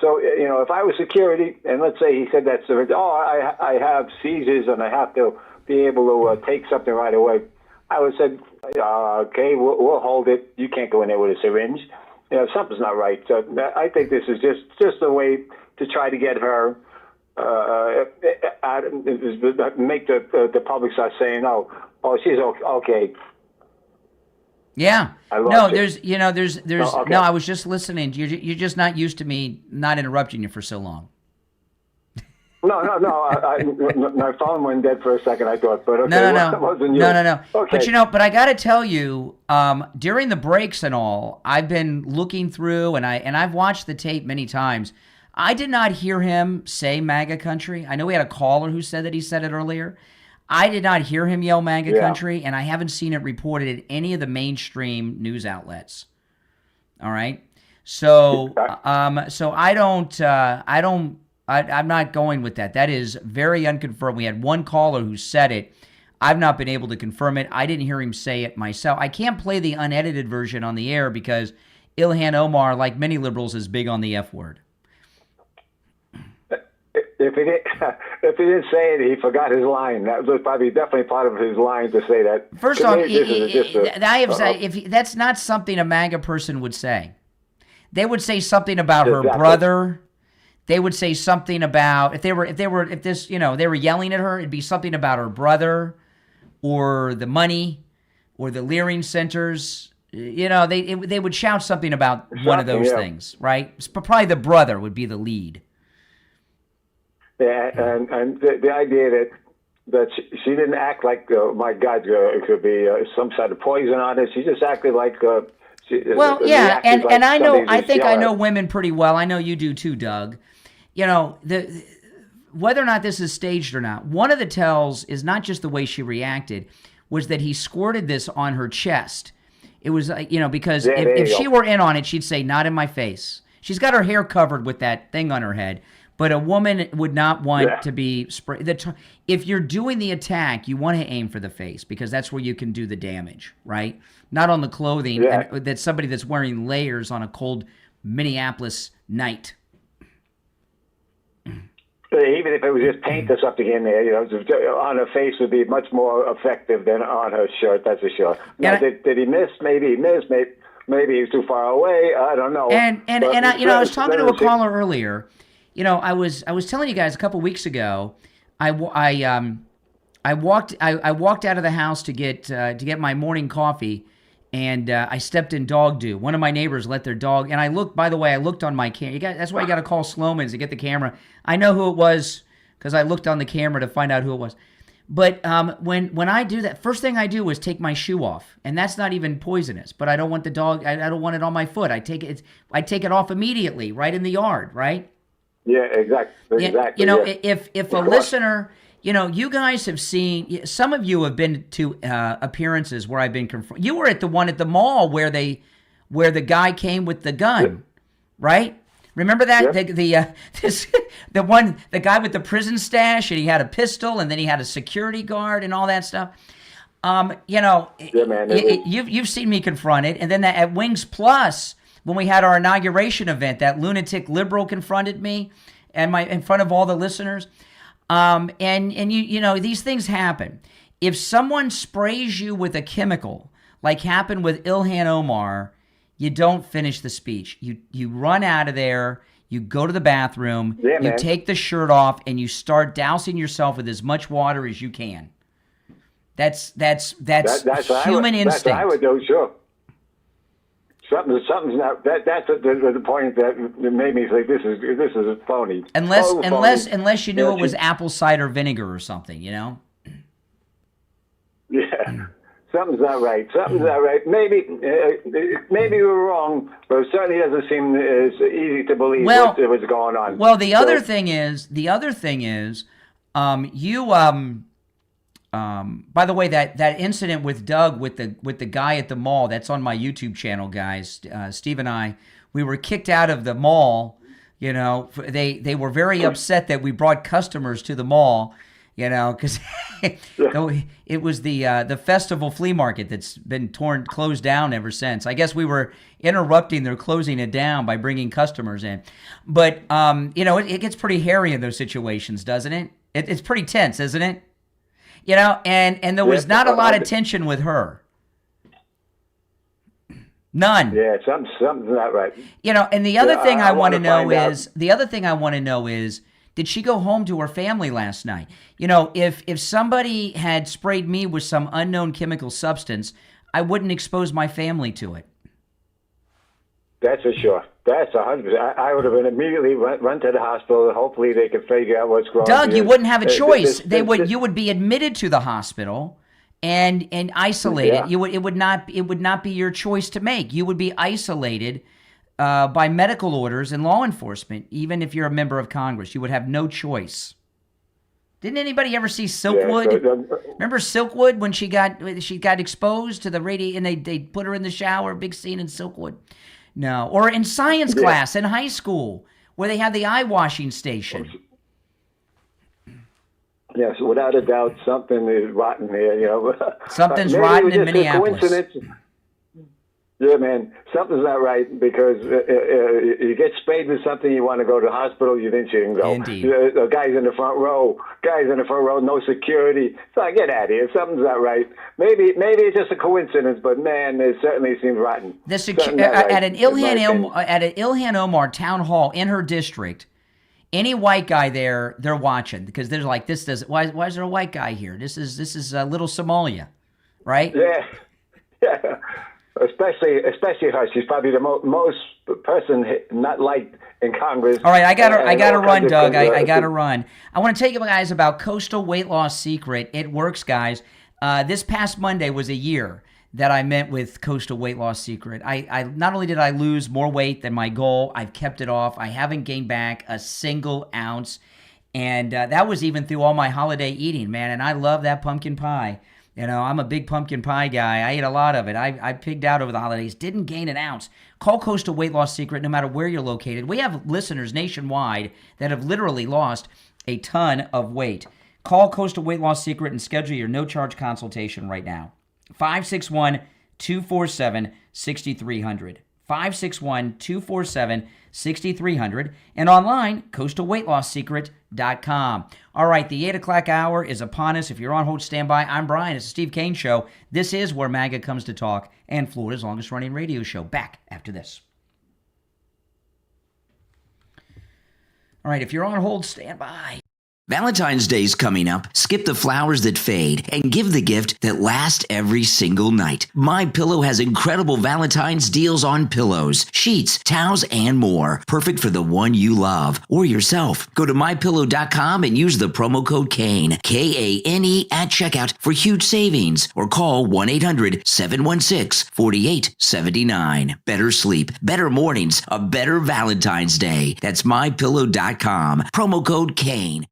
So you know, if I was security, and let's say he said that syringe, I have seizures and I have to be able to take something right away, I would say, okay, we'll hold it. You can't go in there with a syringe. You know, something's not right. So I think this is just a way to try to get her, make the public start saying, oh, she's okay. Yeah. There's okay. no, I was just listening. You're just not used to me not interrupting you for so long. No. My phone went dead for a second, I thought, but okay. No. It wasn't you. No. Okay. But I got to tell you, during the breaks and all, I've been looking through and I've watched the tape many times. I did not hear him say MAGA country. I know we had a caller who said that he said it earlier. I did not hear him yell MAGA country, and I haven't seen it reported at any of the mainstream news outlets. All right, so I'm not going with that. That is very unconfirmed. We had one caller who said it. I've not been able to confirm it. I didn't hear him say it myself. I can't play the unedited version on the air because Ilhan Omar, like many liberals, is big on the F word. If he didn't say it, he forgot his line. That was probably definitely part of his line to say that. First off, that's not something a MAGA person would say. They would say something about her brother. They would say something about if they were yelling at her, it'd be something about her brother, or the money, or the Leering centers. You know, they would shout something about one of those things, right? Probably the brother would be the lead. Yeah, and the idea that she didn't act like, my God, it could be some sort of poison on it. She just acted like. And I know. I think I know women pretty well. I know you do too, Doug. You know, whether or not this is staged or not, one of the tells is not just the way she reacted, was that he squirted this on her chest. It was, because if she were in on it, she'd say, "Not in my face." She's got her hair covered with that thing on her head. But a woman would not want to be sprayed. If you're doing the attack, you want to aim for the face because that's where you can do the damage, right? Not on the clothing. Yeah. And that's somebody that's wearing layers on a cold Minneapolis night. Even if it was just paint or something in there, on her face would be much more effective than on her shirt. That's for sure. Now, did he miss? Maybe he missed. Maybe he was too far away. I don't know. I was talking to a caller earlier. I was telling you guys a couple weeks ago, I walked out of the house to get my morning coffee, and I stepped in dog dew. One of my neighbors let their dog, and I looked on my camera. That's why you got to call Sloman's to get the camera. I know who it was because I looked on the camera to find out who it was. But when I do that, first thing I do is take my shoe off, and that's not even poisonous. But I don't want the dog. I don't want it on my foot. I take it off immediately, right in the yard, right? Yeah, exactly. If a listener, you guys have seen, some of you have been to appearances where I've been confronted. You were at the one at the mall where the guy came with the gun, right? Remember that the guy with the prison stash, and he had a pistol, and then he had a security guard and all that stuff. You've seen me confronted, and then at Wings Plus. When we had our inauguration event, that lunatic liberal confronted me in front of all the listeners. These things happen. If someone sprays you with a chemical, like happened with Ilhan Omar, you don't finish the speech. You run out of there. You go to the bathroom, Yeah, you man. take the shirt off, and you start dousing yourself with as much water as you can. That's human instinct. That's what I would do, sure. Something's not. That's the point that made me think this is a phony. Unless you knew it was apple cider vinegar or something, you know. Yeah, something's not right. Something's not right. Maybe we're wrong, but it certainly doesn't seem as easy to believe what's going on. Well, the other thing is, by the way, that incident with Doug with the guy at the mall, that's on my YouTube channel, guys. Steve and I, we were kicked out of the mall. You know, they were very upset that we brought customers to the mall. You know, because it was the festival flea market that's been closed down ever since. I guess we were interrupting their closing it down by bringing customers in. But you know, it gets pretty hairy in those situations, doesn't it? It's pretty tense, isn't it? You know, and there was not a lot of tension with her. None. Yeah, something's not right. You know, and the other thing I want to know is, did she go home to her family last night? You know, if somebody had sprayed me with some unknown chemical substance, I wouldn't expose my family to it. That's for sure. That's 100%. I would have been immediately run to the hospital. Hopefully, they could figure out what's wrong. Doug, you wouldn't have a choice. You would be admitted to the hospital and isolated. Yeah. It would not be your choice to make. You would be isolated by medical orders and law enforcement, even if you're a member of Congress. You would have no choice. Didn't anybody ever see Silkwood? Remember Silkwood when she got exposed to the radiation and they put her in the shower? Big scene in Silkwood. No. Or in science class in high school where they had the eye washing station. Yes, without a doubt, something is rotten here. You know, something's rotten in Minneapolis. Coincidence. Yeah, man, something's not right because you get sprayed with something, you want to go to the hospital, you think you can go. Indeed. Guys in the front row, no security. So get out of here. Something's not right. Maybe it's just a coincidence, but man, it certainly seems rotten. At an Ilhan Omar town hall in her district, any white guy there, they're watching because they're like, why is there a white guy here? This is little Somalia, right? Yeah. Yeah. Especially her. She's probably the most person not liked in Congress. All right, I got to run, Doug. I got to run. I want to tell you guys about Coastal Weight Loss Secret. It works, guys. This past Monday was a year that I met with Coastal Weight Loss Secret. I not only did I lose more weight than my goal, I've kept it off. I haven't gained back a single ounce, and that was even through all my holiday eating, man. And I love that pumpkin pie. You know, I'm a big pumpkin pie guy. I ate a lot of it. I pigged out over the holidays. Didn't gain an ounce. Call Coastal Weight Loss Secret no matter where you're located. We have listeners nationwide that have literally lost a ton of weight. Call Coastal Weight Loss Secret and schedule your no-charge consultation right now. 561-247-6300. 561-247-6300. And online, coastalweightlossecret.com. All right, the 8 o'clock hour is upon us. If you're on hold, stand by. I'm Brian. It's the Steve Kane Show. This is where MAGA comes to talk, and Florida's longest-running radio show. Back after this. All right, if you're on hold, stand by. Valentine's Day's coming up. Skip the flowers that fade and give the gift that lasts every single night. MyPillow has incredible Valentine's deals on pillows, sheets, towels, and more. Perfect for the one you love or yourself. Go to MyPillow.com and use the promo code KANE, K-A-N-E, at checkout for huge savings. Or call 1-800-716-4879. Better sleep, better mornings, a better Valentine's Day. That's MyPillow.com. Promo code KANE.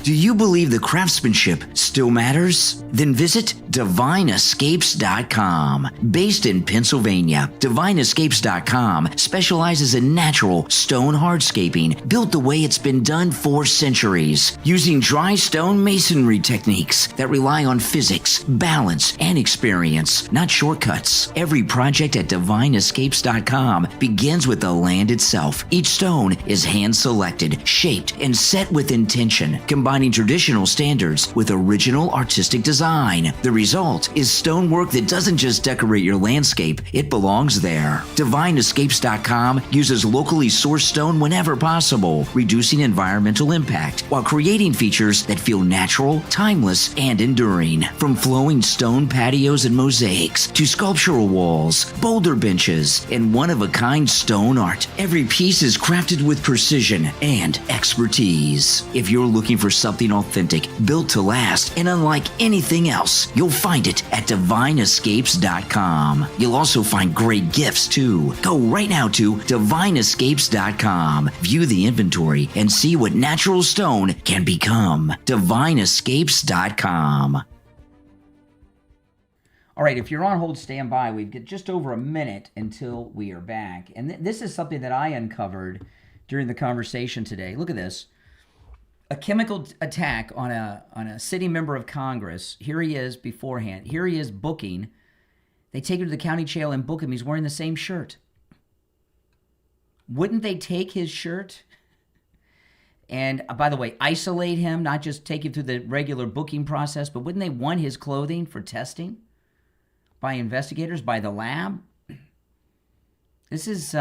Do you believe the craftsmanship still matters? Then visit DivineEscapes.com. Based in Pennsylvania, DivineEscapes.com specializes in natural stone hardscaping built the way it's been done for centuries, using dry stone masonry techniques that rely on physics, balance, and experience, not shortcuts. Every project at DivineEscapes.com begins with the land itself. Each stone is hand-selected, shaped, and set with intention, combining combining traditional standards with original artistic design. The result is stonework that doesn't just decorate your landscape, it belongs there. DivineEscapes.com uses locally sourced stone whenever possible, reducing environmental impact while creating features that feel natural, timeless, and enduring. From flowing stone patios and mosaics to sculptural walls, boulder benches, and one-of-a-kind stone art, every piece is crafted with precision and expertise. If you're looking for something authentic, built to last, and unlike anything else, you'll find it at DivineEscapes.com. You'll also find great gifts, too. Go right now to DivineEscapes.com. View the inventory and see what natural stone can become. DivineEscapes.com. All right, if you're on hold, stand by. We've got just over a minute until we are back. And this is something that I uncovered during the conversation today. Look at this. A chemical attack on a sitting member of Congress. Here he is beforehand. Here he is booking. They take him to the county jail and book him. He's wearing the same shirt. Wouldn't they take his shirt and, by the way, isolate him, not just take him through the regular booking process, but wouldn't they want his clothing for testing by investigators, by the lab? This is,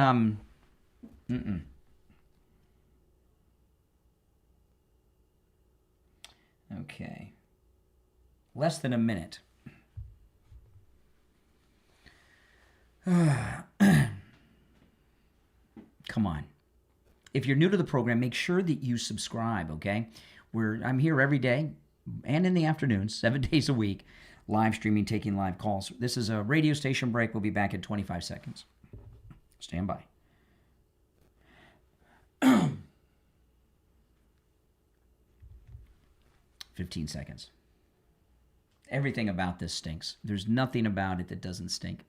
Okay. Less than a minute. Come on. If you're new to the program, make sure that you subscribe, okay? I'm here every day and in the afternoons, 7 days a week, live streaming, taking live calls. This is a radio station break. We'll be back in 25 seconds. Stand by. 15 seconds. Everything about this stinks. There's nothing about it that doesn't stink.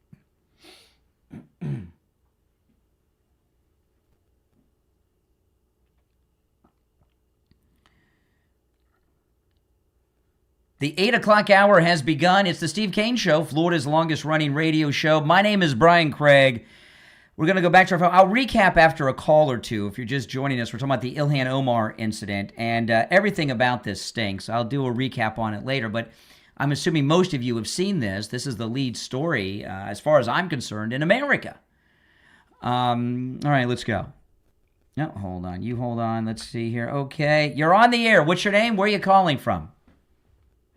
The 8 o'clock hour has begun. It's the Steve Kane Show, Florida's longest running radio show. My name is Brian Craig. We're going to go back to our phone. I'll recap after a call or two. If you're just joining us, we're talking about the Ilhan Omar incident, and everything about this stinks. I'll do a recap on it later, but I'm assuming most of you have seen this. This is the lead story, as far as I'm concerned, in America. All right, let's go. No, hold on. You hold on. Let's see here. Okay, you're on the air. What's your name? Where are you calling from?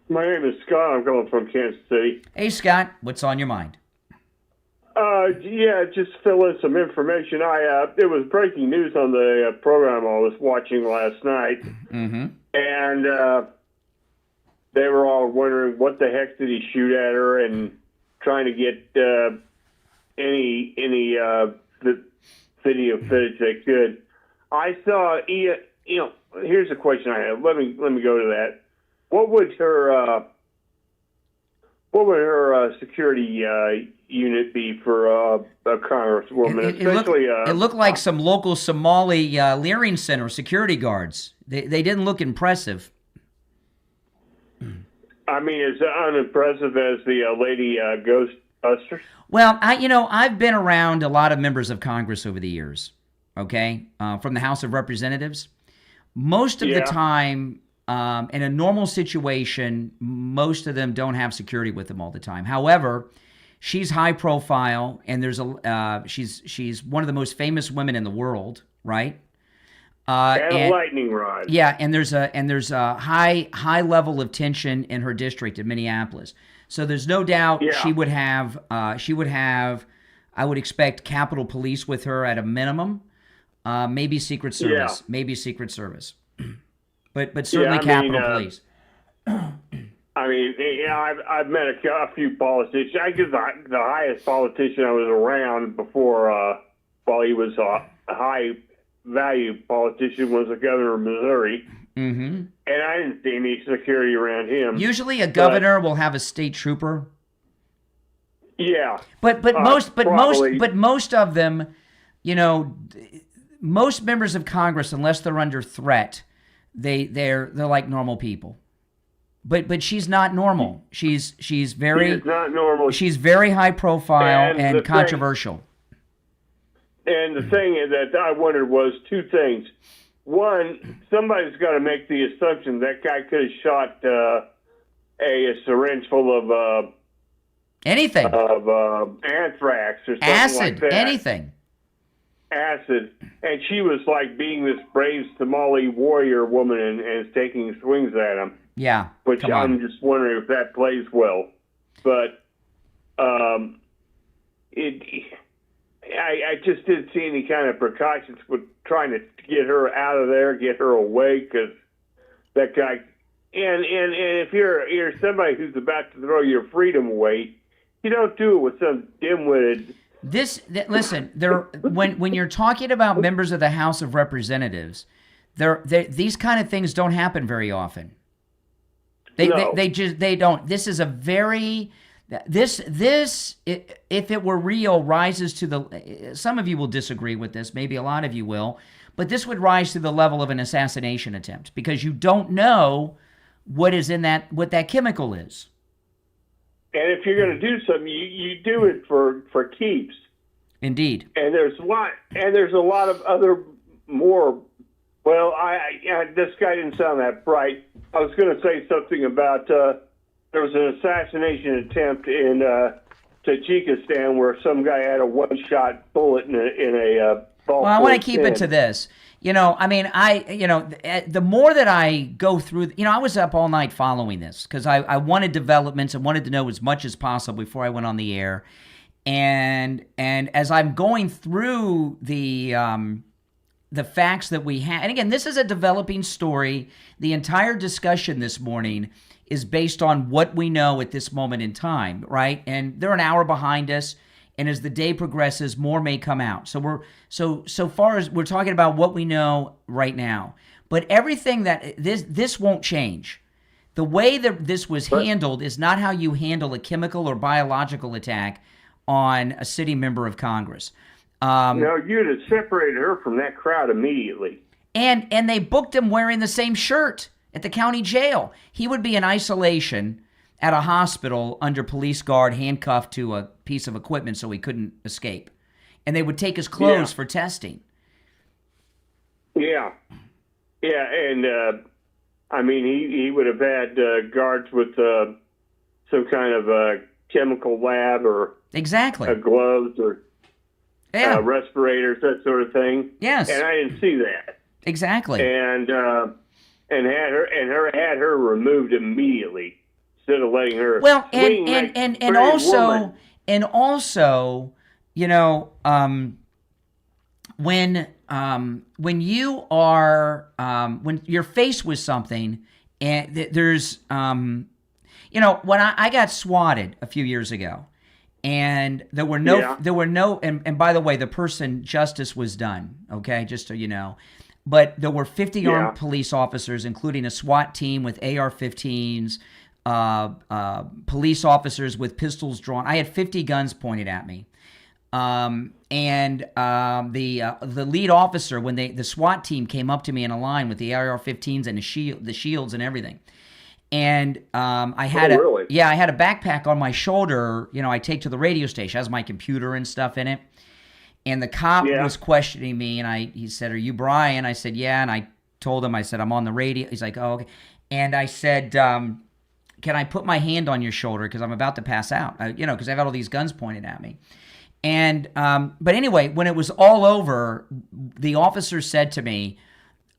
My name is Scott. I'm calling from Kansas City. Hey, Scott. What's on your mind? Yeah, just fill in some information. It was breaking news on the program I was watching last night, and they were all wondering what the heck did he shoot at her, and trying to get any the video footage they could. I saw, here's a question I have. Let me go to that. What would her security unit be for a congresswoman? It looked like some local Somali Leering Center security guards. They didn't look impressive. I mean, as unimpressive as the lady Ghostbusters? Well, I've been around a lot of members of Congress over the years, okay, from the House of Representatives. Most of the time, in a normal situation, most of them don't have security with them all the time. However, she's high profile, and there's she's one of the most famous women in the world, right? And a lightning rod. Yeah, and there's a high level of tension in her district in Minneapolis. So there's no doubt she would have I would expect Capitol Police with her at a minimum, maybe Secret Service, but certainly Capitol Police. I mean, I've met a few politicians. I guess the highest politician I was around before, while he was a high-value politician, was the governor of Missouri. Mm-hmm. And I didn't see any security around him. Usually a governor will have a state trooper. Yeah. But most of them, most members of Congress, unless they're under threat, they're like normal people. But she's not normal. She's very not normal. She's very high profile and controversial. And the thing that I wondered was two things. one, somebody's got to make the assumption that guy could have shot a syringe full of anything, of anthrax or something acid, like that. anything. Acid, and she was like being this brave Somali warrior woman and taking swings at him. Yeah, which I'm just wondering if that plays well. But I just didn't see any kind of precautions with trying to get her out of there, get her away, because that guy. And if you're somebody who's about to throw your freedom away, you don't do it with some dim-witted. Listen, when you're talking about members of the House of Representatives, these kind of things don't happen very often. They don't. This is a very if it were real, rises to the. Some of you will disagree with this, maybe a lot of you will, but this would rise to the level of an assassination attempt because you don't know what that chemical is. And if you're going to do something, you do it for keeps. Indeed. And there's a lot of other more. Well, this guy didn't sound that bright. I was going to say something about there was an assassination attempt in Tajikistan where some guy had a one-shot bullet in a ball. Well, I want to keep it to this. The more that I go through, I was up all night following this because I wanted developments and wanted to know as much as possible before I went on the air. And as I'm going through the facts that we have, and again, this is a developing story. The entire discussion this morning is based on what we know at this moment in time, right? And they're an hour behind us. And as the day progresses, more may come out. So so far as we're talking about what we know right now, but everything that this won't change. The way that this was handled is not how you handle a chemical or biological attack on a sitting member of Congress. No, you'd have separated her from that crowd immediately. And they booked him wearing the same shirt at the county jail. He would be in isolation at a hospital under police guard, handcuffed to a piece of equipment so he couldn't escape. And they would take his clothes for testing. Yeah. Yeah, and he would have had guards with some kind of chemical lab or gloves or respirators, that sort of thing. Yes. And I didn't see that. Exactly. And had her removed immediately. Instead of letting her and also when you are when you're faced with something and there's when I got swatted a few years ago and there were no and by the way, the person, justice was done, okay, just so you know. But there were 50 armed police officers, including a SWAT team with AR-15s, police officers with pistols drawn. I had 50 guns pointed at me. The lead officer, when the SWAT team came up to me in a line with the AR-15s and the shields and everything. And I had a backpack on my shoulder, I take to the radio station. It has my computer and stuff in it. And the cop was questioning me, and he said, "Are you Brian?" I said, "Yeah." And I told him, I said, "I'm on the radio." He's like, "Oh, okay." And I said, "Can I put my hand on your shoulder because I'm about to pass out?" Because I've got all these guns pointed at me. And but anyway, when it was all over, the officer said to me,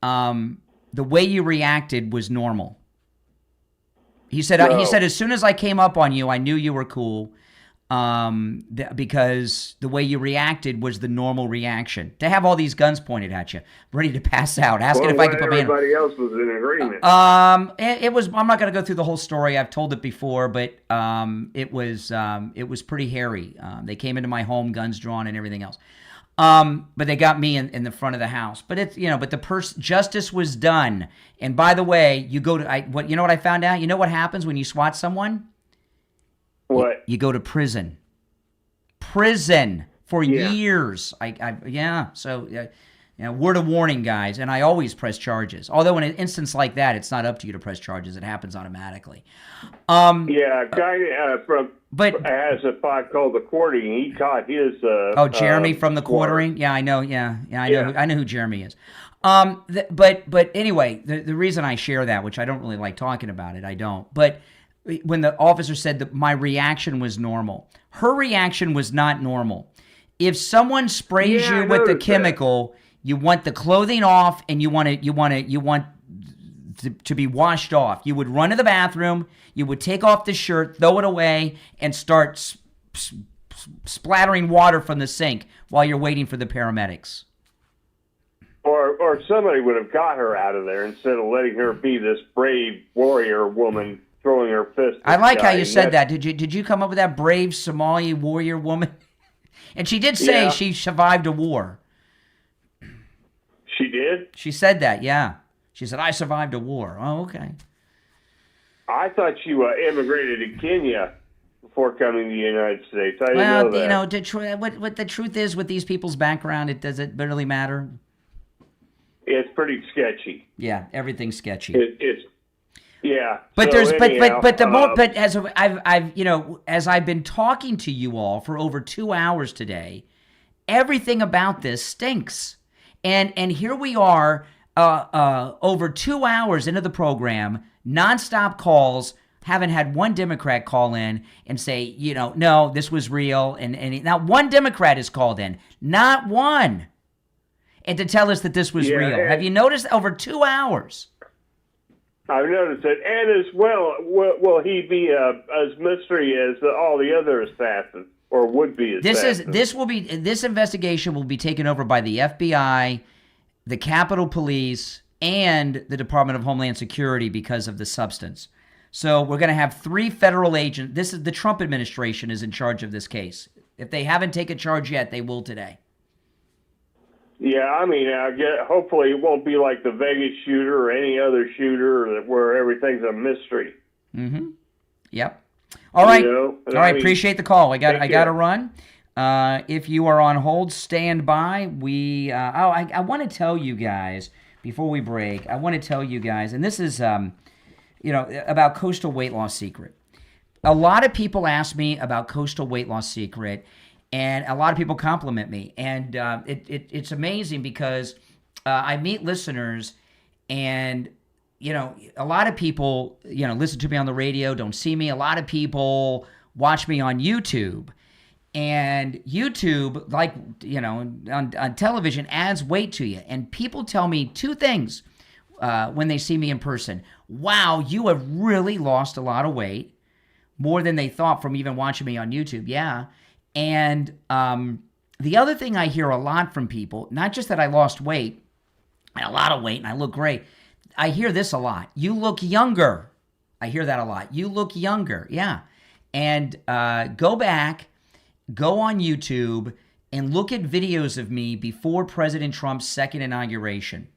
"The way you reacted was normal." He said, "As soon as I came up on you, I knew you were cool." Because the way you reacted was the normal reaction. To have all these guns pointed at you, ready to pass out, asking if I could put my hand. Everybody else was in agreement. It was. I'm not going to go through the whole story. I've told it before, but it was pretty hairy. They came into my home, guns drawn, and everything else. But they got me in the front of the house. But it's but the justice was done. And by the way, you go to what I found out. You know what happens when you SWAT someone? What? You go to prison for years. So Word of warning, guys, and I always press charges. Although in an instance like that, it's not up to you to press charges. It happens automatically. Yeah, a guy has a pod called The Quartering. He caught his... Jeremy from The Quartering? Yeah, I know. I know who Jeremy is. But anyway, the reason I share that, which I don't really like talking about it, I don't. But when the officer said that my reaction was normal, her reaction was not normal. If someone sprays you with the chemical... You want the clothing off, and you want to be washed off. You would run to the bathroom, you would take off the shirt, throw it away, and start splattering water from the sink while you're waiting for the paramedics. Or somebody would have got her out of there instead of letting her be this brave warrior woman throwing her fist. I like how you said that. Did you come up with that brave Somali warrior woman? And she did say she survived a war. She did? She said that, yeah. She said, I survived a war. Oh, okay. I thought she immigrated to Kenya before coming to the United States. I didn't know that. What the truth is with these people's background, does it really matter? It's pretty sketchy. Yeah, everything's sketchy. But as I've been talking to you all for over 2 hours today, everything about this stinks. And here we are, over 2 hours into the program, nonstop calls. Haven't had one Democrat call in and say, no, this was real. And not one Democrat has called in, not one, and to tell us that this was real. Have you noticed over 2 hours? I've noticed it, and as well, will he be as mystery as all the other assassins? Or would be this investigation will be taken over by the FBI, the Capitol Police, and the Department of Homeland Security because of the substance. So we're going to have 3 federal agents. This is the Trump administration is in charge of this case. If they haven't taken charge yet, they will today. Yeah, I mean, hopefully it won't be like the Vegas shooter or any other shooter where everything's a mystery. Mm-hmm. Yep. All right. Appreciate the call. I got to run. If you are on hold, stand by. I want to tell you guys before we break. I want to tell you guys, and this is about Coastal Weight Loss Secret. A lot of people ask me about Coastal Weight Loss Secret, and a lot of people compliment me, and it's amazing because I meet listeners and. A lot of people, listen to me on the radio, don't see me. A lot of people watch me on YouTube. And YouTube, on television, adds weight to you. And people tell me 2 things when they see me in person. Wow, you have really lost a lot of weight, more than they thought from even watching me on YouTube. Yeah. And the other thing I hear a lot from people, not just that I lost weight, a lot of weight, and I look great. I hear this a lot. You look younger. I hear that a lot. You look younger. Yeah. And go back, go on YouTube, and look at videos of me before President Trump's second inauguration.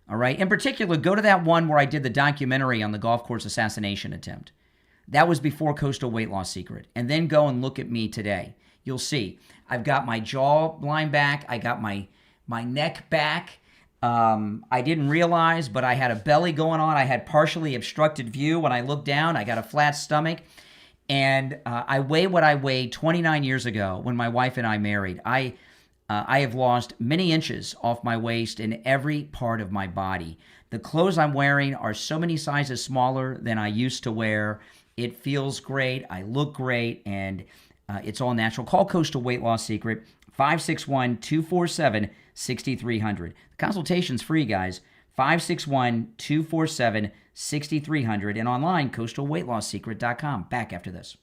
All right? In particular, go to that one where I did the documentary on the golf course assassination attempt. That was before Coastal Weight Loss Secret. And then go and look at me today. You'll see. I've got my jawline back. I got my neck back. I didn't realize, but I had a belly going on. I had partially obstructed view. When I looked down, I got a flat stomach. And I weigh what I weighed 29 years ago when my wife and I married. I have lost many inches off my waist in every part of my body. The clothes I'm wearing are so many sizes smaller than I used to wear. It feels great. I look great. And it's all natural. Call Coastal Weight Loss Secret, 561-247-6300. The consultation's free, guys. 561-247-6300 and online, coastalweightloss.secret.com. Back after this.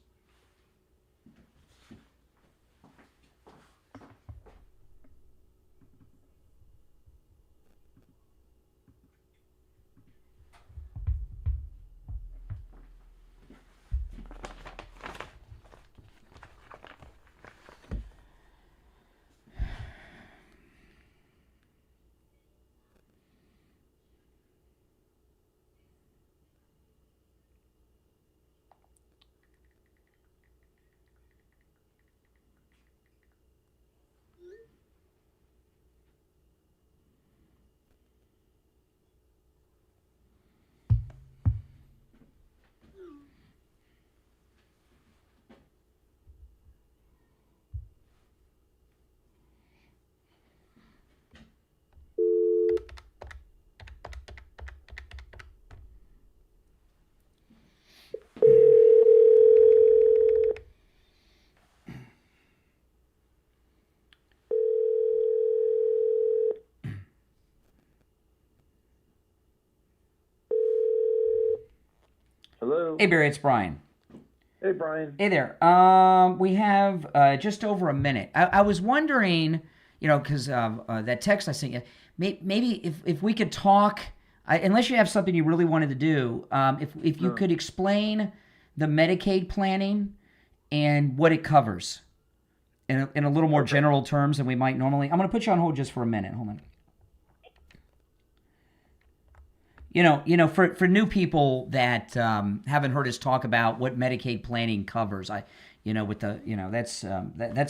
Hello. Hey, Barry, it's Brian. Hey, Brian. Hey there. We have just over a minute. I was wondering, because that text I sent you, maybe if we could talk, unless you have something you really wanted to do, if you could explain the Medicaid planning and what it covers in a little more general terms than we might normally. I'm going to put you on hold just for a minute. Hold on. For new people that haven't heard us talk about what Medicaid planning covers, that's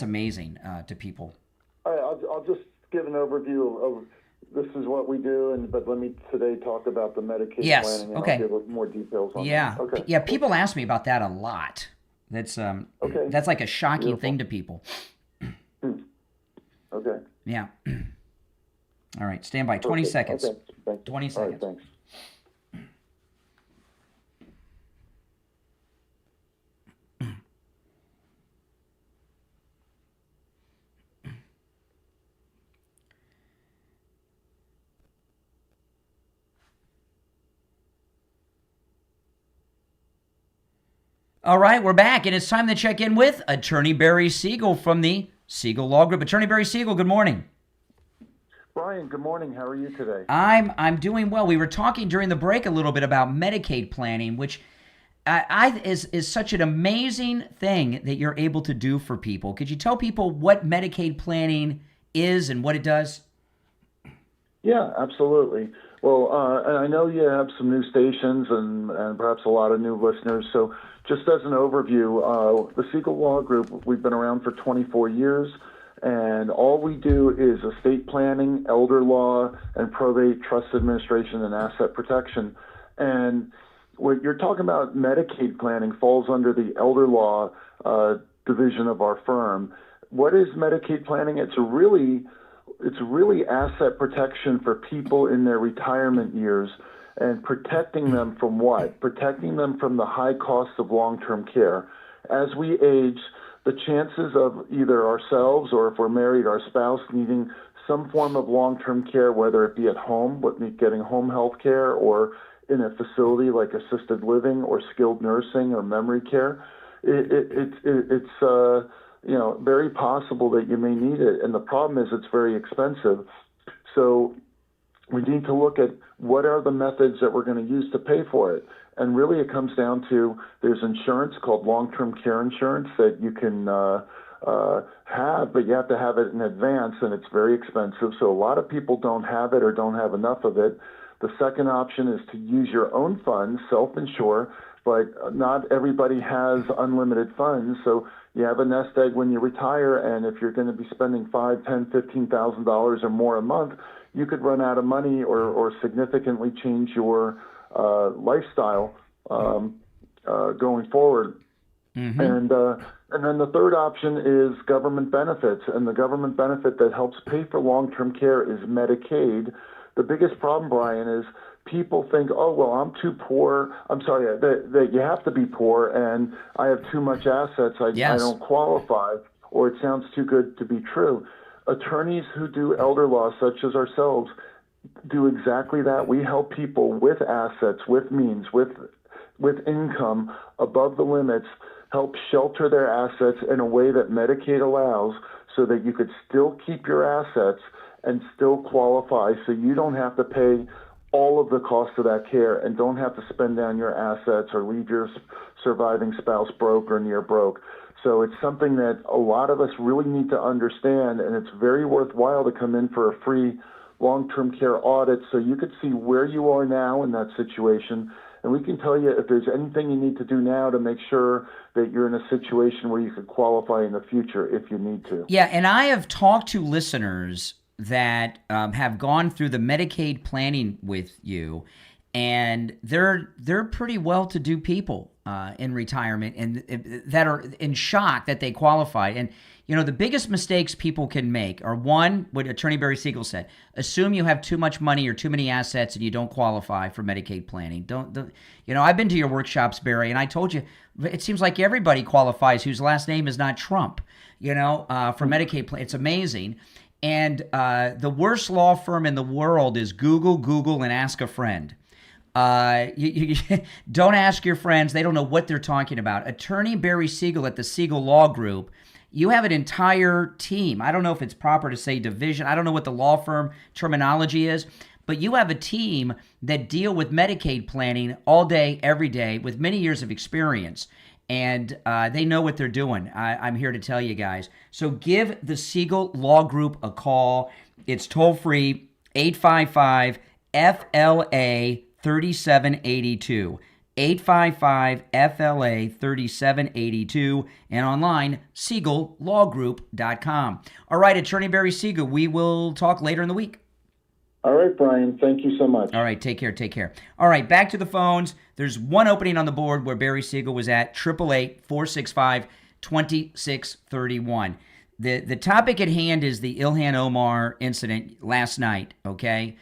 amazing to people. I'll just give an overview of this is what we do, but let me today talk about the Medicaid planning, and I'll give more details on that. Okay. Yeah, people ask me about that a lot. That's that's like a shocking thing to people. Okay. Yeah. All right, stand by. 20 seconds. Okay. 20 seconds. All right, thanks. All right, we're back, and it's time to check in with Attorney Barry Siegel from the Siegel Law Group. Attorney Barry Siegel, good morning. Brian, good morning. How are you today? I'm doing well. We were talking during the break a little bit about Medicaid planning, which is such an amazing thing that you're able to do for people. Could you tell people what Medicaid planning is and what it does? Yeah, absolutely. Well, and I know you have some new stations and perhaps a lot of new listeners. So just as an overview, the Siegel Law Group, we've been around for 24 years, and all we do is estate planning, elder law, and probate, trust administration, and asset protection. And what you're talking about, Medicaid planning, falls under the elder law division of our firm. What is Medicaid planning? It's really asset protection for people in their retirement years, and protecting them from what? Protecting them from the high costs of long-term care. As we age, the chances of either ourselves or if we're married, our spouse needing some form of long-term care, whether it be at home, getting home health care, or in a facility like assisted living or skilled nursing or memory care, it's very possible that you may need it. And the problem is it's very expensive. So we need to look at what are the methods that we're going to use to pay for it. And really it comes down to there's insurance called long-term care insurance that you can have, but you have to have it in advance, and it's very expensive. So a lot of people don't have it or don't have enough of it. The second option is to use your own funds, self-insure, but not everybody has unlimited funds. So you have a nest egg when you retire, and if you're going to be spending $5,000, $10,000, $15,000 or more a month, you could run out of money or significantly change your lifestyle going forward. Mm-hmm. And then the third option is government benefits, and the government benefit that helps pay for long-term care is Medicaid. The biggest problem, Brian, is people think, oh, well, I'm too poor. I'm sorry, that you have to be poor, and I have too much assets. I don't qualify, or it sounds too good to be true. Attorneys who do elder law, such as ourselves, do exactly that. We help people with assets, with means, with income above the limits, help shelter their assets in a way that Medicaid allows so that you could still keep your assets and still qualify, so you don't have to pay all of the cost of that care and don't have to spend down your assets or leave your surviving spouse broke or near broke. So it's something that a lot of us really need to understand, and it's very worthwhile to come in for a free long-term care audit so you could see where you are now in that situation, and we can tell you if there's anything you need to do now to make sure that you're in a situation where you could qualify in the future if you need to. Yeah, and I have talked to listeners that have gone through the Medicaid planning with you, and they're pretty well-to-do people in retirement, and that are in shock that they qualified. And the biggest mistakes people can make are, one, what Attorney Barry Siegel said: assume you have too much money or too many assets and you don't qualify for Medicaid planning. Don't I've been to your workshops, Barry, and I told you it seems like everybody qualifies whose last name is not Trump. For Medicaid plan, it's amazing. And the worst law firm in the world is Google, and ask a friend. You don't ask your friends. They don't know what they're talking about. Attorney Barry Siegel at the Siegel Law Group, you have an entire team. I don't know if it's proper to say division. I don't know what the law firm terminology is, but you have a team that deal with Medicaid planning all day, every day, with many years of experience. And they know what they're doing. I'm here to tell you guys. So give the Siegel Law Group a call. It's toll-free, 855-FLA-3782. 855-FLA-3782. And online, SiegelLawGroup.com. All right, Attorney Barry Siegel, we will talk later in the week. All right, Brian. Thank you so much. All right, take care. All right, back to the phones. There's one opening on the board where Barry Siegel was at, 888-465-2631. The topic at hand is the Ilhan Omar incident last night, okay?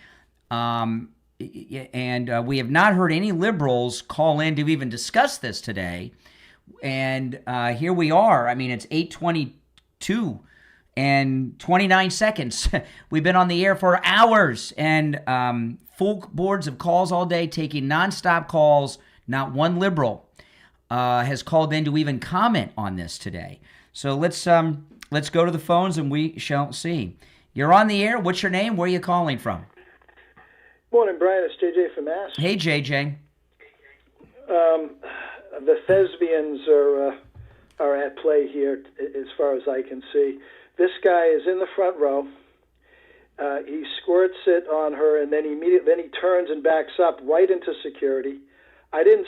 And we have not heard any liberals call in to even discuss this today. And here we are. I mean, it's 8:22 and 29 seconds. We've been on the air for hours and full boards of calls all day, taking nonstop calls. Not one liberal has called in to even comment on this today. So let's go to the phones and we shall see. You're on the air. What's your name? Where are you calling from? Morning, Brian. It's JJ from Mass. Hey, JJ. The thespians are at play here, as far as I can see. This guy is in the front row. He squirts it on her, and then he turns and backs up right into security. I didn't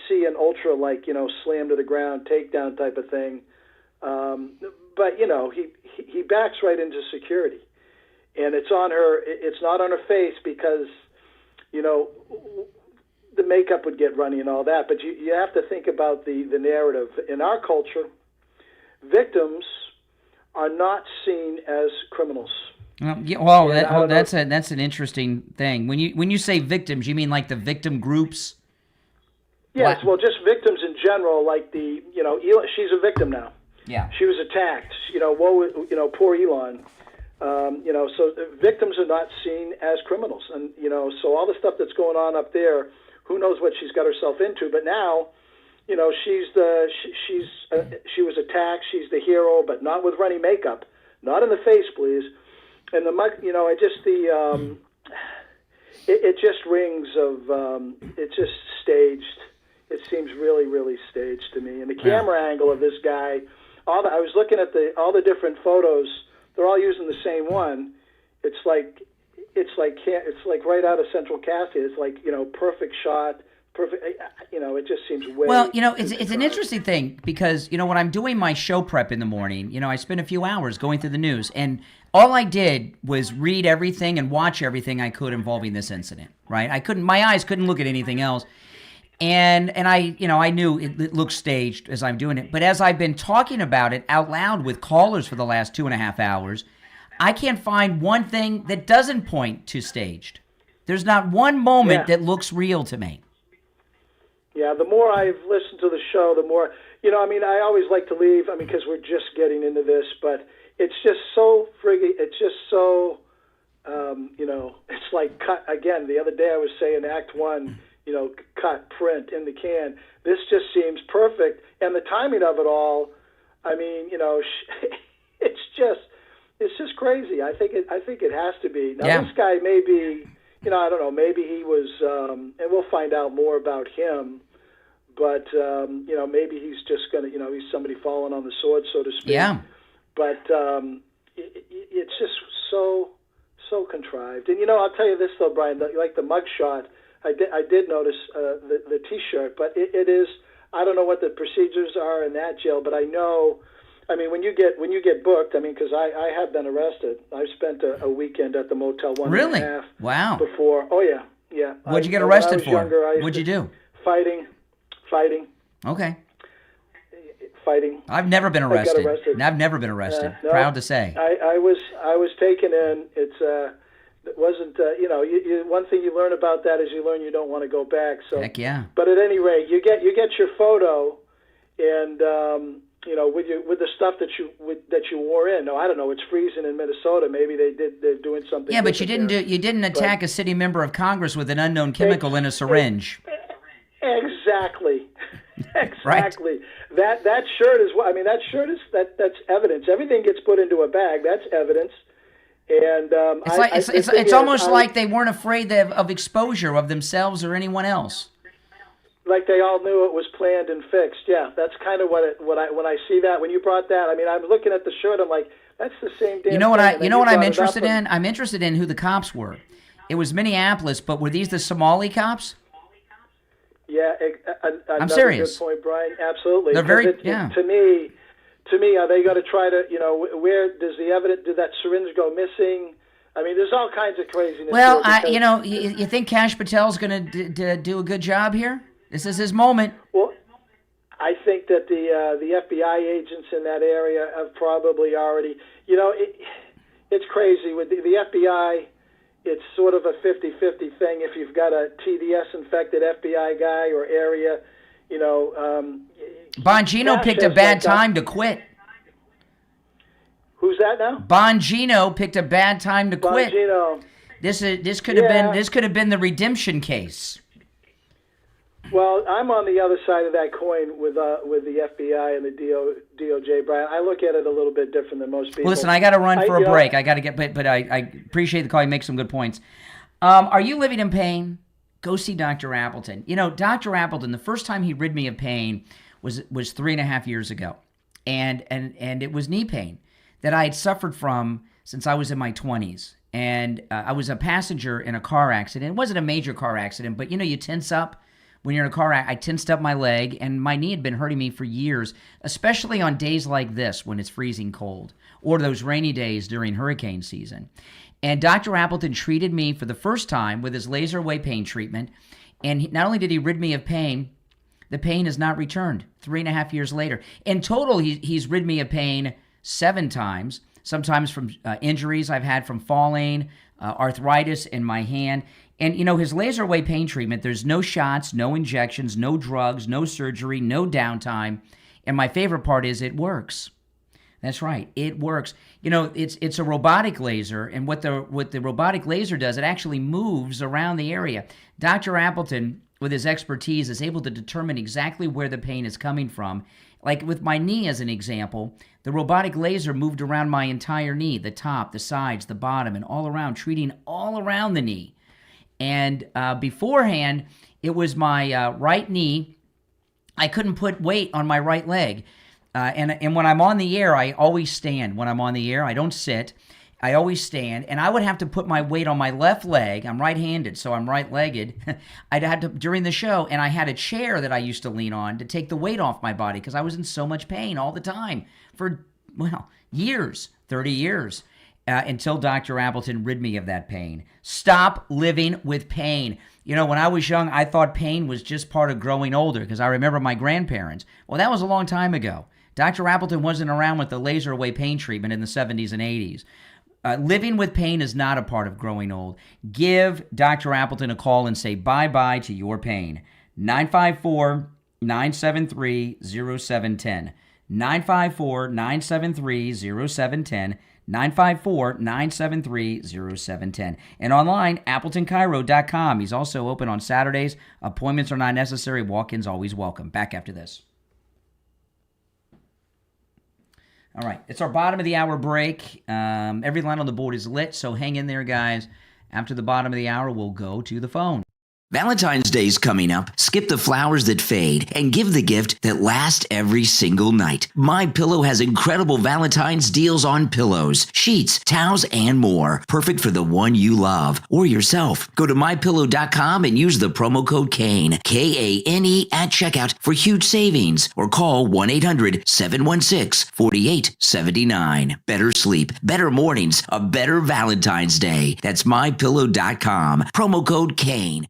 see an ultra slam to the ground takedown type of thing, but he backs right into security, and it's on her. It's not on her face because the makeup would get runny and all that. But you have to think about the narrative in our culture. Victims are not seen as criminals. That's an interesting thing. When you say victims, you mean like the victim groups? Yes, well, just victims in general. Like she's a victim now. Yeah, she was attacked. Poor Elon. So victims are not seen as criminals, and so all the stuff that's going on up there, who knows what she's got herself into? But now, she was attacked. She's the hero, but not with runny makeup, not in the face, please. And it just rings of it's just staged. It seems really, really staged to me. And the camera angle of this guy, I was looking at all the different photos. They're all using the same one. It's like right out of Central Casting. It's like perfect shot. Perfect, it just seems way. Well, it's an interesting thing because when I'm doing my show prep in the morning, I spend a few hours going through the news, and all I did was read everything and watch everything I could involving this incident. Right? My eyes couldn't look at anything else, and I knew it looked staged as I'm doing it. But as I've been talking about it out loud with callers for the last 2.5 hours, I can't find one thing that doesn't point to staged. There's not one moment that looks real to me. Yeah, the more I've listened to the show, the more, I always like to leave, because we're just getting into this, but it's just so it's just so, it's like cut, again, the other day I was saying Act 1, cut, print, in the can. This just seems perfect, and the timing of it all, it's just crazy. I think it has to be. Now, This guy may be, I don't know, maybe he was, and we'll find out more about him, but, maybe he's just going to, he's somebody falling on the sword, so to speak. Yeah. But it's just so contrived. And, I'll tell you this, though, Brian, like the mugshot, I did notice the T-shirt, but it is, I don't know what the procedures are in that jail, but I know, when you get booked, because I have been arrested. I've spent a weekend at the Motel 1.5. Really? Wow. Before. Oh, yeah. What'd you get arrested for? What'd you do? Fighting. Okay. Fighting. I've never been arrested. I got arrested. I've never been arrested. No, Proud to say. I was taken in. It wasn't. One thing you learn about that is you learn you don't want to go back. So. Heck yeah. But at any rate, you get your photo, and with the stuff that you wore in. No, I don't know. It's freezing in Minnesota. Maybe they're doing something. Yeah, but you didn't attack a city member of Congress with an unknown chemical in a syringe. Exactly. Right. That shirt is what I mean. That shirt is that's evidence. Everything gets put into a bag. That's evidence. And it's almost like they weren't afraid of exposure of themselves or anyone else. Like they all knew it was planned and fixed. Yeah, that's kind of when I see that. When you brought that, I mean, I'm looking at the shirt. I'm like, that's the same damn. You know what thing. I'm interested in? I'm interested in who the cops were. It was Minneapolis, but were these the Somali cops? Yeah, I'm serious. Good point, Brian. Absolutely. They're very To me, are they going to try to, where does the evidence? Did that syringe go missing? I mean, there's all kinds of craziness. Well, you think Kash Patel's going to do a good job here? This is his moment. Well, I think that the FBI agents in that area have probably already, it's crazy with the FBI. It's sort of a 50-50 thing. If you've got a TDS-infected FBI guy or area, Bongino picked a bad time to quit. Who's that now? Bongino picked a bad time to quit. Bongino. This could have been the redemption case. Well, I'm on the other side of that coin with the FBI and the DOJ, Brian. I look at it a little bit different than most people. Well, listen, I got to run for a break. I got to get, but I appreciate the call. You make some good points. Are you living in pain? Go see Dr. Appleton. Dr. Appleton, the first time he rid me of pain was 3.5 years ago, and it was knee pain that I had suffered from since I was in my 20s. And I was a passenger in a car accident. It wasn't a major car accident, but you tense up. When you're in a car accident, I tensed up my leg, and my knee had been hurting me for years, especially on days like this when it's freezing cold, or those rainy days during hurricane season. And Dr. Appleton treated me for the first time with his laser away pain treatment, and not only did he rid me of pain, the pain has not returned 3.5 years later. In total, he's rid me of pain 7 times, sometimes from injuries I've had from falling, arthritis in my hand. And, his laser away pain treatment, there's no shots, no injections, no drugs, no surgery, no downtime. And my favorite part is it works. That's right. It works. It's a robotic laser. And what the robotic laser does, it actually moves around the area. Dr. Appleton, with his expertise, is able to determine exactly where the pain is coming from. Like with my knee as an example, the robotic laser moved around my entire knee, the top, the sides, the bottom, and all around, treating all around the knee. And beforehand, it was my right knee. I couldn't put weight on my right leg. And when I'm on the air, I always stand. When I'm on the air, I don't sit. I always stand. And I would have to put my weight on my left leg. I'm right-handed, so I'm right-legged. I'd have to, during the show, and I had a chair that I used to lean on to take the weight off my body because I was in so much pain all the time for, years, 30 years. Until Dr. Appleton rid me of that pain. Stop living with pain. When I was young, I thought pain was just part of growing older because I remember my grandparents. Well, that was a long time ago. Dr. Appleton wasn't around with the laser away pain treatment in the 70s and 80s. Living with pain is not a part of growing old. Give Dr. Appleton a call and say bye-bye to your pain. 954-973-0710. 954-973-0710. 954-973-0710. And online, AppletonCairo.com. He's also open on Saturdays. Appointments are not necessary. Walk-ins always welcome. Back after this. All right. It's our bottom of the hour break. Every line on the board is lit, so hang in there, guys. After the bottom of the hour, we'll go to the phone. Valentine's Day's coming up. Skip the flowers that fade and give the gift that lasts every single night. MyPillow has incredible Valentine's deals on pillows, sheets, towels, and more. Perfect for the one you love or yourself. Go to MyPillow.com and use the promo code KANE, K-A-N-E, at checkout for huge savings, or call 1-800-716-4879. Better sleep, better mornings, a better Valentine's Day. That's MyPillow.com. Promo code KANE.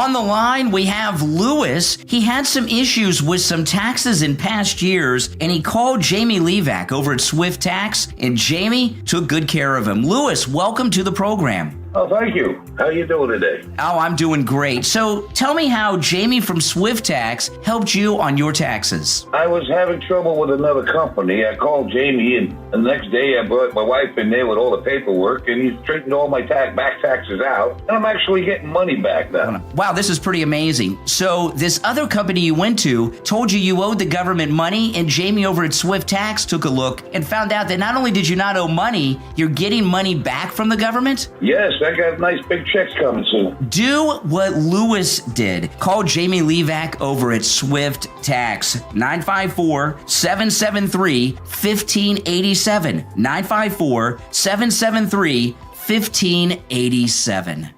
On the line, we have Lewis. He had some issues with some taxes in past years, and he called Jamie Levac over at Swift Tax, and Jamie took good care of him. Lewis, welcome to the program. Oh, thank you. How you doing today? Oh, I'm doing great. So tell me how Jamie from Swift Tax helped you on your taxes. I was having trouble with another company. I called Jamie, and the next day I brought my wife in there with all the paperwork, and he straightened all my back taxes out, and I'm actually getting money back now. Wow, this is pretty amazing. So this other company you went to told you owed the government money, and Jamie over at Swift Tax took a look and found out that not only did you not owe money, you're getting money back from the government? Yes, I got nice big checks coming soon. Do what Lewis did. Call Jamie Levac over at Swift Tax. 954-773-1587. 954-773-1587.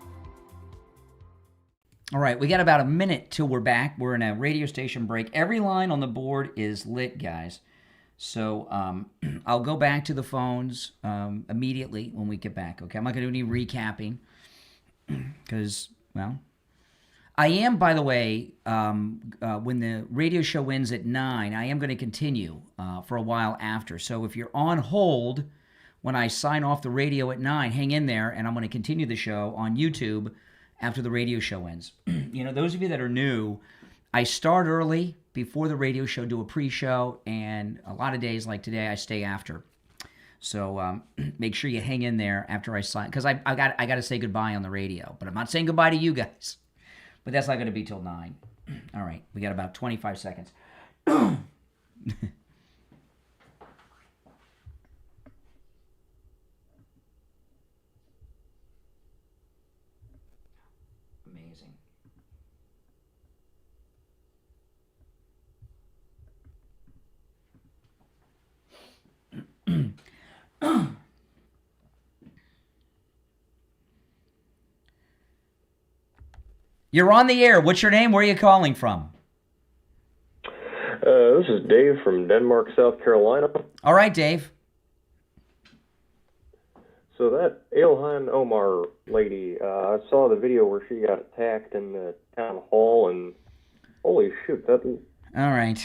All right, we got about a minute till we're back. We're in a radio station break. Every line on the board is lit, guys. So I'll go back to the phones immediately when we get back, okay? I'm not going to do any recapping because, well, I am, by the way, when the radio show ends at 9, I am going to continue for a while after. So if you're on hold when I sign off the radio at 9, hang in there, and I'm going to continue the show on YouTube after the radio show ends. You know, those of you that are new, I start early before the radio show, do a pre-show, and a lot of days like today, I stay after. So make sure you hang in there after I sign, because I got to say goodbye on the radio. But I'm not saying goodbye to you guys. But that's not going to be till 9. All right, we got about 25 seconds. Amazing. You're on the air. What's your name? Where are you calling from? This is Dave from Denmark, South Carolina. All right, Dave. So that Ilhan Omar lady, I saw the video where she got attacked in the town hall, and holy shoot, that... All right.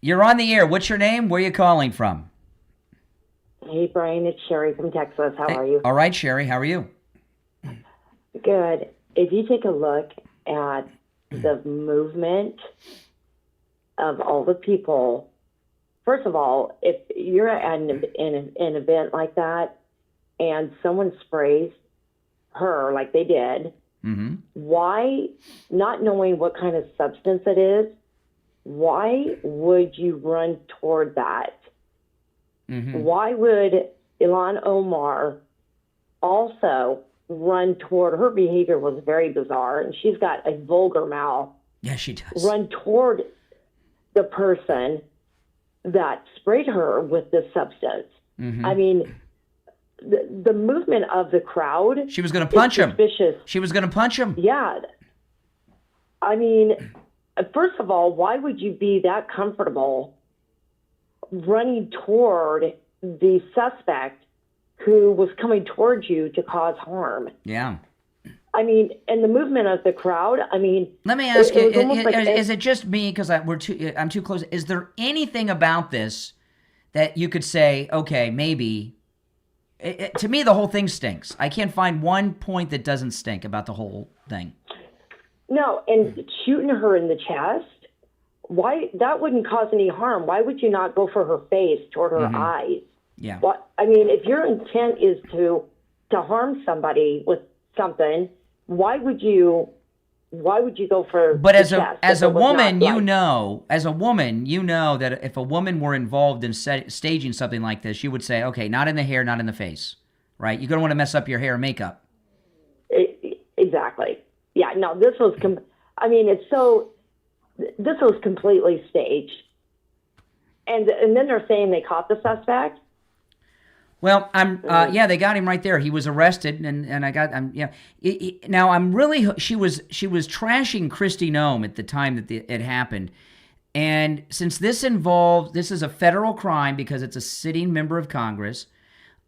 You're on the air. What's your name? Where are you calling from? Hey, Brian, it's Sherry from Texas. How are you? All right, Sherry. How are you? Good. If you take a look at the movement of all the people, first of all, if you're at an event like that and someone sprays her like they did, why, not knowing what kind of substance it is, why would you run toward that? Why would Ilhan Omar also run toward, her behavior was very bizarre, and she's got a vulgar mouth. Yeah, she does. Run toward the person that sprayed her with this substance. I mean, the movement of the crowd. She was going to punch him. Suspicious. She was going to punch him. Yeah. I mean, first of all, why would you be that comfortable running toward the suspect who was coming towards you to cause harm? Yeah. I mean, and the movement of the crowd, I mean... Let me ask you, is it just me, because I'm too close, is there anything about this that you could say, okay, maybe... to me, the whole thing stinks. I can't find one point that doesn't stink about the whole thing. No, and shooting her in the chest, why, that wouldn't cause any harm. Why would you not go for her face, toward her eyes? Yeah. What, I mean, if your intent is to harm somebody with something, why would you go for? But as a woman, you know that if a woman were involved in staging something like this, you would say, okay, not in the hair, not in the face, right? You're gonna want to mess up your hair and makeup. Exactly. Yeah. No, this was. This was completely staged, and then they're saying they caught the suspect. Well, yeah, they got him right there. He was arrested, and now she was trashing Kristi Noem at the time that it happened, and since this is a federal crime because it's a sitting member of Congress,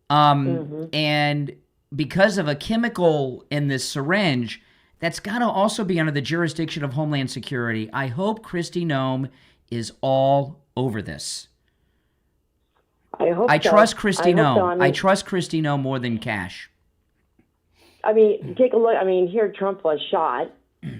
and because of a chemical in this syringe, that's got to also be under the jurisdiction of Homeland Security. I hope Kristi Noem is all over this. I hope I so. trust Kristi Noem. So. I trust Kristi Noem more than Cash. I mean, take a look. I mean, here Trump was shot,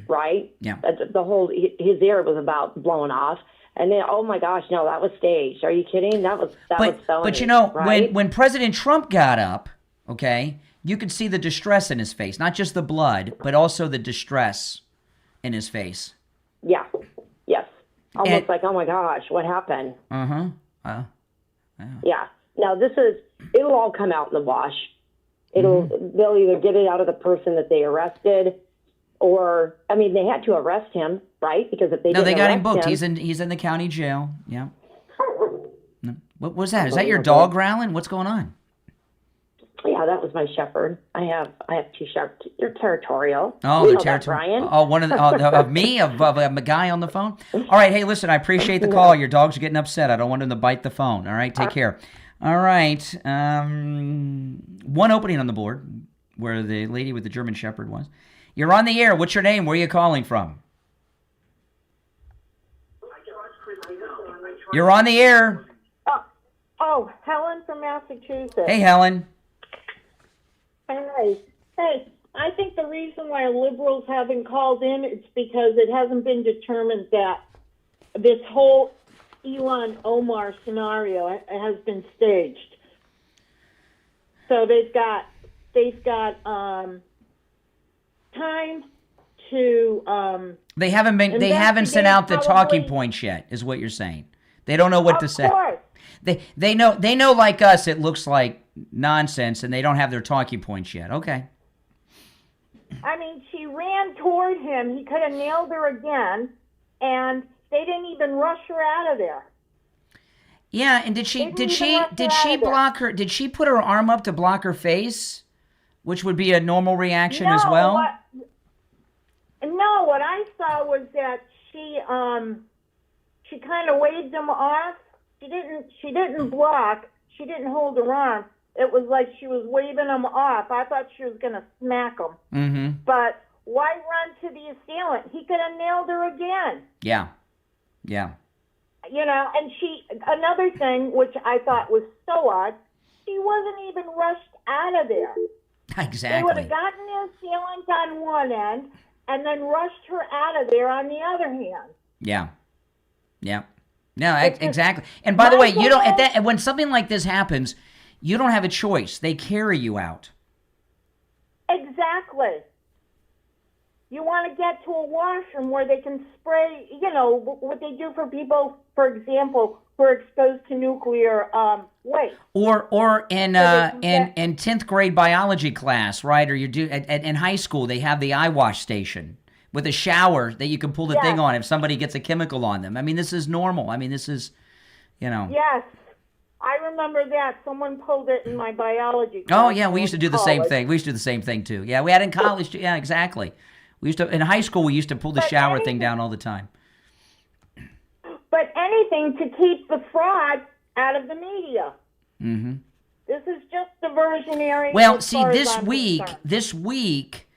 right? Yeah. The whole his ear was about blown off, and then oh my gosh, no, that was staged. Are you kidding? That was felony. But you know, right? when President Trump got up, okay, you could see the distress in his face, not just the blood, but also the distress in his face. Yeah. Yes. Almost like, oh my gosh, what happened? Yeah. Now it'll all come out in the wash. They'll either get it out of the person that they arrested, or I mean, they had to arrest him, right? Because if they they got him booked. He's in the county jail. Yeah. What was that? Is that your dog growling? What's going on? Yeah, that was my shepherd. I have 2 shepherds. They're territorial. Oh, they're territorial. Oh, one of the, of me, of a guy on the phone. All right, hey, listen, I appreciate the call. Your dogs are getting upset. I don't want them to bite the phone. All right, take care. All right, one opening on the board where the lady with the German shepherd was. You're on the air. What's your name? Where are you calling from? You're on the air. Oh, Helen from Massachusetts. Hey, Helen. Hi. Hey, I think the reason why liberals haven't called in is because it hasn't been determined that this whole Ilhan Omar scenario has been staged. So they've got time to. They haven't sent out the talking points yet, is what you're saying. They don't know what to say. Course. They know like us it looks like nonsense, and they don't have their talking points yet. Okay. I mean, she ran toward him. He could have nailed her again, and they didn't even rush her out of there. Yeah, and did she block her? Did she put her arm up to block her face, which would be a normal reaction as well? No, what I saw was that she kind of waved him off. She didn't block. She didn't hold her arm. It was like she was waving him off. I thought she was going to smack him. Mm-hmm. But why run to the assailant? He could have nailed her again. Yeah. You know, and another thing, which I thought was so odd, she wasn't even rushed out of there. Exactly. They would have gotten the assailant on one end and then rushed her out of there on the other hand. Yeah. No, exactly. And by the way, you don't when something like this happens, you don't have a choice. They carry you out. Exactly. You want to get to a washroom where they can spray, you know, what they do for people, for example, who are exposed to nuclear waste. Or in 10th grade biology class, right? Or in high school, they have the eye wash station with a shower that you can pull the thing on if somebody gets a chemical on them. I mean, this is normal. I mean, this is, you know. Yes. I remember that. Someone pulled it in my biology class. Oh, yeah, we used to do the same thing. We used to do the same thing, too. Yeah, we had in college, too. Yeah, exactly. In high school, we used to pull the shower thing down all the time. But anything to keep the fraud out of the media. Mm-hmm. This is just diversionary. Well, see, this week,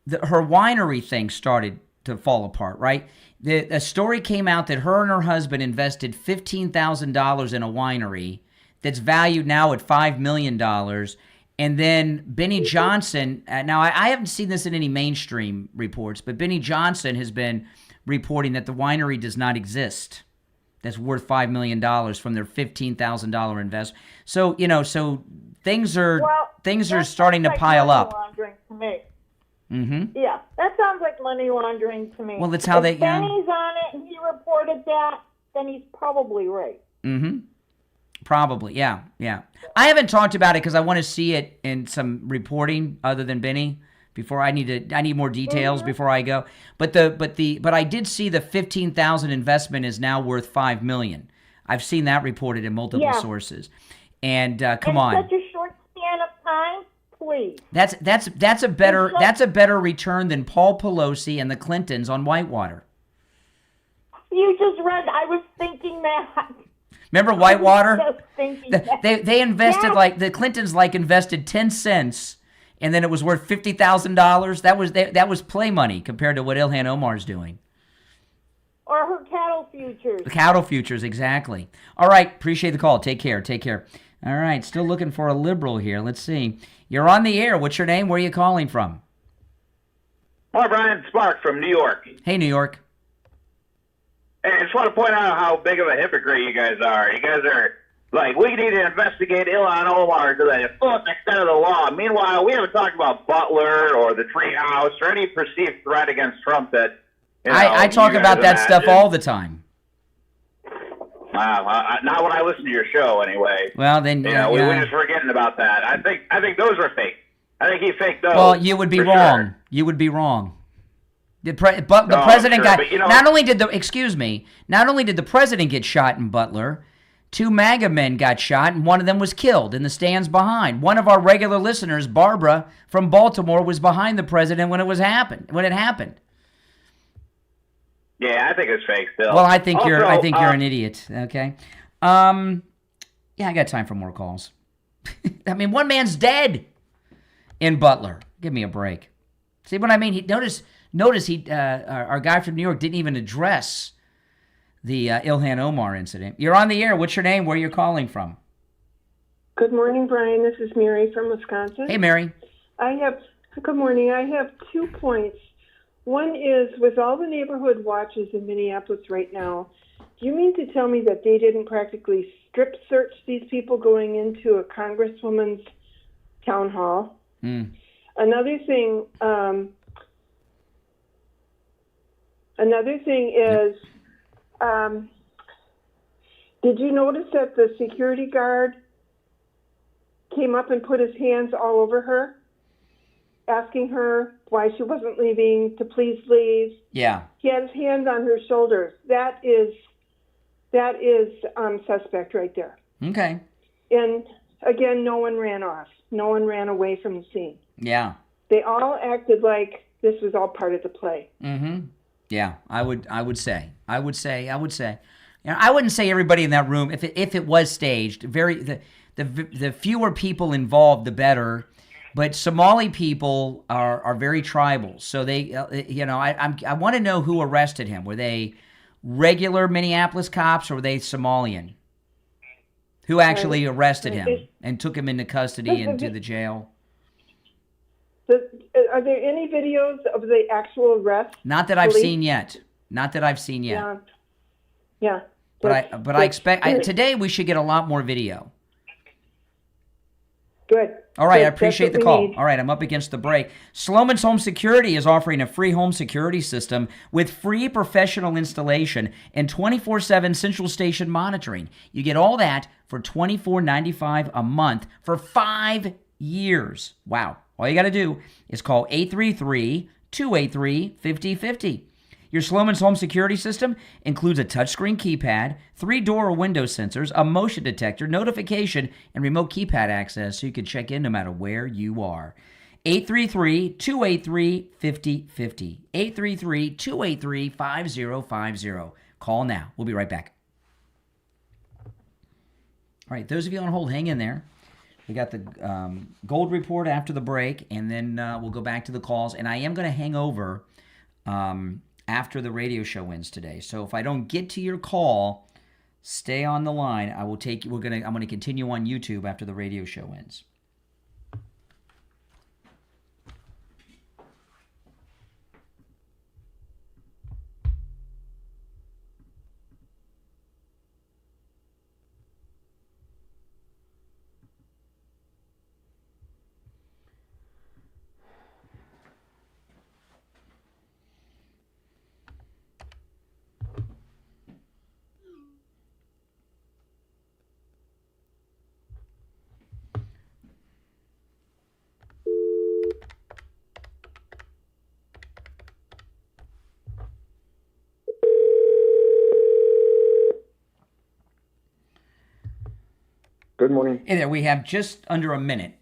her winery thing started to fall apart, right? A story came out that her and her husband invested $15,000 in a winery that's valued now at $5 million. And then Benny Johnson, now I haven't seen this in any mainstream reports, but Benny Johnson has been reporting that the winery does not exist. That's worth $5 million from their $15,000 investment. So, you know, things are starting to pile up. Laundering to me. Mm-hmm. Yeah, that sounds like money laundering to me. Well, that's how if Benny's on it and he reported that, then he's probably right. Mm-hmm. Probably, yeah. I haven't talked about it because I want to see it in some reporting other than Benny. Before I need more details before I go. But I did see the $15,000 investment is now worth $5 million. I've seen that reported in multiple sources. And come on, such a short span of time, please. That's a better return than Paul Pelosi and the Clintons on Whitewater. You just read. I was thinking that. Remember Whitewater? They invested the Clintons invested 10 cents, and then it was worth $50,000. That was play money compared to what Ilhan Omar's doing. Or her cattle futures. The cattle futures, exactly. All right, appreciate the call. Take care. All right, still looking for a liberal here. Let's see. You're on the air. What's your name? Where are you calling from? Hi, Brian. Spark from New York. Hey, New York. Hey, I just want to point out how big of a hypocrite you guys are. You guys are like, we need to investigate Ilhan Omar to the fullest extent of the law. Meanwhile, we haven't talked about Butler or the Treehouse or any perceived threat against Trump that, I talk about that stuff all the time. Wow, not when I listen to your show, anyway. Well, then, we're just forgetting about that. I think those are fake. I think he faked those. Well, you would be wrong. Sure. You would be wrong. The president got. Not only did the president get shot in Butler, 2 MAGA men got shot, and one of them was killed in the stands behind. One of our regular listeners, Barbara from Baltimore, was behind the president when it happened. Yeah, I think it's fake still. Well, I think you're an idiot. Okay. Yeah, I got time for more calls. I mean, one man's dead in Butler. Give me a break. See what I mean? Notice he our guy from New York didn't even address the Ilhan Omar incident. You're on the air. What's your name? Where are you calling from? Good morning, Brian. This is Mary from Wisconsin. Hey, Mary. Good morning. I have 2 points. One is, with all the neighborhood watches in Minneapolis right now, do you mean to tell me that they didn't practically strip search these people going into a congresswoman's town hall? Another thing is, did you notice that the security guard came up and put his hands all over her, asking her why she wasn't leaving, to please leave? Yeah. He had his hands on her shoulders. That is suspect right there. Okay. And again, no one ran off. No one ran away from the scene. Yeah. They all acted like this was all part of the play. Mm-hmm. Yeah, I would say. I wouldn't say everybody in that room, if it was staged, the fewer people involved, the better. But Somali people are very tribal, so they, I want to know who arrested him. Were they regular Minneapolis cops, or were they Somalian? Who actually arrested him and took him into custody and to the jail? Are there any videos of the actual arrest? Not that I've seen yet. Yeah. But I expect today we should get a lot more video. Good. All right, Good. I appreciate the That's call. what we need. All right, I'm up against the break. Sloman's Home Security is offering a free home security system with free professional installation and 24/7 central station monitoring. You get all that for $24.95 a month for 5 years. Wow. All you got to do is call 833-283-5050. Your Sloman's Home Security System includes a touchscreen keypad, 3 door or window sensors, a motion detector, notification, and remote keypad access so you can check in no matter where you are. 833-283-5050. 833-283-5050. Call now. We'll be right back. All right, those of you on hold, hang in there. We got the gold report after the break, and then we'll go back to the calls. And I am going to hang over after the radio show ends today. So if I don't get to your call, stay on the line. I will take. I'm going to continue on YouTube after the radio show ends. Good morning. Hey there, we have just under a minute.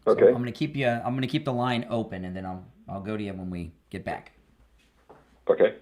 Okay. So I'm gonna keep the line open, and then I'll go to you when we get back. Okay.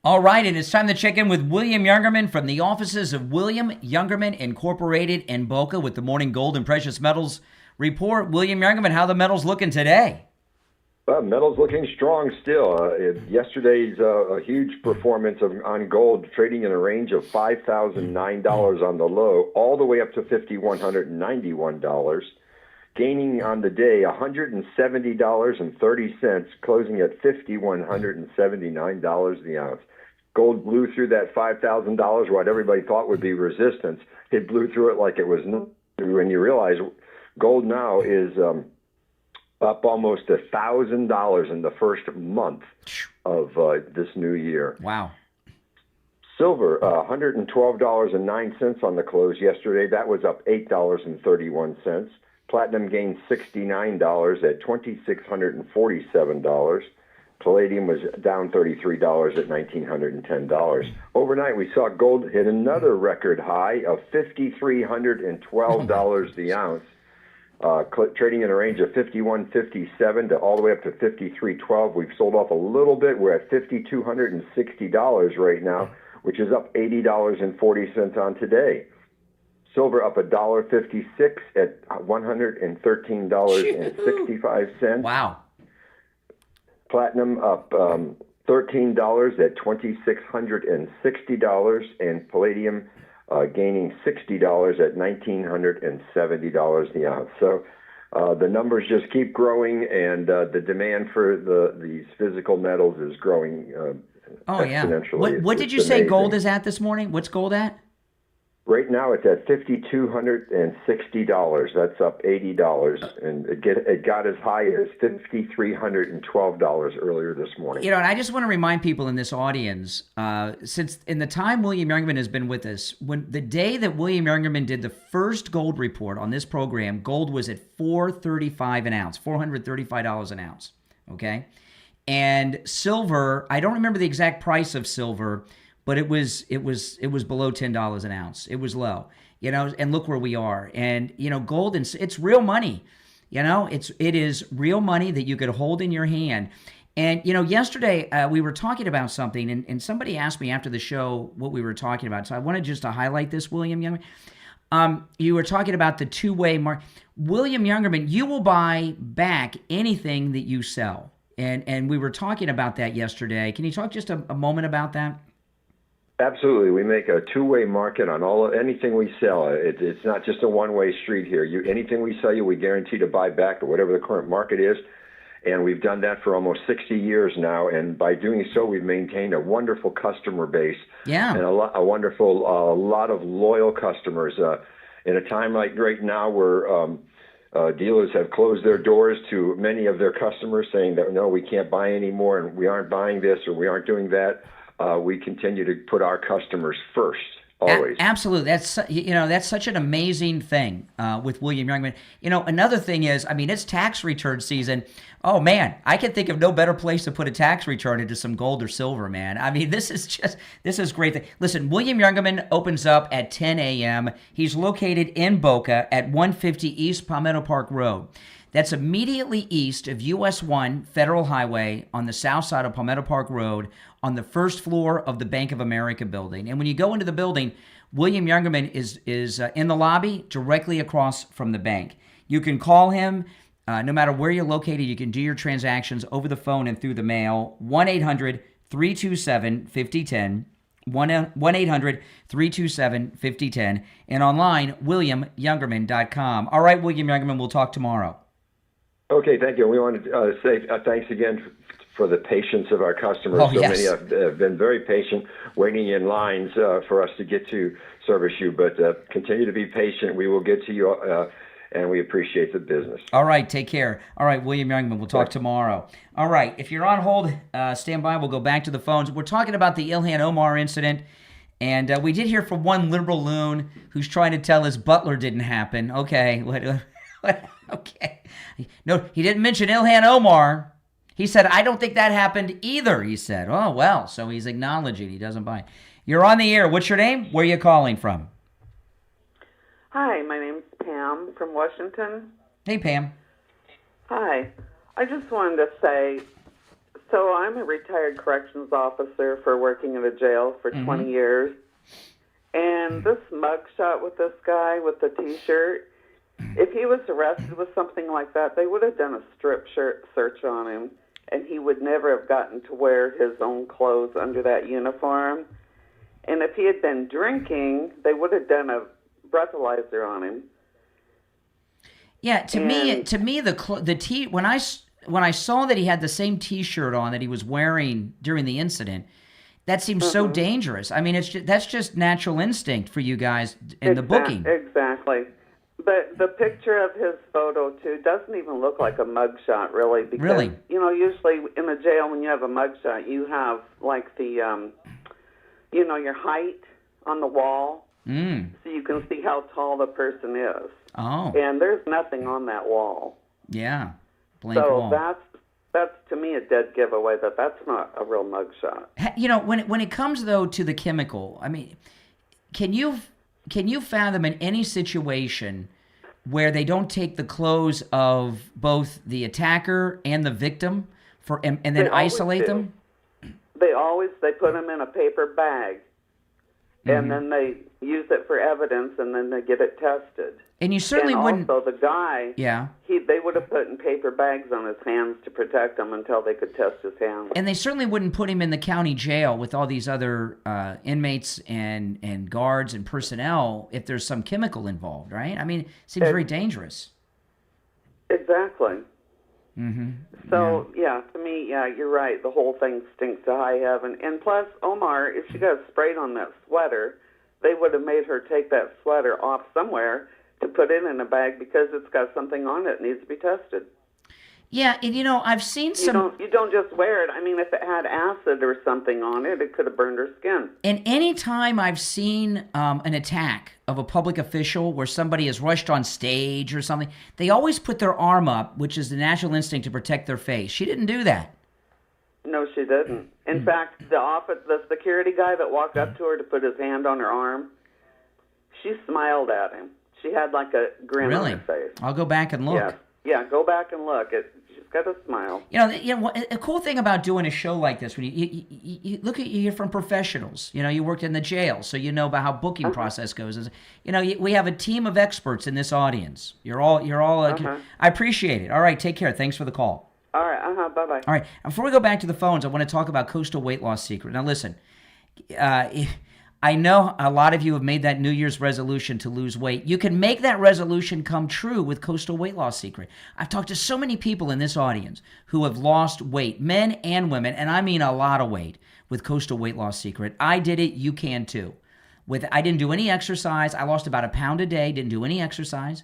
All right, and it's time to check in with William Youngerman from the offices of William Youngerman Incorporated in Boca with the Morning Gold and Precious Metals Report. William Youngerman, how the metals looking today? Metal's looking strong still. Yesterday's a huge performance on gold, trading in a range of $5,009 on the low, all the way up to $5,191, gaining on the day $170.30, closing at $5,179 the ounce. Gold blew through that $5,000, what everybody thought would be resistance. It blew through it like it was new. When you realize gold now is up almost $1,000 in the first month of this new year. Wow. Silver, $112.09 on the close yesterday. That was up $8.31. Platinum gained $69 at $2,647. Palladium was down $33 at $1,910. Overnight, we saw gold hit another record high of $5,312 the ounce, trading in a range of $51.57 to all the way up to $53.12. We've sold off a little bit. We're at $5,260 right now, which is up $80.40 on today. Silver up $1.56 at $113.65. Wow. Platinum up $13 at $2,660, and palladium gaining $60 at $1,970 the ounce. So the numbers just keep growing, and the demand for these physical metals is growing exponentially. What did you say gold is at this morning? What's gold at? Right now it's at $5,260. That's up $80, and it got as high as $5,312 earlier this morning. You know, and I just want to remind people in this audience, since in the time William Youngerman has been with us, when the day that William Youngerman did the first gold report on this program, gold was at $435 an ounce, $435 an ounce. Okay, and silver, I don't remember the exact price of silver, but it was below $10 an ounce. It was low, you know, and look where we are. And, you know, gold, it's real money. You know, it is real money that you could hold in your hand. And, you know, yesterday we were talking about something, and somebody asked me after the show what we were talking about. So I wanted just to highlight this, William Youngerman. You were talking about the two-way market. William Youngerman, you will buy back anything that you sell. And we were talking about that yesterday. Can you talk just a moment about that? Absolutely. We make a two-way market on anything we sell. It's not just a one-way street here. Anything we sell you, we guarantee to buy back at whatever the current market is. And we've done that for almost 60 years now. And by doing so, we've maintained a wonderful customer base. Yeah. And a lot of loyal customers. In a time like right now where dealers have closed their doors to many of their customers, saying that, no, we can't buy anymore, and we aren't buying this, or we aren't doing that. We continue to put our customers first, always. Absolutely. That's such an amazing thing with William Youngerman. You know, another thing is, I mean, it's tax return season. Oh, man, I can think of no better place to put a tax return into some gold or silver, man. I mean, this is great. Listen, William Youngerman opens up at 10 a.m. He's located in Boca at 150 East Palmetto Park Road. That's immediately east of US 1 Federal Highway on the south side of Palmetto Park Road on the first floor of the Bank of America building. And when you go into the building, William Youngerman is in the lobby directly across from the bank. You can call him no matter where you're located. You can do your transactions over the phone and through the mail. 1-800-327-5010. 1-800-327-5010. And online, WilliamYoungerman.com. All right, William Youngerman, we'll talk tomorrow. Okay, thank you. We want to say thanks again for the patience of our customers. Many have been very patient, waiting in lines for us to get to service you. But continue to be patient. We will get to you, and we appreciate the business. All right, take care. All right, William Youngerman, we'll talk tomorrow. All right, if you're on hold, stand by. We'll go back to the phones. We're talking about the Ilhan Omar incident. And we did hear from one liberal loon who's trying to tell us Butler didn't happen. Okay, okay. No, he didn't mention Ilhan Omar. He said, I don't think that happened either, he said. Oh, well, so he's acknowledging he doesn't buy it. You're on the air. What's your name? Where are you calling from? Hi, my name's Pam from Washington. Hey, Pam. Hi. I just wanted to say So I'm a retired corrections officer for working in a jail for 20 years. And this mugshot with this guy with the T-shirt, if he was arrested with something like that, they would have done a strip search on him, and he would never have gotten to wear his own clothes under that uniform. And if he had been drinking, they would have done a breathalyzer on him. Yeah, to me, when I saw that he had the same T-shirt on that he was wearing during the incident, that seems so dangerous. I mean, that's just natural instinct for you guys in the booking. Exactly. But the picture of his photo, too, doesn't even look like a mugshot, really. Because, usually in a jail when you have a mugshot, you have, like, the, your height on the wall. So you can see how tall the person is. Oh. And there's nothing on that wall. Yeah. Blank wall. That's to me a dead giveaway that that's not a real mugshot. When it comes though to the chemical, I mean, can you fathom in any situation where they don't take the clothes of both the attacker and the victim and then isolate them? They put them in a paper bag, and then they use it for evidence, and then they get it tested. And you certainly wouldn't. Also, the guy, they would have put in paper bags on his hands to protect him until they could test his hands. And they certainly wouldn't put him in the county jail with all these other inmates and guards and personnel if there's some chemical involved, right? I mean, it seems very dangerous. Exactly. So, to me, you're right. The whole thing stinks to high heaven. And plus, Omar, if she got sprayed on that sweater, they would have made her take that sweater off somewhere to put it in a bag because it's got something on it. It needs to be tested. Yeah, and I've seen some... You don't just wear it. I mean, if it had acid or something on it, it could have burned her skin. And any time I've seen an attack of a public official where somebody is rushed on stage or something, they always put their arm up, which is the natural instinct to protect their face. She didn't do that. No, she didn't. In fact, the security guy that walked up to her to put his hand on her arm, she smiled at him. She had like a grin on her face. I'll go back and look. Yeah, go back and look. She's got a smile. A cool thing about doing a show like this, when you look at you hear from professionals. You worked in the jail, so you know about how booking process goes. We have a team of experts in this audience. You're all. I appreciate it. All right, take care. Thanks for the call. All right, bye-bye. All right, before we go back to the phones, I want to talk about Coastal Weight Loss Secret. Now, listen, I know a lot of you have made that New Year's resolution to lose weight. You can make that resolution come true with Coastal Weight Loss Secret. I've talked to so many people in this audience who have lost weight, men and women, and I mean a lot of weight with Coastal Weight Loss Secret. I did it. You can too. I didn't do any exercise. I lost about 1 pound a day, didn't do any exercise.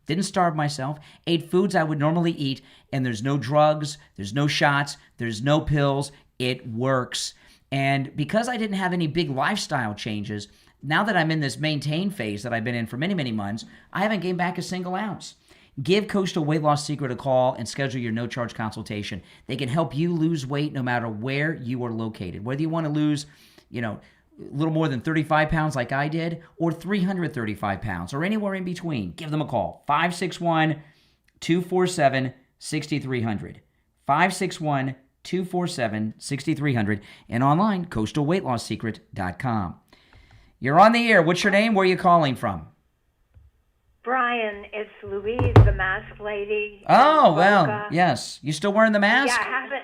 Didn't starve myself, ate foods I would normally eat, and there's no drugs, there's no shots, there's no pills. It works. And because I didn't have any big lifestyle changes, now that I'm in this maintain phase that I've been in for many, many months, I haven't gained back a single ounce. Give Coastal Weight Loss Secret a call and schedule your no-charge consultation. They can help you lose weight no matter where you are located. Whether you want to lose, a little more than 35 pounds like I did, or 335 pounds, or anywhere in between, give them a call. 561-247-6300. 561-247-6300. And online, coastalweightlossSecret.com. You're on the air. What's your name? Where are you calling from? Brian, it's Louise, the mask lady. Oh, well, yes. You still wearing the mask? Yeah, I haven't.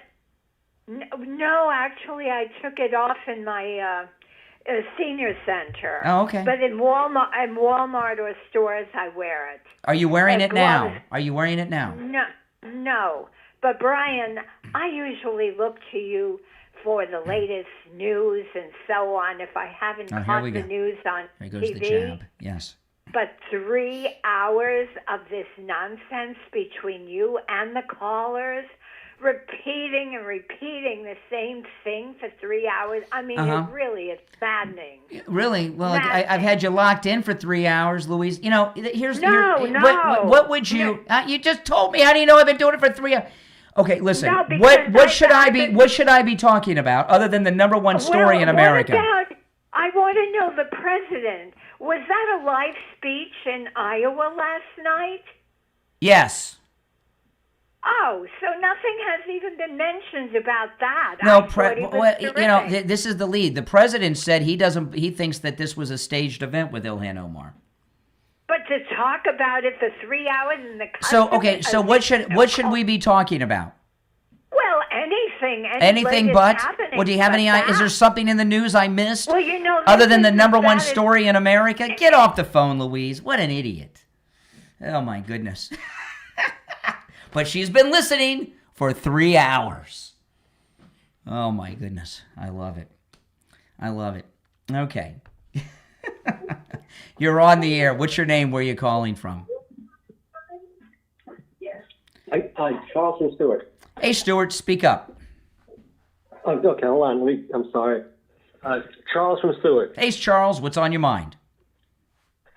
No, actually, I took it off in my senior center. Oh, okay. But in Walmart or stores, I wear it. Are you wearing it now? Are you wearing it now? No. But Brian, I usually look to you for the latest news and so on. If I haven't caught the news on There goes TV, the jab. Yes. But 3 hours of this nonsense between you and the callers, repeating and repeating the same thing for 3 hours. I mean, it really is maddening. Really? Well, I've had you locked in for 3 hours, Louise. Here's No. What would you? You just told me. How do you know I've been doing it for 3 hours? Okay, listen. What should I be talking about other than the number one story in America? I want to know the president. Was that a live speech in Iowa last night? Yes. Oh, so nothing has even been mentioned about that. No, this is the lead. The president said he thinks that this was a staged event with Ilhan Omar. But to talk about it for 3 hours in the So what should we be talking about? Well, anything. Anything but? Well, do you have any? Is there something in the news I missed? Well, you know, other than the number one story in America? Get off the phone, Louise. What an idiot. Oh, my goodness. But she's been listening for 3 hours. Oh, my goodness. I love it. I love it. Okay. You're on the air. What's your name? Where are you calling from? Charles from Stewart. Hey, Stuart, speak up. Oh, okay, hold on. I'm sorry. Charles from Stewart. Hey, Charles, what's on your mind?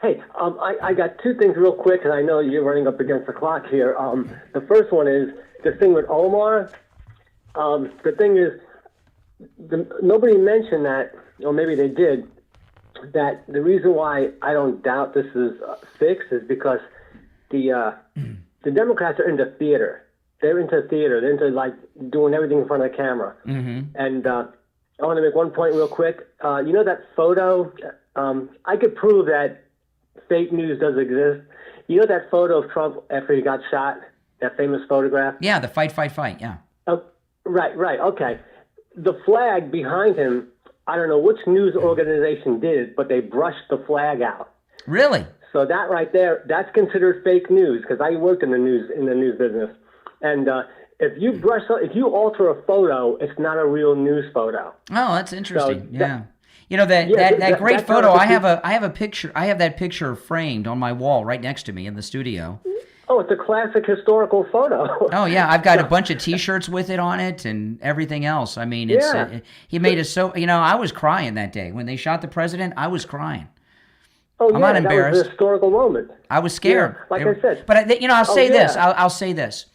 Hey, I got two things real quick, and I know you're running up against the clock here. The first one is the thing with Omar. The thing is, nobody mentioned that, or maybe they did, that the reason why I don't doubt this is fixed is because the Democrats are into theater. They're into theater. They're into, like, doing everything in front of the camera. Mm-hmm. And I want to make one point real quick. You know that photo? I could prove that fake news does exist. You know that photo of Trump after he got shot? That famous photograph? Yeah, the fight, yeah. Oh, right, okay. The flag behind him, I don't know which news organization did it, but they brushed the flag out. Really? So that right there, that's considered fake news because I worked in the news business. And if you alter a photo, it's not a real news photo. Oh, that's interesting. So yeah. You know that great photo. I have a picture. I have that picture framed on my wall right next to me in the studio. Oh, it's a classic historical photo. Oh yeah, I've got a bunch of T-shirts with it on it and everything else. I mean, it's he made us so. You know, I was crying that day when they shot the president. I was crying. Oh, I'm not embarrassed. That was a historical moment. I was scared. Yeah, like I said. But I'll say this. I'll say this.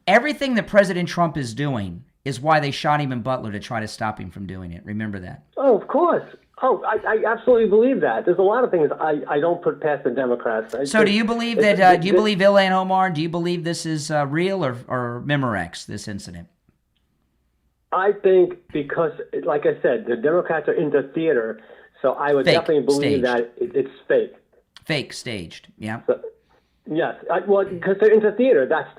Everything that President Trump is doing is why they shot him in Butler to try to stop him from doing it. Remember that. Oh, of course. Oh, I absolutely believe that. There's a lot of things I don't put past the Democrats. So do you believe that, do you believe Ilhan Omar, do you believe this is real or Memorex, this incident? I think because, like I said, the Democrats are into theater, so I would definitely believe that it's fake. Fake, staged, yeah. So, yes, well, because they're into theater. That's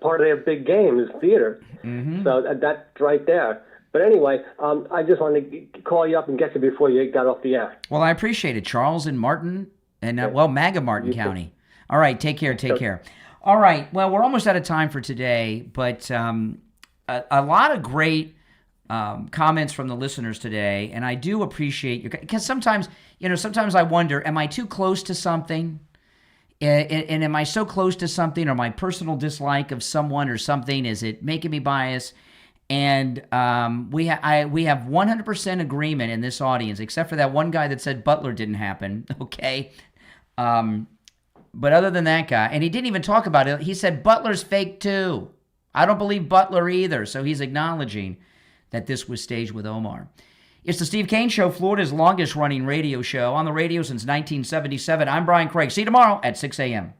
part of their big game is theater. Mm-hmm. So that's right there. But anyway, I just wanted to call you up and get you before you got off the air. Well, I appreciate it, Charles and Martin, and MAGA Martin County. All right, take care. All right, well, we're almost out of time for today, but a lot of great comments from the listeners today, and I do appreciate your, because sometimes I wonder, am I too close to something? And am I so close to something, or my personal dislike of someone or something, is it making me biased? And we have 100% agreement in this audience, except for that one guy that said Butler didn't happen, okay? But other than that guy, and he didn't even talk about it, he said Butler's fake too. I don't believe Butler either, so he's acknowledging that this was staged with Omar. It's the Steve Kane Show, Florida's longest-running radio show, on the radio since 1977. I'm Brian Craig. See you tomorrow at 6 a.m.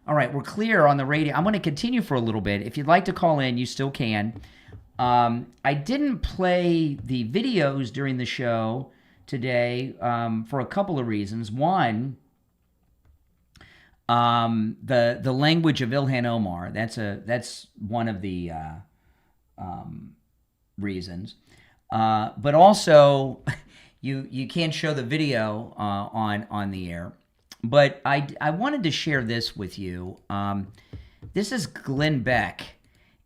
All right, we're clear on the radio. I'm going to continue for a little bit. If you'd like to call in, you still can. I didn't play the videos during the show today for a couple of reasons. One, the language of Ilhan Omar. That's one of the reasons. But also, you can't show the video on the air. But I wanted to share this with you. This is Glenn Beck,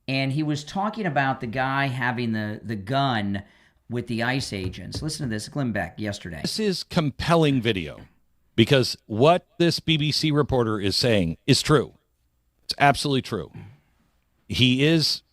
and he was talking about the guy having the gun with the ICE agents. Listen to this, Glenn Beck, yesterday. This is compelling video because what this BBC reporter is saying is true. It's absolutely true. He is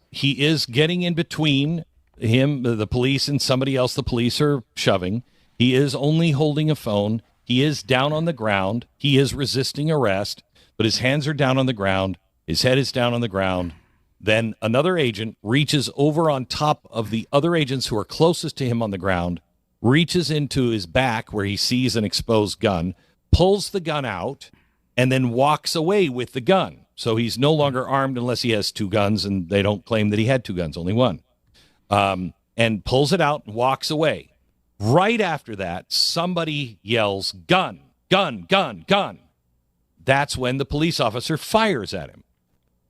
getting in between him, the police, and somebody else the police are shoving. He is only holding a phone. He is down on the ground. He is resisting arrest, but his hands are down on the ground. His head is down on the ground. Then another agent reaches over on top of the other agents who are closest to him on the ground, reaches into his back where he sees an exposed gun, pulls the gun out, and then walks away with the gun. So he's no longer armed unless he has 2 guns, and they don't claim that he had 2 guns, only 1. And pulls it out and walks away. Right after that, somebody yells, "Gun, gun, gun, gun." That's when the police officer fires at him.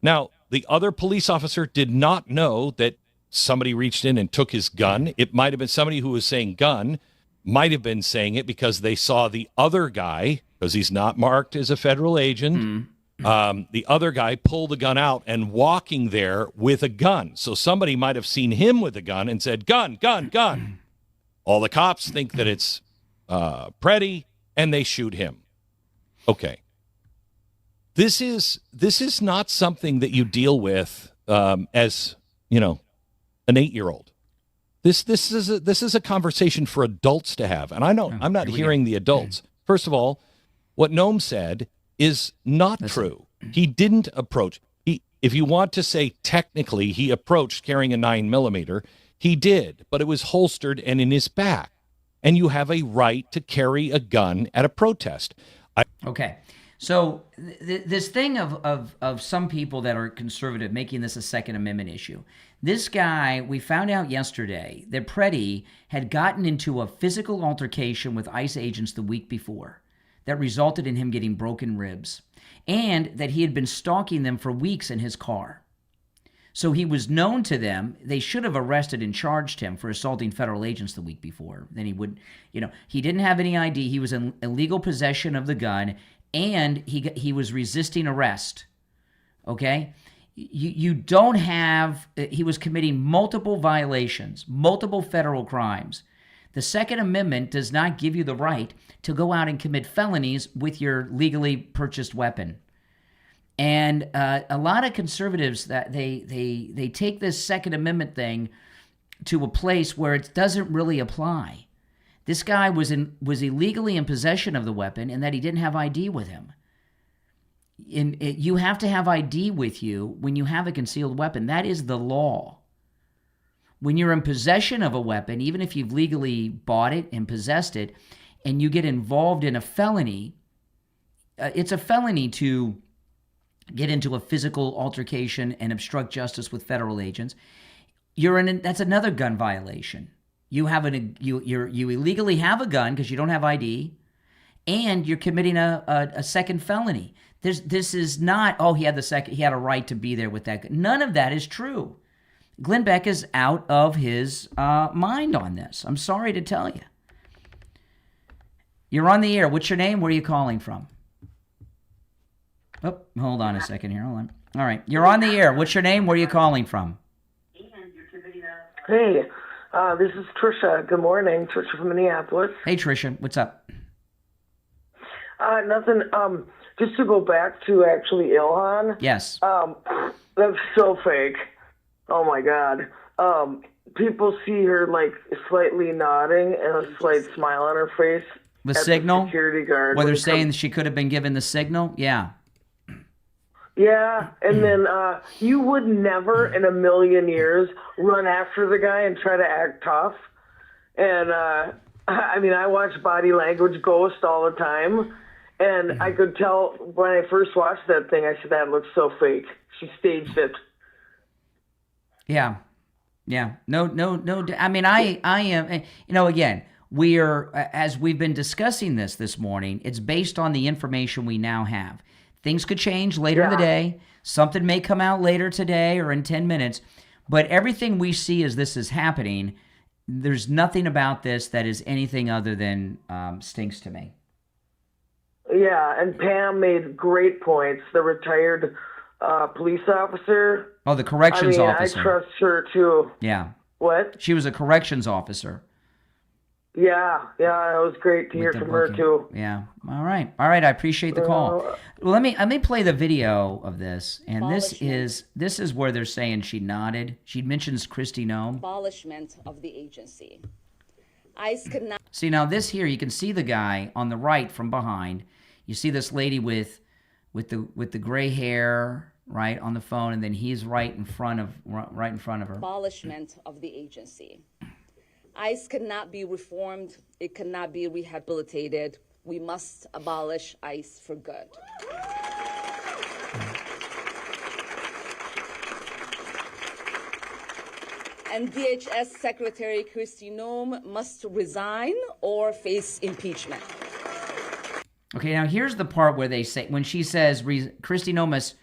Now, the other police officer did not know that somebody reached in and took his gun. It might have been somebody who was saying gun, might have been saying it because they saw the other guy, because he's not marked as a federal agent. The other guy pulled the gun out and walking there with a gun. So somebody might have seen him with a gun and said, "Gun, gun, gun." All the cops think that it's Preddy, and they shoot him. Okay. This is not something that you deal with as, an 8-year-old. This is a conversation for adults to have. And I'm not hearing the adults. First of all, what Noam said is not true. He didn't approach. If you want to say technically he approached carrying a 9mm, he did, but it was holstered and in his back. And you have a right to carry a gun at a protest. Okay. So this thing of some people that are conservative making this a Second Amendment issue. This guy, we found out yesterday that Preddy had gotten into a physical altercation with ICE agents the week before that resulted in him getting broken ribs, and that he had been stalking them for weeks in his car. So he was known to them. They should have arrested and charged him for assaulting federal agents the week before. Then he would, he didn't have any ID. He was in illegal possession of the gun, and he was resisting arrest. Okay? You don't have, he was committing multiple violations, multiple federal crimes. The Second Amendment does not give you the right to go out and commit felonies with your legally purchased weapon. And a lot of conservatives, that they take this Second Amendment thing to a place where it doesn't really apply. This guy was illegally in possession of the weapon, and that he didn't have ID with him. You have to have ID with you when you have a concealed weapon. That is the law. When you're in possession of a weapon, even if you've legally bought it and possessed it, and you get involved in a felony, it's a felony to get into a physical altercation and obstruct justice with federal agents. That's another gun violation. You illegally have a gun because you don't have ID, and you're committing a second felony. This is not, he had a right to be there with that gun. None of that is true. Glenn Beck is out of his mind on this. I'm sorry to tell you. You're on the air. What's your name? Where are you calling from? Oh, hold on a second here. Hold on. All right. You're on the air. What's your name? Where are you calling from? Hey, this is Trisha. Good morning. Trisha from Minneapolis. Hey, Trisha. What's up? Nothing. Just to go back to actually Ilhan. Yes. That's so fake. Oh my God. People see her like slightly nodding and a slight smile on her face. The signal? The security guard. Well, they're saying that she could have been given the signal? Yeah. Yeah, and then you would never in a million years run after the guy and try to act tough. And I watch Body Language Ghost all the time, and I could tell when I first watched that thing, I said, that looks so fake. She staged it. Yeah. No. I mean, I am, again, as we've been discussing this morning, it's based on the information we now have. Things could change later in the day. Something may come out later today or in 10 minutes. But everything we see as this is happening, there's nothing about this that is anything other than stinks to me. Yeah, and Pam made great points. The retired police officer. Oh, the corrections officer. I trust her too. Yeah. What? She was a corrections officer. Yeah, it was great to hear from her too. Yeah. All right. I appreciate the call. Well, let me play the video of this, and this is where they're saying she nodded. She mentions Kristi Noem. Abolishment of the agency. ICE could not. See, now this here, you can see the guy on the right from behind. You see this lady with the gray hair, right, on the phone, and then he's right in front of her. Abolishment of the agency. ICE cannot be reformed. It cannot be rehabilitated. We must abolish ICE for good. And DHS Secretary Kristi Noem must resign or face impeachment. Okay, now here's the part where they say, when she says Kristi Noem must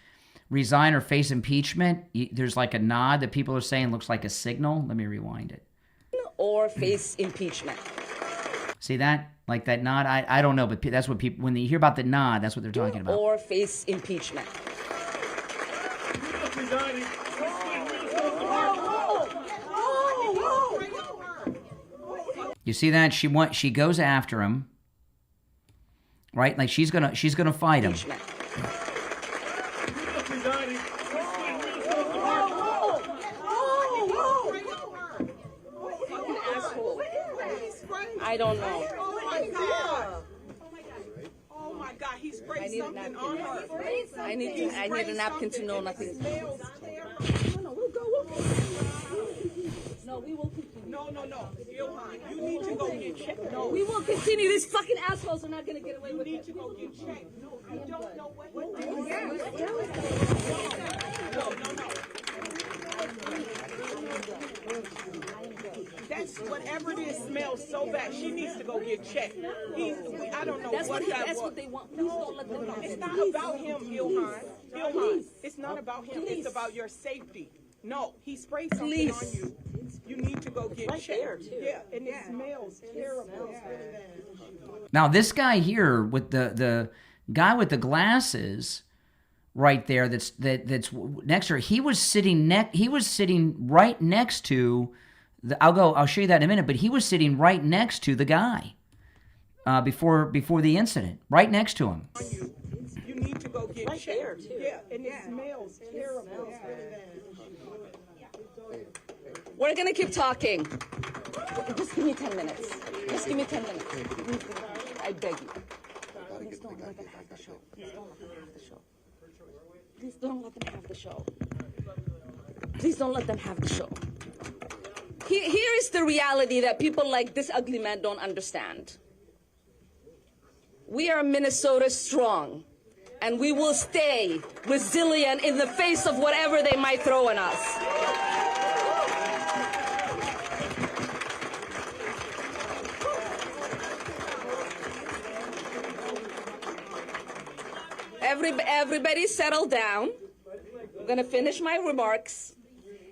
resign or face impeachment, there's like a nod that people are saying looks like a signal. Let me rewind it. Or face impeachment. See that? Like that nod? I don't know, but that's what people, when they hear about the nod, that's what they're talking about. Or face impeachment. You see that? She goes after him. Right? Like she's gonna fight him. I don't know. Oh my God, he sprayed something on her. I need a napkin to know nothing. No, we'll go. No, we will continue. No. Ilhan, you need to go get checked. No, we will continue. These fucking assholes are not going to get away with it. You need to go get checked. No, you don't know what That's whatever it is smells so bad. She needs to go get checked. I don't know that's what that That's was. what they want. Please don't let them It's not about him, Ilhan. Ilhan, it's not about him. It's about your safety. No, he sprayed something on you. You need to go get checked. Yeah, and it smells terrible. Now this guy here with the guy with the glasses right there that's next to her, he was sitting right next to I'll show you that in a minute, but he was sitting right next to the guy before the incident, right next to him. You need to go get checked. Yeah, and it smells terrible. We're going to keep talking. Just give me 10 minutes. Just give me 10 minutes. I beg you. Please don't let them have the show. Please don't let them have the show. Please don't let them have the show. Here is the reality that people like this ugly man don't understand. We are Minnesota strong, and we will stay resilient in the face of whatever they might throw at us. Everybody settle down. I'm going to finish my remarks.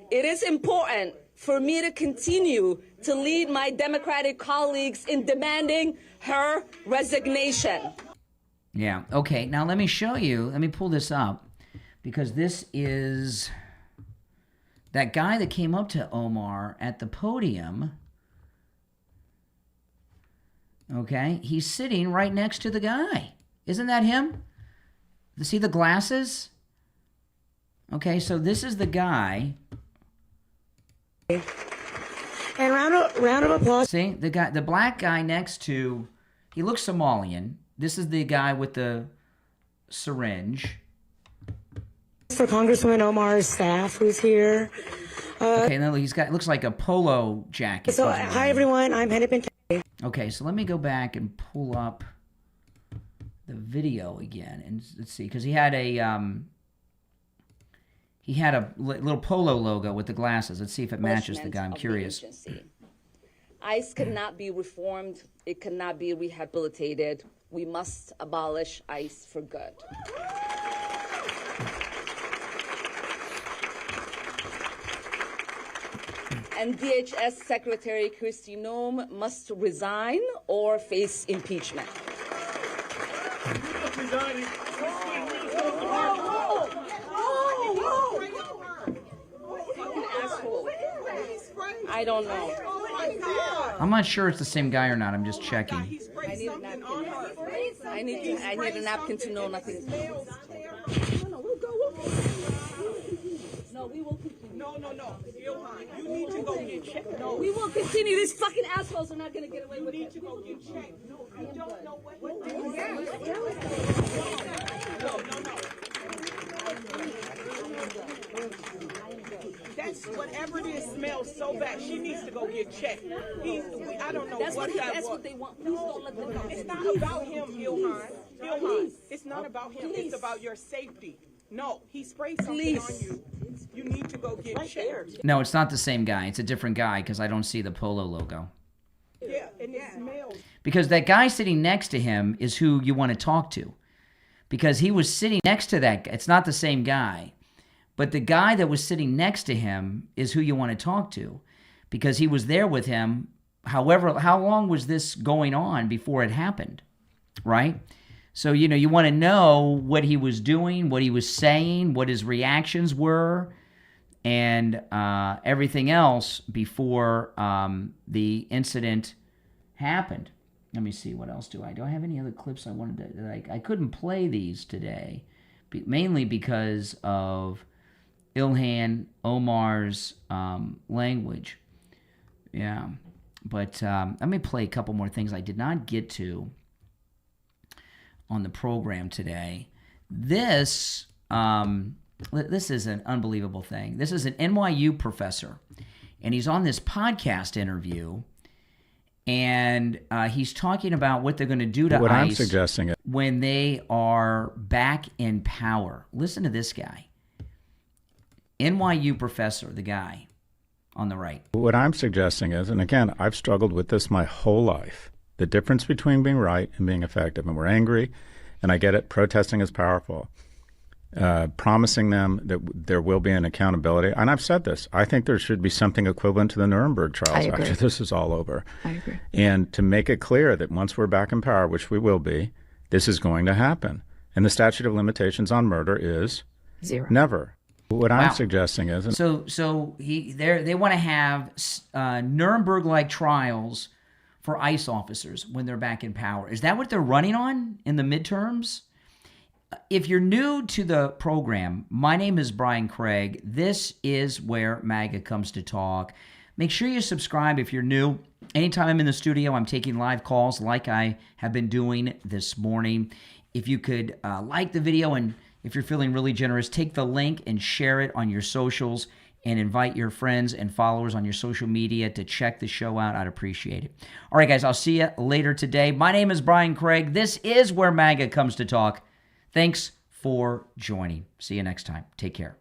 It is important for me to continue to lead my Democratic colleagues in demanding her resignation. Yeah, okay. Now let me show you. Let me pull this up because this is that guy that came up to Omar at the podium. Okay, he's sitting right next to the guy. Isn't that him? See the glasses? Okay, so this is the guy. And round of applause. See, the black guy next to, he looks Somalian. This is the guy with the syringe. For Congresswoman Omar's staff who's here. Okay, and then looks like a polo jacket. So, hi everyone, I'm Hennepin. Okay, so let me go back and pull up the video again, and let's see, because he had a little polo logo with the glasses. Let's see if it matches the guy. I'm curious. ICE cannot be reformed. It cannot be rehabilitated. We must abolish ICE for good. And DHS Secretary Kristi Noem must resign or face impeachment. I don't know. I'm not sure it's the same guy or not. I'm just checking. I need a napkin. I need a napkin to know nothing. No, we'll go. No, we will continue. No. Ilhan, you need to go get checked. No, we will continue. These fucking assholes are not going to get away with it. You need to go get checked. No, you don't know what That's whatever it is smells so bad. She needs to go get checked. I don't know that's what that was. That's what they want. Please don't let them have it. It's not about him, Ilhan. Ilhan, it's not about him. It's about your safety. No, he sprayed something on you. You need to go get checked. No, it's not the same guy. It's a different guy because I don't see the polo logo. Yeah, and it smells. Because that guy sitting next to him is who you want to talk to. Because he was sitting next to that guy. It's not the same guy. But the guy that was sitting next to him is who you want to talk to. Because he was there with him. However, how long was this going on before it happened? Right? So, you want to know what he was doing, what he was saying, what his reactions were, and everything else before the incident happened. Let me see, what else do I have any other clips I wanted to, I couldn't play these today, mainly because of Ilhan Omar's language. Yeah, but let me play a couple more things I did not get to on the program today. This is an unbelievable thing. This is an NYU professor, and he's on this podcast interview, and he's talking about what they're going to do to what ICE I'm suggesting when they are back in power. Listen to this guy. NYU professor, the guy on the right. What I'm suggesting is, and again, I've struggled with this my whole life, the difference between being right and being effective. And we're angry, and I get it, protesting is powerful. Promising them that there will be an accountability. And I've said this, I think there should be something equivalent to the Nuremberg trials after this is all over. I agree. And to make it clear that once we're back in power, which we will be, this is going to happen. And the statute of limitations on murder is 0. Never. What I'm suggesting is... So they want to have Nuremberg-like trials for ICE officers when they're back in power. Is that what they're running on in the midterms? If you're new to the program, my name is Brian Craig. This is where MAGA comes to talk. Make sure you subscribe if you're new. Anytime I'm in the studio, I'm taking live calls like I have been doing this morning. If you could like the video, and if you're feeling really generous, take the link and share it on your socials and invite your friends and followers on your social media to check the show out. I'd appreciate it. All right, guys, I'll see you later today. My name is Brian Craig. This is where MAGA comes to talk. Thanks for joining. See you next time. Take care.